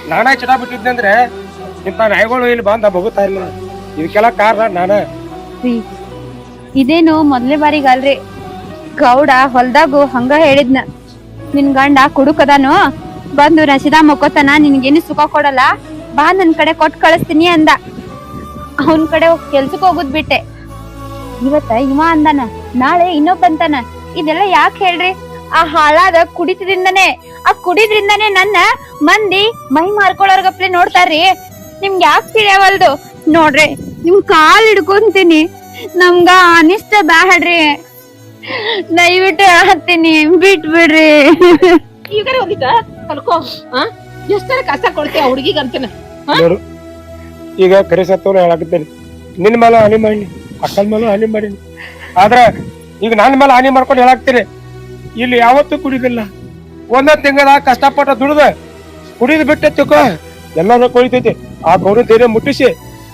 ನಾನೇ ಚಟ ಬಿಟ್ಟಿದ್ದೆ ಅಂದ್ರೆ ಇಂಥ ನಾಯಿಗಳು ಇಲ್ಲಿ ಬಂದ ಬಗುತ್ತಾ ಇಲ್ಲ ಇದಕ್ಕೆಲ್ಲ ಕಾರಣ ನಾನ ಇದೇನು ಮೊದ್ಲೇ ಬಾರಿಗ ಅಲ್ರಿ ಗೌಡ ಹೊಲ್ದಾಗು ಹಂಗ ಹೇಳಿದ್ನ, ನಿನ್ ಗಂಡ ಕುಡುಕದಾನು, ಬಂದು ನಶಿದ ಮಕ್ಕೋತಾನ, ನಿನ್ಗೇನು ಸುಖ ಕೊಡಲ್ಲ, ಬಾ ನನ್ ಕಡೆ ಕೊಟ್ ಕಳಿಸ್ತೀನಿ ಅಂದ. ಅವನ್ ಕಡೆ ಕೆಲ್ಸಕ್ ಹೋಗುದ್ ಬಿಟ್ಟೆ. ಇವತ್ತ ಇವ ಅಂದಾನ, ನಾಳೆ ಇನ್ನೊಬ್ಬ ಅಂತಾನ. ಇದೆಲ್ಲ ಯಾಕೆ ಹೇಳ್ರಿ? ಆ ಹಾಳಾದ ಕುಡಿತದಿಂದನೇ, ಆ ಕುಡಿದ್ರಿಂದಾನೇ ನನ್ನ ಮಂದಿ ಮೈ ಮಾರ್ಕೊಳ್ಳೋರ್ಗಪ್ಲೆ ನೋಡ್ತಾರ್ರಿ. ನಿಮ್ಗೆ ಯಾಕೆ ತಿಳಿಯವಲ್ದು? ನೋಡ್ರಿ, ನಿಮ್ ಕಾಲ್ ಹಿಡ್ಕೊಂತೀನಿ, ನಮ್ಗ ಅನಿಷ್ಟ ಬ್ಯಾಡ್ರಿ, ದಯವಿಟ್ಟು ಹೇಳ್ತೀನಿ, ಬಿಟ್ಬಿಡ್ರಿ. ಈಗ ಒಂದಿಟ ಕಲ್ಕೋ. ಎಷ್ಟರ ಕಷ್ಟ ಕೊಡ್ತೀಯ ಹುಡುಗಿಗ ಅಂತಾನ. ನೋಡು, ಈಗ ಕರೆ ಸತ್ತವ್ರು ಹೇಳಾಕತ್ತೇನೆ, ನಿನ್ ಮೇಲೆ ಹಾನಿ ಮಾಡಿ, ಅಕ್ಕನ ಮೇಲೆ ಹಾನಿ ಮಾಡೀನಿ. ಆದ್ರ ಈಗ ನನ್ನ ಮೇಲೆ ಹಾನಿ ಮಾಡ್ಕೊಂಡು ಹೇಳಾಕ್ತೀರಿ. ಇಲ್ಲಿ ಯಾವತ್ತೂ ಕುಡಿದಿಲ್ಲ. ಒಂದ ತಿಂಗಳ ಕಷ್ಟಪಟ್ಟ ದುಡ್ದ ಕುಡಿದ್ ಬಿಟ್ಟೆ ತಿಕ್ಕೋ, ಎಲ್ಲಾರು ಕುಡಿತೈತಿ. ಆ ಗೌರಿ ಧೈರ್ಯ ಮುಟ್ಟಿಸಿ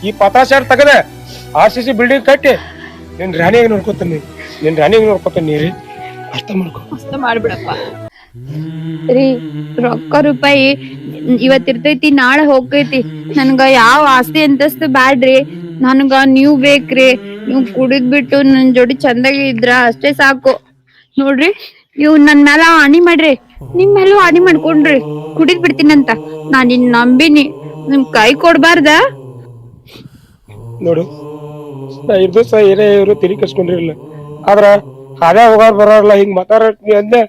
ಈ ಪತಾಶಾರ್ ತೆಗದ RCC ಬಿಲ್ಡಿಂಗ್ ಕಟ್ಟಿ ನಿನ್ ರಾಣಿಯಾಗಿ ನೋಡ್ಕೊತಾನೆ, ನಿನ್ ರಾಣಿಯಾಗಿ ನೋಡ್ಕೊತಾನೆ ರೀ. ಅರ್ಥ ಮಾಡ್ಕೊ. ಅಷ್ಟ ಮಾಡ್ಬಿಡಪ್ಪ. ರೀ, ರೊಕ್ಕ ರೂಪಾಯಿ ಇವತ್ತಿರ್ತೈತಿ, ನಾಳೆ ಹೋಗ್ತೈತಿ. ನನ್ಗ ಯಾವ ಆಸ್ತಿ ಅಂತಸ್ತು ಬ್ಯಾಡ್ರಿ, ನನ್ಗ ನೀವ್ ಬೇಕ್ರಿ. ನೀವ್ ಕುಡಿದ್ ಬಿಟ್ಟು ನನ್ ಜೋಡಿ ಚಂದಾಗಿ ಇದ್ರ ಅಷ್ಟೇ ಸಾಕು. ನೋಡ್ರಿ, ಇವ್ ನನ್ ಮ್ಯಾಲ ಹಾನಿ ಮಾಡ್ರಿ, ನಿಮ್ ಮೇಲೂ ಹಾನಿ ಮಾಡ್ಕೊಂಡ್ರಿ, ಕುಡಿದ್ ಬಿಡ್ತೀನಂತ. ನಾನ್ ನಿನ್ ನಂಬಿನಿ, ನಿಮ್ ಕೈ ಕೊಡ್ಬಾರ್ದ? ನೋಡು, ನಾ ಇರ್ದು ಸಹ ಏನೇ ಇವರು ತಿರಿ ಕಸ್ಕೊಂಡಿರಲಿಲ್ಲ. ಆದ್ರ ಹಾದ್ಯಾ ಹೋಗಾರ ಬರೋಲ್ಲ ಹಿಂಗ್ ಮಾತಾಡ್ತೀನಿ ಅಂದೆ,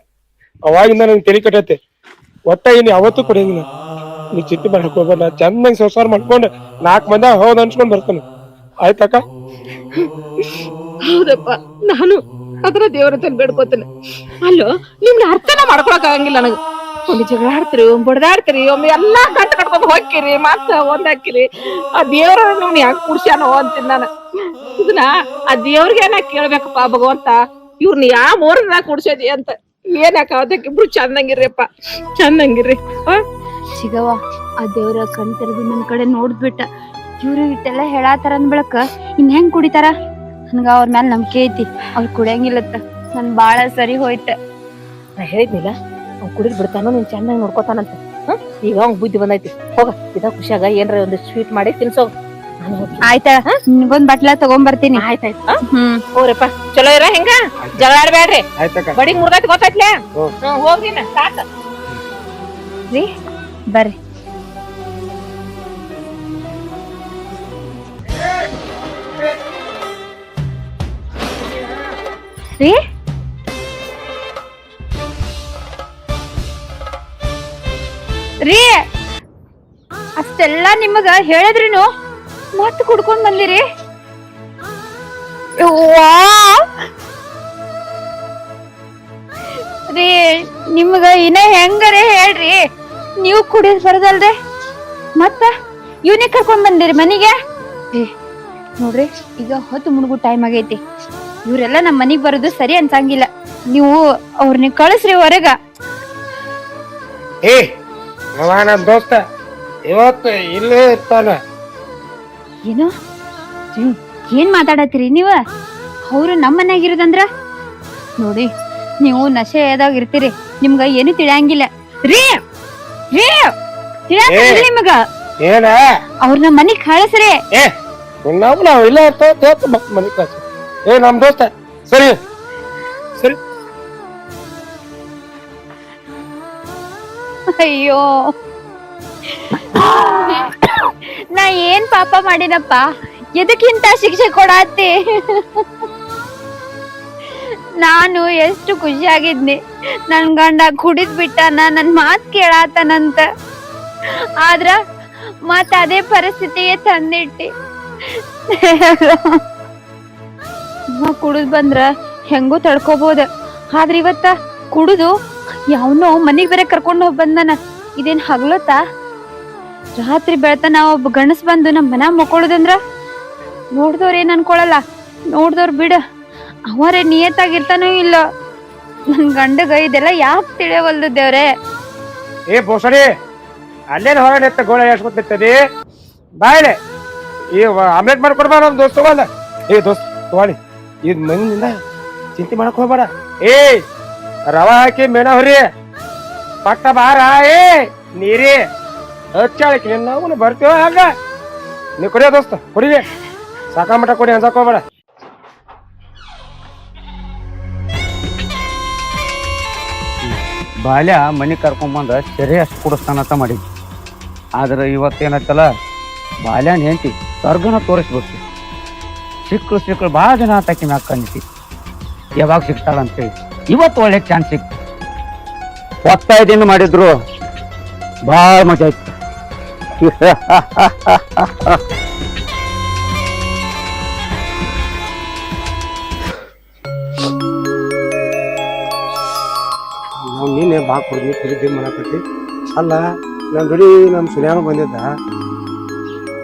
ಅವಾಗಿಂದ ನಂಗೆ ತೆರಿ ಕಟ್ಟೈತೆ. ಒಟ್ಟ ಇನ್ ಯಾವತ್ತೂ ಕುಡಿಯಂಗಿಲ್ಲ. ನೀ ಚಿಂತೆ ಮಾಡಕ್ ಹೋಗ್ಬೇಡ, ನಾ ಚಂದಂಗ್ ಸಂಸಾರ ಮಾಡ್ಕೊಂಡು 4 ಮಂದಿ ಹೌದ್ ಅನ್ಸ್ಕೊಂಡ್ ಬರ್ತಾನೆ. ಆಯ್ತಕ್ಕ? ಹೌದಪ್ಪ, ನಾನು ಅದ್ರ ದೇವರ ಹತ್ರ ಬೇಡ್ಕೋತೇನೆ. ಅಲ್ಲೋ, ನಿಮ್ನ ಅರ್ಥನ ಮಾಡ್ಕೊಳಕ್ ಆಗಂಗಿಲ್ಲ ನನಗ. ಒಮ್ಮೆ ಜಗಳ ಆಡ್ತೀರಿ, ಒಮ್ಮೆ ಬಡ್ದಾಡ್ತೀರಿ, ಒಮ್ಮೆ ಎಲ್ಲಾ ಗಂಟು ಕಟ್ಕೊಂಡ್ ಹೋಗ್ಕಿರಿ, ಮತ್ತ ಒಂದಾಕಿರಿ. ಆ ದೇವ್ರ ನಿಮ್ನ ಯಾಕೆ ಕುಡ್ಸ್ಯಾನೋ ಅಂತೀನಿ ನಾನು. ಇದನ್ನ ಆ ದೇವ್ರಿಗೆ ನಾ ಕೇಳ್ಬೇಕಪ್ಪ ಭಗವಂತ, ಇವ್ರನ್ನ ಯಾವ ಮೋರದಾಗ ಕುಡ್ಸೇದಿ ಅಂತ. ಏನಾಕ ಅದಕ್ಕಿಬ್ರು ಚಂದಂಗಿರ್ರಿಪ್ಪ, ಚಂದಂಗಿರ್ರಿ. ಸಿಗವ, ಆ ದೇವ್ರ ಕಣ್ ತೆರೆದು ನನ್ ಕಡೆ ನೋಡ್ಬಿಟ್ಟ. ಇವ್ರು ಇಟ್ಟೆಲ್ಲ ಹೇಳಾತಾರ ಅನ್ಬಳಕ ಇನ್ ಹೆಂಗ್ ಕುಡಿತಾರ? ನನ್ಗ ಅವ್ರ ಮ್ಯಾಲ ನಂಬಿಕೆ ಐತಿ, ಅವ್ರ ಕುಡಿಯಂಗಿಲ್ಲತ್ತ. ನನ್ ಬಾಳ ಸರಿ ಹೋಯ್ತ. ನಾ ಹೇಳಿದ್ನಿಲ್ಲ, ಅವ್ನ್ ಕುಡಿದ್ ಬಿಡ್ತಾನೋ, ನೀನ್ ಚೆನ್ನಾಗಿ ನೋಡ್ಕೊತಾನಂತ. ಈಗ ಅವ್ನ್ ಬುದ್ಧಿ ಬಂದೈತಿ. ಹೋಗ, ಇದ ಖುಷಿಯಾಗ ಏನ್ರ ಒಂದು ಸ್ವೀಟ್ ಮಾಡಿ ತಿನ್ಸೋ. ಆಯ್ತಾ, ನಿನ್ಗೊಂದ್ ಬಟ್ಲ ತಗೊಂಬರ್ತೀನಿ. ಆಯ್ತಾಯ್ತು. ಹೋಗ್ರಪ್ಪ, ಚಲೋ ಇರ. ಹೆಂಗ ಜಗಳ ಆಡ್ಬ್ಯಾಡ್ರಿ, ಆಯ್ತಕ್ಕ? ಬಡಿ ಮುರ್ದೈತಿ ಗೊತ್ತೈತ್ಲೆ. ಹೋಗ್ರಿ ಸಾಕ ರೀ, ಬರ್ರಿ. ರೀ, ರೀ, ಅಷ್ಟೆಲ್ಲಾ ನಿಮಗ ಹೇಳಿದ್ರುನು ಮತ್ ಕುಡ್ಕೊಂಡ್ ಬಂದಿರಿ. ರೀ, ನಿಮ್ಗ ಇನ್ನ ಹೆಂಗರೆ ಹೇಳ್ರಿ, ನೀವು ಕುಡಿದ್ ಬರದಲ್ರಿ ಮತ್ತ ಇವನೇ ಕರ್ಕೊಂಡ್ ಬಂದಿರಿ ಮನಿಗೆ. ನೋಡ್ರಿ, ಈಗ ಹೊತ್ತು ಮುಳುಗು ಟೈಮ್ ಆಗೈತಿ. ಇವ್ರೆಲ್ಲ ನಮ್ ಮನಿಗ್ ಬರೋದು ಸರಿ ಅನ್ಸಂಗಿಲ್ಲ. ನೀವು ಅವ್ರನ್ನ ಕಳಿಸ್ರಿ ಹೊರಗ. ಏ ನಮ್ ದೋಸ್ತ ಇವತ್ತು ಇಲ್ಲೇ ಇರ್ತಾನ. ಏನು ಏನ್ ಮಾತಾಡತ್ತೀರಿ ನೀವ? ಅವ್ರು ನಮ್ ಮನ್ಯಾಗ ಇರೋದಂದ್ರ ನೋಡಿ, ನೀವು ನಶೆದಾಗ ಇರ್ತೀರಿ, ನಿಮ್ಗ ಏನು ತಿಳಿಯಂಗಿಲ್ಲ. ರೀ ರೀ, ತಿಳಿಯಂಗಿಲ್ಲ ನಿಮಗ? ಏನ ಅವ್ರ ನಮ್ ಮನಿಗ್ ಕಳಿಸ್ರಿ. ನಾವ್ ಇಲ್ಲೇ ಇರ್ತಾವ ಮನೆ ಕಳ್ಸ. ಏ ನಮ್ ದೋಸ್ತ, ಸರಿ ಸರಿ. ಅಯ್ಯೋ, ನಾ ಏನ್ ಪಾಪ ಮಾಡಿನಪ್ಪ? ಎದಕ್ಕಿಂತ ಶಿಕ್ಷೆ ಕೊಡಾತಿ? ನಾನು ಎಷ್ಟು ಖುಷಿಯಾಗಿದ್ನಿ, ನನ್ ಗಂಡ ಕುಡಿದ್ ಬಿಟ್ಟಾನ, ನನ್ ಮಾತ್ ಕೇಳಾತನಂತ. ಆದ್ರ ಮತ್ ಅದೇ ಪರಿಸ್ಥಿತಿಗೆ ತಂದಿಟ್ಟಿ. ಕುಡಿದ್ ಬಂದ್ರ ಹೆಂಗೋ ತಡ್ಕೋಬಹುದ, ಆದ್ರ ಇವತ್ತ ಕುಡುದು ಯಾವನೋ ಮನಿಗ್ ಬೇರೆ ಕರ್ಕೊಂಡ್ ಹೋಗ್ ಬಂದನ. ಇದೇನ್ ಹಗ್ಲತ್ತ? ರಾತ್ರಿ ಬೆಳತನ ಒಬ್ಬ ಗಣಸ್ ಬಂದು ನಮ್ ಮನ ಮಕ್ಕೊಳ್ಳೋದಂದ್ರ ನೋಡ್ದವ್ರ ಏನ್ ಅನ್ಕೊಳಲ್ಲ, ನೋಡ್ದವ್ರ ಬಿಡ, ಅವರೇ ನಿಯತ್ತಾಗಿರ್ತಾನೋ ಇಲ್ಲ. ನನ್ ಗಂಡಗ ಇದೆಲ್ಲ ಯಾಕೆ ತಿಳಿಯವಲ್ದು ದೇವ್ರೆ? ಏ ಬೋಸಡಿ, ಅಲ್ಲೇನ್ ಹೊರಗಡೆ ಎತ್ತ ಗೋಳ ಎಸ್ಕೊತಿರ್ತದೆ. ಬಾಯ್ಲೆ ಈ ಆಮ್ಲೆಟ್ ಮಾಡ್ಕೊಡ್ಬಾ ನಮ್ ದೋಸ್ತ ತಗೊಂಡ. ಏ ದೋಸ್ತ ತಗೊಳ್ಳಿ, ಇದ್ ಮಂದಿನ ಚಿಂತೆ ಮಾಡಕ್ ಹೋಗ್ಬೇಡ. ಏ ರವಾ ಹಾಕಿ ಮೇಣ ಹೊರಿ, ಪಟ್ಟ ಬಾರ. ಏ ನೀರಿ ಹಚ್ಚಾಳಕ್ಕೆ ನಾವು ಬರ್ತೀವ. ಹಂಗ ನೀ ಕುಡಿಯ ದೋಸ್ತ, ಕುಡಿವೆ ಸಾಕಾಮಟ ಕೊಡಿ, ಅನ್ಸಕ್ ಹೋಗ್ಬೇಡ. ಬಾಲ್ಯ ಮನೆ ಕರ್ಕೊಂಬಂದ ಸರಿ ಅಷ್ಟು ಕುಡಿಸ್ತಾನಂತ ಮಾಡಿದ್ವಿ. ಆದ್ರೆ ಇವತ್ತೇನತ್ತಲ್ಲ ಬಾಲ್ಯನ ಹೆಂಡತಿ ಸ್ವರ್ಗನ ತೋರಿಸ್ಬೇಕು. ಸಿಕ್ಕಳು ಭಾಳ ಜನ ಆತಾಕಿ ಮ್ಯಾಗ ಕಂಡಿತಿ, ಯಾವಾಗ ಸಿಗ್ತಾಳ ಅಂತೇಳಿ. ಇವತ್ತು ಒಳ್ಳೆ ಚಾನ್ಸ್ ಸಿಕ್ತು. 15 ದಿನ ಮಾಡಿದ್ರು ಭಾಳ ಮಜಾ ಇತ್ತು. ನಾವು ನೀನೆ ಬಾ ಕೊಡ್ದಿ ತಿರುಗಿ ಮಾಡಕತ್ತಿ. ಅಲ್ಲ ನಮ್ಮ ಜೋಡಿ ನಮ್ಮ ಸುನ್ಯಾನು ಬಂದಿದ್ದ,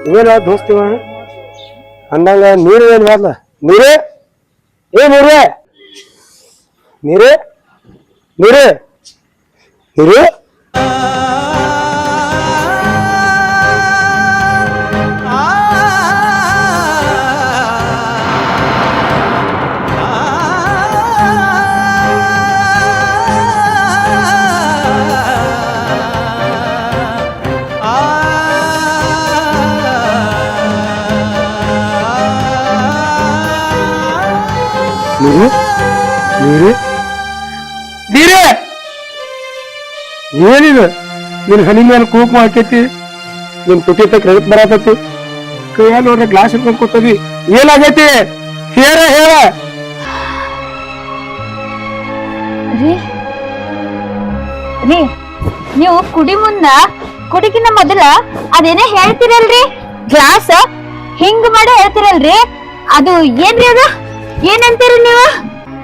ಇವೇನ ದೋಸ್ತಿವ ಅಂದಂಗ ನೀರು ಏನು ಬಾರ್ಲ ನೀರೇ ನೀರೇ ನೀರೇ ನೀರೇ ನೀರು ನೀರು ನೀರೇ ಏನಿದು ನಿನ್ ಹನಿ ಮೇಲೆ ಕುಂಕುಮ ಹಾಕೈತಿ, ನಿನ್ ತುಟಿ ಕ್ರೆಡಿಟ್ ಬರತೈತಿ, ಕೈಯ ನೋಡ್ರೆ ಗ್ಲಾಸ್ ಹಿಡ್ಕೊಂಡ್ ಕೂತದಿ. ಏನಾಗೈತಿ ಹೇಳ ಹೇಳ. ರೀ ರೀ ನೀವು ಕುಡಿಗಿನ ಮೊದಲ ಅದೇನೇ ಹೇಳ್ತಿರಲ್ರಿ, ಗ್ಲಾಸ್ ಹಿಂಗ್ ಮಾಡಿ ಹೇಳ್ತಿರಲ್ರಿ, ಅದು ಏನ್ರಿ ಅದು ಏನಂತೀರಿ ನೀವು?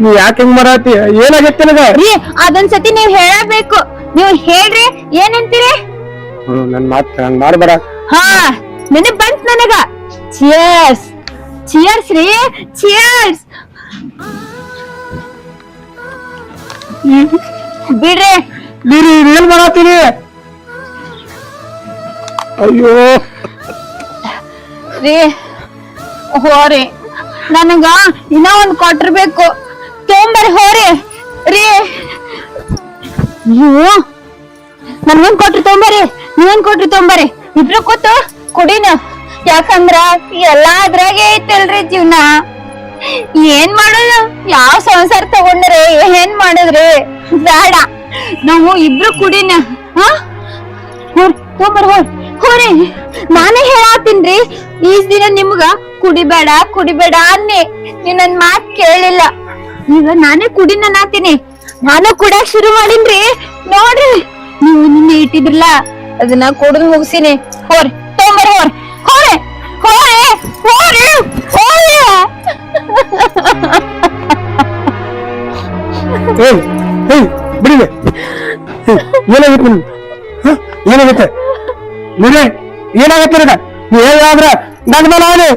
ನೀ ಯಾಕೆ ಹಿಂಗ್ ಮಾಡತ್ತಿ? ಏನಾಗೈತಿ ನನಗ? ರೀ ಅದೊಂದ್ಸತಿ ನೀವ್ ಹೇಳಬೇಕು, ನೀವು ಹೇಳ್ರಿ ಏನಂತೀರಿ? ನನ್ ಮಾತ್ ಹಂಗ್ ಮಾಡ್ಬೇಡ. ಹಾ ನೆನಪ್ ಬಂತ್ ನನಗ. ಚಿಯರ್ಸ್ ಚಿಯರ್ಸ್ ರೀ ಚಿಯರ್ಸ್. ಬಿಡ್ರಿ ನೀರಿ ಏನ್ ಮಾಡತ್ತೀನಿ? ಅಯ್ಯೋ ರೀ ಹೋರಿ, ನನಗ ಇನ್ನ ಒಂದ್ ಕೊಟ್ಟಿರ್ಬೇಕು, ತೊಂಬರಿ ಹೋರಿ ರೀ. ನೀವು ನನ್ಗೊಂದ್ ಕೊಟ್ರಿ ತೊಂಬರಿ, ನೀವೊಂದ್ ಕೊಟ್ರಿ ತೊಂಬರಿ, ಇಬ್ರು ಕೂತು ಕುಡಿನ. ಯಾಕಂದ್ರ ಎಲ್ಲಾ ಅದ್ರಾಗೆ ಐತಲ್ರಿ ಜೀವನ. ಏನ್ ಮಾಡೋದು, ಯಾವ ಸಂಸಾರ ತಗೊಂಡ್ರೆ ಏನ್ ಮಾಡಿದ್ರಿ? ಬೇಡ, ನಾವು ಇಬ್ರು ಕುಡಿನ. ತೊಂಬರ್ ಹೋರಿ. ನಾನೇ ಹೇಳಾತೀನ್ರಿ, ಈಸ್ ದಿನ ನಿಮ್ಗ ಕುಡಿಬೇಡ ಕುಡಿಬೇಡ ಅನ್ನಿ, ನೀವ್ ನನ್ ಮಾತ್ ಕೇಳಿಲ್ಲ. ಈಗ ನಾನೇ ಕುಡಿನ ನಾತೀನಿ, ನಾನು ಕುಡಿಯಕ್ ಶುರು ಮಾಡಿನ್ರಿ. ನೋಡ್ರಿ ನೀವು ನಿನ್ನೆ ಇಟ್ಟಿದ್ರಲ್ಲ ಅದನ್ನ ಕುಡಿದು ಮುಗಿಸಿನಿ. ಹೋರಿ ತೊಂಬರ್ ಹೋರಿ ಹೋರಿ ಹೋರಿ ಹೋರಿ ಹೋರಿ. ಬಿಡಿದೆ. ಏನಾಗೈತೆ ನಿಮ್ಗೆ? ಏನಾಗೈತೆ ನೀರೇ? ಏನಾಗತ್ತೆ ನನಗ? ನೀ ಹೇಗಾದ್ರ ನನ್ನ ಮೇಲೆ ಆನೆ.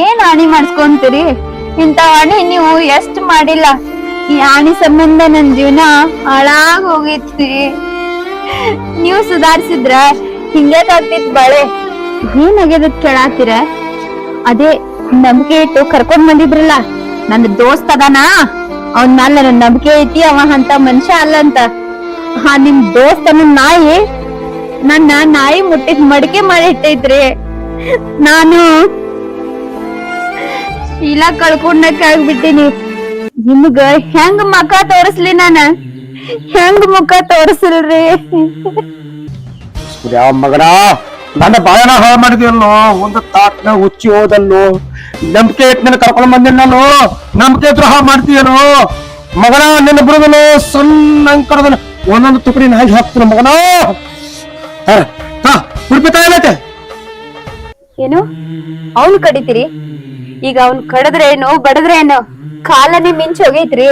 ಏನ್ ಆಣಿ ಮಾಡ್ಸ್ಕೊಂತೀರಿ? ಇಂತ ಆಣಿ ನೀವು ಎಷ್ಟ್ ಮಾಡಿಲ್ಲ. ಈ ಆಣಿ ಸಂಬಂಧ ನನ್ ಜೀವನ ಹಾಳಾಗ್ ಹೋಗೈತಿ. ನೀವು ಸುಧಾರಿಸಿದ್ರ ಹಿಂಗೆ ಆಗ್ತಿತ್ ಬಾಳೆ. ಏನಾಗ್ಯದ ಕೇಳಾತೀರ? ಅದೇ ನಂಬಿಕೆ ಇಟ್ಟು ಕರ್ಕೊಂಡ್ ಬಂದಿದ್ರಲ್ಲ, ನನ್ನ ದೋಸ್ತ್ ಅದಾನ, ಅವನ್ ಮ್ಯಾಲ ನನ್ನ ನಂಬಿಕೆ ಐತಿ, ಅವ ಅಂತ ಮನುಷ್ಯ ಅಲ್ಲ ಅಂತ. ನಿಮ್ ದೋಸ್ತನ ನನ್ನ ನಾಯಿ ಮುಟ್ಟಿದ್ ಮಡಿಕೆ ಮಾಡಿ ಇಟ್ಟೈತ್ರಿ. ನಾನು ಶೀಲ ಕಳ್ಕೊಂಡಕ್ಕಾಗ್ಬಿಟ್ಟಿನಿ. ನಿಮ್ಗ ಹೆಂಗ್ ಮುಖ ತೋರಿಸ್ಲಿ? ಹೆಂಗ್ ಮುಖ ತೋರಿಸಲ್ರಿ? ಯಾವ ಮಗನ ನನ್ನ ಬಾಯನ ಹಾಳು ಮಾಡಿದ್ಯಲ್ಲೋ, ಒಂದು ತಾಟ್ನ ಉಚ್ಚಿ ಹೋದಲ್ಲೋ, ನಂಬಿಕೆ ಇಟ್ಟು ನಿನ್ನ ಕರ್ಕೊಂಡ್ ಬಂದಿನ ನಾನು, ನಂಬಿಕೆ ದ್ರೋಹ ಮಾಡ್ತೀಯನೋ ಮಗನ. ನಿನ್ನ ಬುಡದಲ್ಲೋ ಸಣ್ಣ ಅಂಕರದ ಒಂದೊಂದು ತುಕಡಿ ನಾಯಿ ಹಾಕ್ತೀನಿ ಮಗನ. ಹುಡುಪಿತಾ ಏನೈತೆ? ಏನು ಅವನ್ ಕಡಿತೀರಿ? ಈಗ ಅವನ್ ಕಡದ್ರೇನು ಬಡದ್ರೇನು ಕಾಲನೇ ಮಿಂಚ್ ಹೋಗೈತ್ರಿ.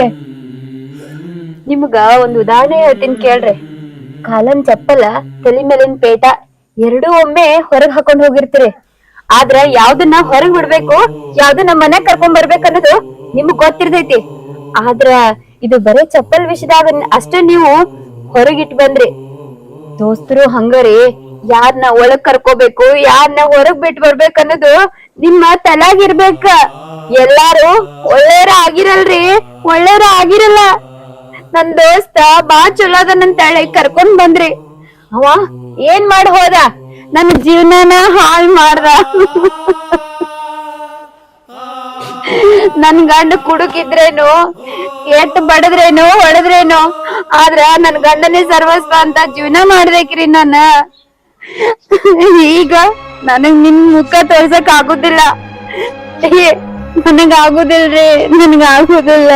ನಿಮ್ಗ ಒಂದ್ ಉದಾಹರಣೆ ಹೇಳ್ತೀನಿ ಕೇಳ್ರಿ. ಕಾಲನ್ ಚಪ್ಪಲ ತಲೆ ಮೇಲಿನ ಪೇಟ ಎರಡೂ ಒಮ್ಮೆ ಹೊರಗ್ ಹಾಕೊಂಡ್ ಹೋಗಿರ್ತೀರಿ. ಆದ್ರ ಯಾವ್ದನ್ನ ಹೊರಗ್ ಬಿಡ್ಬೇಕು, ಯಾವ್ದನ್ನ ಮನೆಗ್ ಕರ್ಕೊಂಡ್ ಬರ್ಬೇಕನ್ನೋದು ನಿಮ್ಗ್ ಗೊತ್ತಿರ್ತೈತಿ. ಆದ್ರ ಇದು ಬರೇ ಚಪ್ಪಲ್ ವಿಷಯದಾಗ ಅಷ್ಟೇ ನೀವು ಹೊರಗಿಟ್ ಬಂದ್ರಿ. ದೋಸ್ತರು ಹಂಗರಿ, ಯಾರನ್ನ ಒಳಗ್ ಕರ್ಕೋಬೇಕು, ಯಾರನ್ನ ಹೊರಗ್ ಬಿಟ್ಟು ಬರ್ಬೇಕು ಅನ್ನೋದು ನಿಮ್ಮ ತಲೆಯಾಗಿರ್ಬೇಕ. ಎಲ್ಲಾರು ಒಳ್ಳೆಯವ್ರ ಆಗಿರಲ್ರಿ, ಒಳ್ಳೆಯವ್ರ ಆಗಿರಲ್ಲ. ನನ್ ದೋಸ್ತ ಬಾ ಚಲೋ ಅದನ್ನಂತ ಹೇಳಿ ಕರ್ಕೊಂಡ್ ಬಂದ್ರಿ. ಅವ ಏನ್ ಮಾಡಿ ಹೋದ? ನನ್ನ ಜೀವನನ ಹಾಳ್ ಮಾಡ್ದ. ನನ್ ಗಂಡ ಕುಡುಕಿದ್ರೇನು ಎಟ್ ಬಡದ್ರೇನು ಹೊಡೆದ್ರೇನು ಆದ್ರ ನನ್ ಗಂಡನೇ ಸರ್ವಸ್ವ ಅಂತ ಜೀವನ ಮಾಡ್ಬೇಕ್ರಿ ನಾನ. ಈಗ ನನಗ್ ನಿಮ್ ಮುಖ ತೋರ್ಸಕ್ ಆಗುದಿಲ್ಲ. ನನಗ್ ಆಗುದಿಲ್ರಿ, ನನಗ್ ಆಗುದಿಲ್ಲ.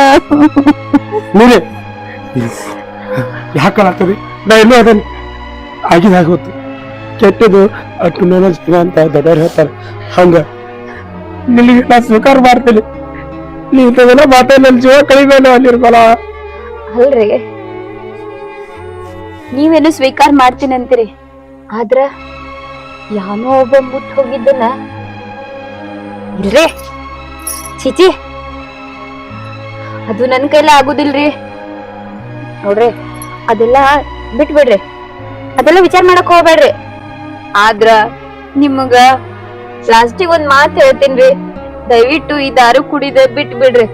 ನೀನೆ ಯಾಕಳತ್ತರಿ? ನಾ ಇನ್ನೂ ಅದನ್ನ ಆಗಿದಾಗ ಗೊತ್ತು. ಕೆಟ್ಟದು ಅಟ್ಟು ನೋಡಿಸ್ತೀವ ಅಂತ ದೊಡ್ಡವ್ರು ಹೇಳ್ತಾರೆ. ಹಂಗ ನಿನಗೆ ನಾ ಸ್ವೀಕಾರ ಮಾಡ್ತೀನಿ. ನೀ ಇಂಥದೆಲ್ಲ ಮಾತಾ ನನ್ನ ಜೀವ ಕಳಿಬೇಡ ಅಲ್ಲಿರ್ಬಲ್ಲ. ಅಲ್ರಿ, ನೀವೇನು ಸ್ವೀಕಾರ ಮಾಡ್ತೀನಂತೀರಿ, ಆದ್ರ ಯಾನೋ ಒಬ್ಬ ಮುಟ್ ಹೋಗಿದ್ದನ ಇಲ್ರಿ. ಚಿಚಿ, ಅದು ನನ್ ಕೈಲ ಆಗುದಿಲ್ರಿ. ನೋಡ್ರಿ, ಅದೆಲ್ಲ ಬಿಟ್ಬಿಡ್ರಿ, ಅದೆಲ್ಲ ವಿಚಾರ ಮಾಡಕ್ ಹೋಗ್ಬೇಡ್ರಿ. ಆದ್ರ ನಿಮಗ ಲಾಸ್ಟಿಗೆ ಒಂದ್ ಮಾತು ಹೇಳ್ತೀನ್ರಿ, ದಯವಿಟ್ಟು ಈ ದಾರು ಕುಡಿದ ಬಿಟ್ ಬಿಡ್ರಿ.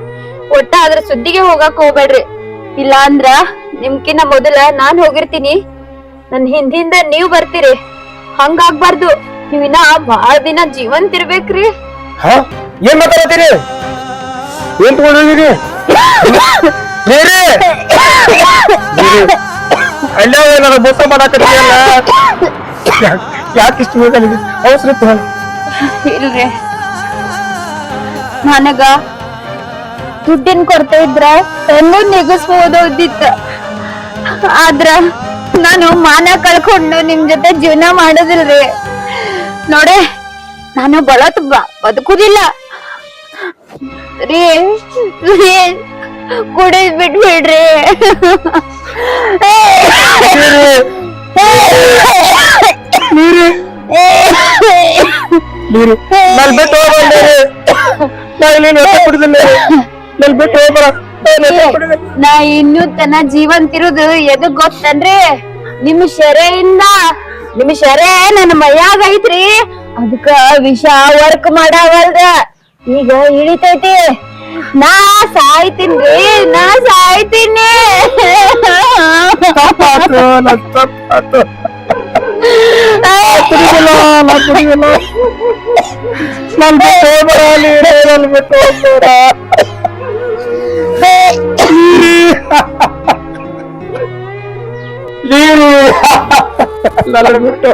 ಒಟ್ಟ ಅದ್ರ ಸುದ್ದಿಗೆ ಹೋಗಕ್ ಹೋಗ್ಬೇಡ್ರಿ. ಇಲ್ಲ ಅಂದ್ರ ನಿಮ್ಕಿನ್ನ ಮೊದಲ ನಾನ್ ಹೋಗಿರ್ತೀನಿ, ನನ್ ಹಿಂದಿಂದ ನೀವ್ ಬರ್ತೀರಿ. ಹಂಗಾಗ್ಬಾರ್ದು. ನೀವಿನ್ನ ಬಾಳ ದಿನ ಜೀವಂತ ಇರ್ಬೇಕ್ರಿ. ಹಾ, ಏನ್ ಮಾತಾಡ್ತೀರಿ? ಏನ್ ತಗೊಂಡಿದ್ದೀರಿ? ಅಲ್ಲ ನನ್ನ ಮೋಸ ಮಾಡಾಕತ್ತೀಯಲ್ಲ, ಯಾಕೆ ಇಷ್ಟು ಬೇಕಾಗಿದೆ? ಅವಸರ ಇಲ್ರಿ, ನನಗ ದುಡ್ಡಿನ ಕೊರತೆ ಇದ್ರ ಹೆಂಗೂ ನೆಗಸ್ಬೋದು ಇದ್ದಿತ್ತ. ಆದ್ರ ನಾನು ಮಾನ ಕಳ್ಕೊಂಡು ನಿಮ್ ಜೊತೆ ಜೀವನ ಮಾಡೋದಿಲ್ರಿ. ನೋಡೆ, ನಾನು ಬದುಕುದಿಲ್ಲ ರೀ. ಕುಡಿದ್ ಬಿಟ್ಬಿಡ್ರಿ. ನೀರು ನಲ್ ಬಿಟ್ಟು ಹೋಗ್ಬಂಡಿ. ನಾ ಇನ್ನು ತನ ಜೀವಂತಿರುದು ಎದಕ್ ಗೊತ್ತನ್ರಿ? ನಿಮ್ ಶೆರೆಯಿಂದ. ನಿಮ್ ಶೆರೆ ನನ್ನ ಮೈಯಾಗ ಐತ್ರಿ, ಅದಕ್ಕ ವಿಷ ವರ್ಕ್ ಮಾಡಾವಲ್ದ. ಈಗ ಇಳಿತೈತಿ. ನಾ ಸಾಯ್ತೀನ್ರಿ, ನಾ ಸಾಯ್ತೀನಿ. ನೀರು ನನ್ನ ಬಿಟ್ಟು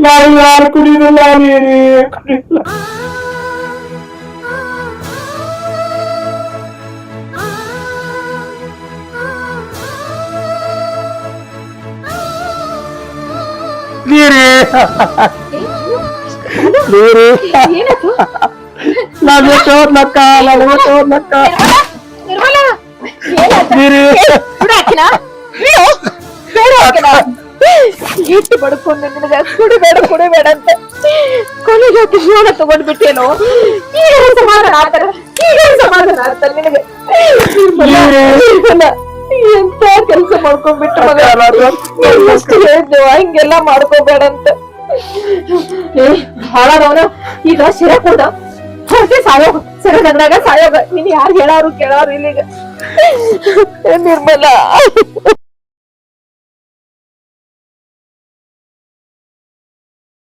ನಾನು ಯಾರು ಕುಡಿದಿಲ್ಲ, ನೀರೇ ಕುಡಿದಿಲ್ಲ. ನೀರೇ ನೀರು ನಾನು ಬಿಟ್ಟು ಹೋದ್ನಕ್ಕ, ನಾನು ಬಿಟ್ಟು ಹೋದ್ನಕ್ಕ. ನೀರು ಇಟ್ಟು ಬಡ್ಕೊಂಡು ನಿನಗ ಕುಡಿಬೇಡ ಕುಡಿಬೇಡ ಅಂತ ಕೊನೆಗೆ ಜೀವನ ತಗೊಂಡ್ಬಿಟ್ಟೇನೋ. ಈಗ ಸಮಾಧಾನ ಆಗ್ತಾರ, ಈಗ ಸಮಾಧಾನ ಆಗ್ತಾರ ನಿನಗೆ. ಎಂತ ಕೆಲ್ಸ ಮಾಡ್ಕೊಂಡ್ಬಿಟ್ಟು ಹೇಳಿದ್ದೇವ, ಹಿಂಗೆಲ್ಲ ಮಾಡ್ಕೋಬೇಡ ಅಂತ. ಭಾಳ ಅವನ ಈಗ ಶಿರ ಕೊಡ ಹೊರಗೆ ಸಾಯೋಗ, ಸೆರೆ ನಗರಾಗ ಸಾಯೋಗ. ನೀನ್ ಯಾರು ಹೇಳಾರು ಕೇಳಾರು ಇಲ್ಲಿಗ. ನಿರ್ಮಲ